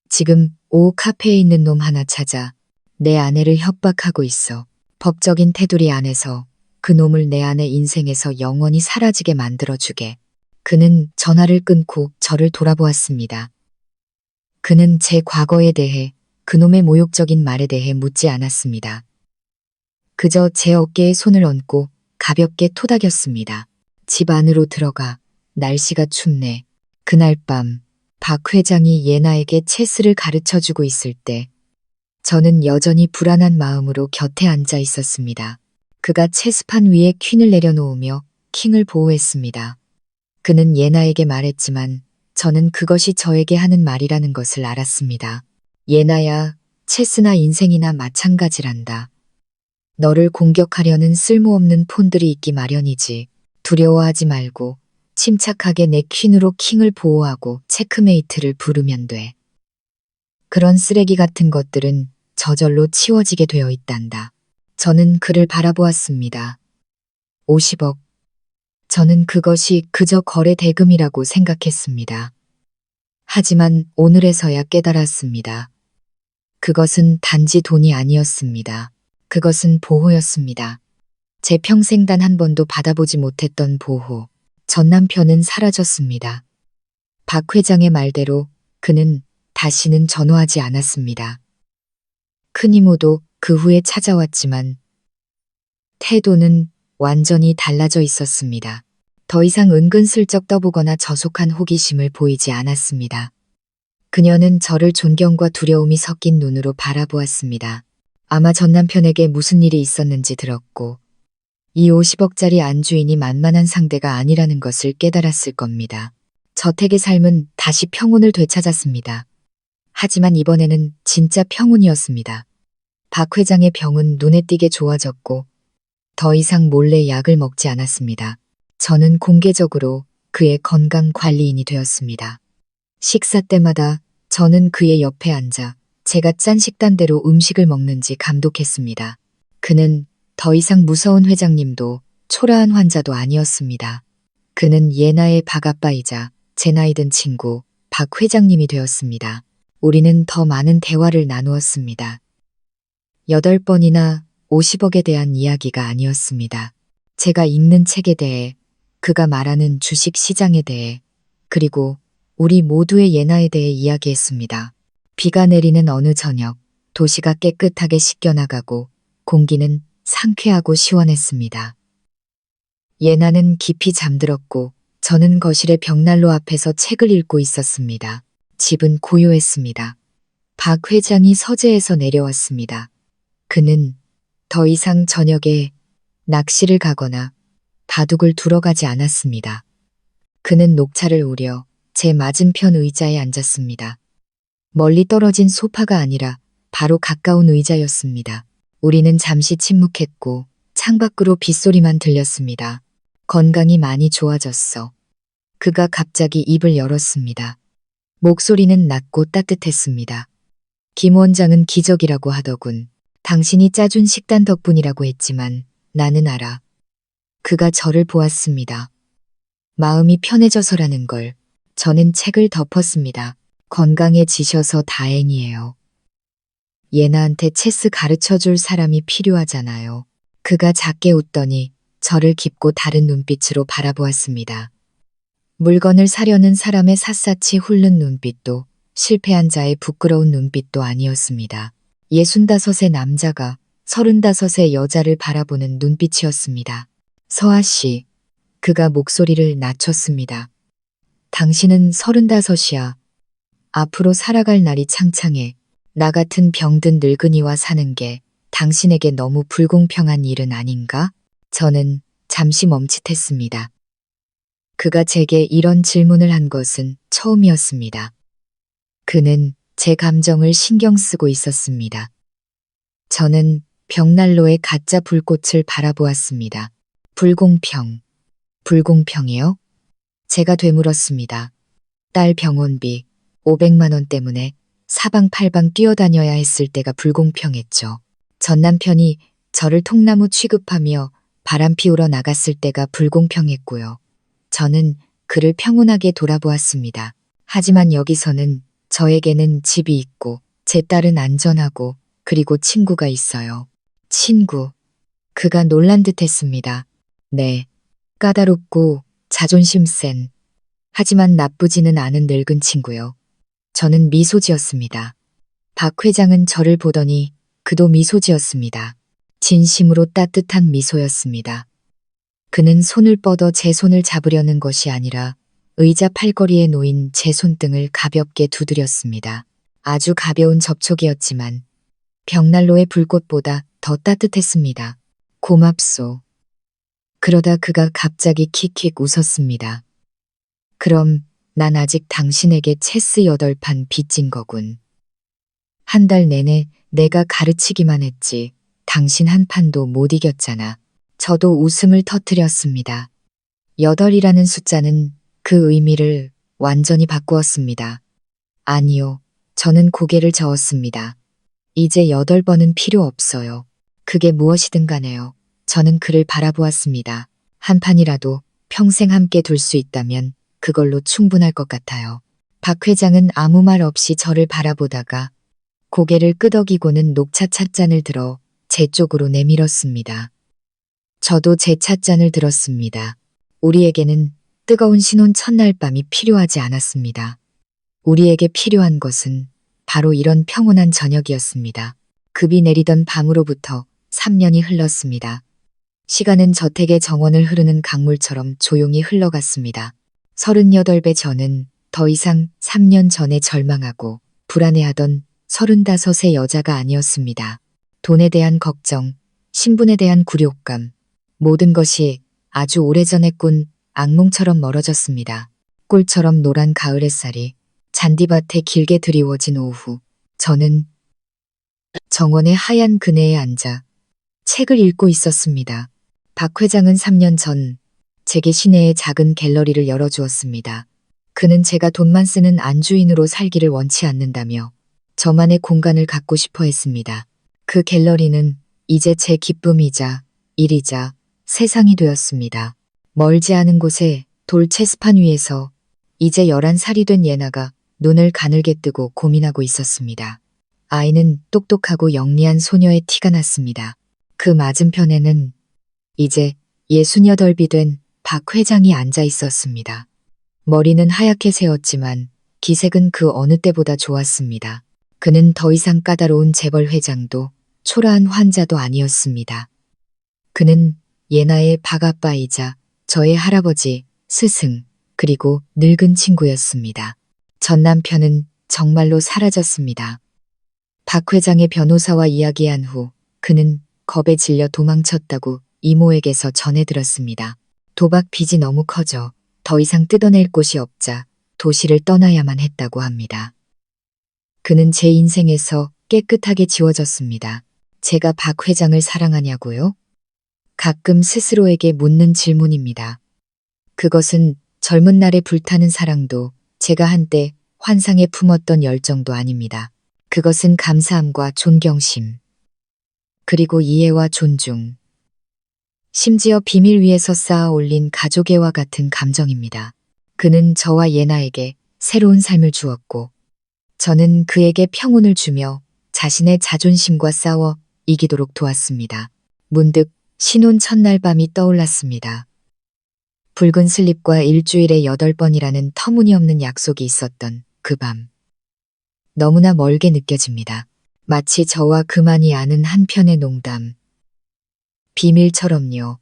지금 오후 카페에 있는 놈 하나 찾아 내 아내를 협박하고 있어. 법적인 테두리 안에서 그 놈을 내 아내 인생에서 영원히 사라지게 만들어주게. 그는 전화를 끊고 저를 돌아보았습니다. 그는 제 과거에 대해 그놈의 모욕적인 말에 대해 묻지 않았습니다. 그저 제 어깨에 손을 얹고 가볍게 토닥였습니다. 집 안으로 들어가. 날씨가 춥네. 그날 밤 박 회장이 예나에게 체스를 가르쳐주고 있을 때 저는 여전히 불안한 마음으로 곁에 앉아 있었습니다. 그가 체스판 위에 퀸을 내려놓으며 킹을 보호했습니다. 그는 예나에게 말했지만 저는 그것이 저에게 하는 말이라는 것을 알았습니다. 예나야, 체스나 인생이나 마찬가지란다. 너를 공격하려는 쓸모없는 폰들이 있기 마련이지. 두려워하지 말고 침착하게 내 퀸으로 킹을 보호하고 체크메이트를 부르면 돼. 그런 쓰레기 같은 것들은 저절로 치워지게 되어 있단다. 저는 그를 바라보았습니다. 50억. 저는 그것이 그저 거래 대금이라고 생각했습니다. 하지만 오늘에서야 깨달았습니다. 그것은 단지 돈이 아니었습니다. 그것은 보호였습니다. 제 평생 단 한 번도 받아보지 못했던 보호. 전 남편은 사라졌습니다. 박 회장의 말대로 그는 다시는 전화하지 않았습니다. 큰 이모도 그 후에 찾아왔지만 태도는 완전히 달라져 있었습니다. 더 이상 은근슬쩍 떠보거나 저속한 호기심을 보이지 않았습니다. 그녀는 저를 존경과 두려움이 섞인 눈으로 바라보았습니다. 아마 전 남편에게 무슨 일이 있었는지 들었고 이 50억짜리 안주인이 만만한 상대가 아니라는 것을 깨달았을 겁니다. 저택의 삶은 다시 평온을 되찾았습니다. 하지만 이번에는 진짜 평온이었습니다. 박 회장의 병은 눈에 띄게 좋아졌고 더 이상 몰래 약을 먹지 않았습니다. 저는 공개적으로 그의 건강 관리인이 되었습니다. 식사 때마다 저는 그의 옆에 앉아 제가 짠 식단대로 음식을 먹는지 감독했습니다. 그는 더 이상 무서운 회장님도 초라한 환자도 아니었습니다. 그는 예나의 박 아빠이자 제 나이 든 친구 박 회장님이 되었습니다. 우리는 더 많은 대화를 나누었습니다. 8번이나 50억에 대한 이야기가 아니었습니다. 제가 읽는 책에 대해, 그가 말하는 주식 시장에 대해, 그리고 우리 모두의 예나에 대해 이야기했습니다. 비가 내리는 어느 저녁, 도시가 깨끗하게 씻겨나가고 공기는 상쾌하고 시원했습니다. 예나는 깊이 잠들었고 저는 거실의 벽난로 앞에서 책을 읽고 있었습니다. 집은 고요했습니다. 박 회장이 서재에서 내려왔습니다. 그는 더 이상 저녁에 낚시를 가거나 바둑을 두러 가지 않았습니다. 그는 녹차를 우려 제 맞은편 의자에 앉았습니다. 멀리 떨어진 소파가 아니라 바로 가까운 의자였습니다. 우리는 잠시 침묵했고 창밖으로 빗소리만 들렸습니다. 건강이 많이 좋아졌어. 그가 갑자기 입을 열었습니다. 목소리는 낮고 따뜻했습니다. 김 원장은 기적이라고 하더군. 당신이 짜준 식단 덕분이라고 했지만 나는 알아. 그가 저를 보았습니다. 마음이 편해져서라는 걸. 저는 책을 덮었습니다. 건강해지셔서 다행이에요. 예나한테 체스 가르쳐줄 사람이 필요하잖아요. 그가 작게 웃더니 저를 깊고 다른 눈빛으로 바라보았습니다. 물건을 사려는 사람의 샅샅이 훑는 눈빛도 실패한 자의 부끄러운 눈빛도 아니었습니다. 65의 남자가 35의 여자를 바라보는 눈빛이었습니다. 서아 씨, 그가 목소리를 낮췄습니다. 당신은 35이야. 앞으로 살아갈 날이 창창해. 나 같은 병든 늙은이와 사는 게 당신에게 너무 불공평한 일은 아닌가? 저는 잠시 멈칫했습니다. 그가 제게 이런 질문을 한 것은 처음이었습니다. 그는 제 감정을 신경 쓰고 있었습니다. 저는 벽난로의 가짜 불꽃을 바라보았습니다. 불공평. 불공평이요? 제가 되물었습니다. 딸 병원비 500만 원 때문에 사방팔방 뛰어다녀야 했을 때가 불공평했죠. 전 남편이 저를 통나무 취급하며 바람 피우러 나갔을 때가 불공평했고요. 저는 그를 평온하게 돌아보았습니다. 하지만 여기서는 저에게는 집이 있고 제 딸은 안전하고 그리고 친구가 있어요. 친구. 그가 놀란 듯 했습니다. 네. 까다롭고 자존심 센. 하지만 나쁘지는 않은 늙은 친구요. 저는 미소 지었습니다. 박 회장은 저를 보더니 그도 미소 지었습니다. 진심으로 따뜻한 미소였습니다. 그는 손을 뻗어 제 손을 잡으려는 것이 아니라 의자 팔걸이에 놓인 제 손등을 가볍게 두드렸습니다. 아주 가벼운 접촉이었지만 벽난로의 불꽃보다 더 따뜻했습니다. 고맙소. 그러다 그가 갑자기 킥킥 웃었습니다. 그럼 난 아직 당신에게 체스 8판 빚진 거군. 한 달 내내 내가 가르치기만 했지 당신 한 판도 못 이겼잖아. 저도 웃음을 터뜨렸습니다. 8이라는 숫자는 그 의미를 완전히 바꾸었습니다. 아니요. 저는 고개를 저었습니다. 이제 8번은 필요 없어요. 그게 무엇이든 간에요. 저는 그를 바라보았습니다. 한 판이라도 평생 함께 둘 수 있다면 그걸로 충분할 것 같아요. 박 회장은 아무 말 없이 저를 바라보다가 고개를 끄덕이고는 녹차 찻잔을 들어 제 쪽으로 내밀었습니다. 저도 제 찻잔을 들었습니다. 우리에게는 뜨거운 신혼 첫날 밤이 필요하지 않았습니다. 우리에게 필요한 것은 바로 이런 평온한 저녁이었습니다. 급이 내리던 밤으로부터 3년이 흘렀습니다. 시간은 저택의 정원을 흐르는 강물처럼 조용히 흘러갔습니다. 38배 저는 더 이상 3년 전에 절망하고 불안해하던 35의 여자가 아니었습니다. 돈에 대한 걱정, 신분에 대한 굴욕감, 모든 것이 아주 오래전에 꾼 악몽처럼 멀어졌습니다. 꿀처럼 노란 가을 햇살이 잔디밭에 길게 드리워진 오후, 저는 정원의 하얀 그네에 앉아 책을 읽고 있었습니다. 박 회장은 3년 전 제게 시내의 작은 갤러리를 열어주었습니다. 그는 제가 돈만 쓰는 안주인으로 살기를 원치 않는다며 저만의 공간을 갖고 싶어 했습니다. 그 갤러리는 이제 제 기쁨이자 일이자 세상이 되었습니다. 멀지 않은 곳에 돌 채스판 위에서 이제 11살이 된 예나가 눈을 가늘게 뜨고 고민하고 있었습니다. 아이는 똑똑하고 영리한 소녀의 티가 났습니다. 그 맞은편에는 이제 68이 된 박 회장이 앉아 있었습니다. 머리는 하얗게 새었지만 기색은 그 어느 때보다 좋았습니다. 그는 더 이상 까다로운 재벌 회장도 초라한 환자도 아니었습니다. 그는 예나의 박아빠이자 저의 할아버지, 스승, 그리고 늙은 친구였습니다. 전 남편은 정말로 사라졌습니다. 박 회장의 변호사와 이야기한 후 그는 겁에 질려 도망쳤다고 이모에게서 전해 들었습니다. 도박 빚이 너무 커져 더 이상 뜯어낼 곳이 없자 도시를 떠나야만 했다고 합니다. 그는 제 인생에서 깨끗하게 지워졌습니다. 제가 박 회장을 사랑하냐고요? 가끔 스스로에게 묻는 질문입니다. 그것은 젊은 날에 불타는 사랑도 제가 한때 환상에 품었던 열정도 아닙니다. 그것은 감사함과 존경심, 그리고 이해와 존중, 심지어 비밀 위에서 쌓아 올린 가족애와 같은 감정입니다. 그는 저와 예나에게 새로운 삶을 주었고 저는 그에게 평온을 주며 자신의 자존심과 싸워 이기도록 도왔습니다. 문득 신혼 첫날 밤이 떠올랐습니다. 붉은 슬립과 일주일에 8번이라는 터무니없는 약속이 있었던 그 밤. 너무나 멀게 느껴집니다. 마치 저와 그만이 아는 한편의 농담. 비밀처럼요.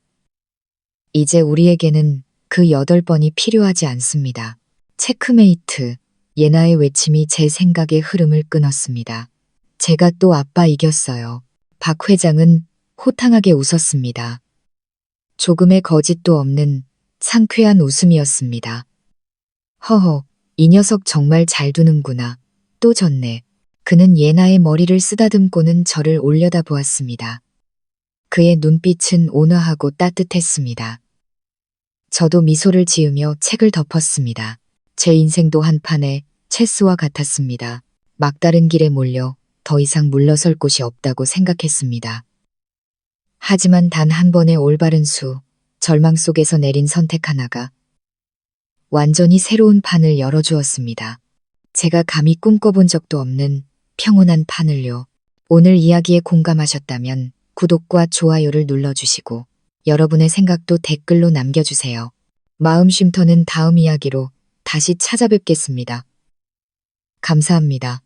이제 우리에게는 그 8번이 필요하지 않습니다. 체크메이트. 예나의 외침이 제 생각의 흐름을 끊었습니다. 제가 또 아빠 이겼어요. 박 회장은 호탕하게 웃었습니다. 조금의 거짓도 없는 상쾌한 웃음이었습니다. 허허, 이 녀석 정말 잘 두는구나. 또 졌네. 그는 예나의 머리를 쓰다듬고는 저를 올려다보았습니다. 그의 눈빛은 온화하고 따뜻했습니다. 저도 미소를 지으며 책을 덮었습니다. 제 인생도 한판의 체스와 같았습니다. 막다른 길에 몰려 더 이상 물러설 곳이 없다고 생각했습니다. 하지만 단 한 번의 올바른 수, 절망 속에서 내린 선택 하나가 완전히 새로운 판을 열어주었습니다. 제가 감히 꿈꿔본 적도 없는 평온한 판을요. 오늘 이야기에 공감하셨다면 구독과 좋아요를 눌러주시고 여러분의 생각도 댓글로 남겨주세요. 마음 쉼터는 다음 이야기로 다시 찾아뵙겠습니다. 감사합니다.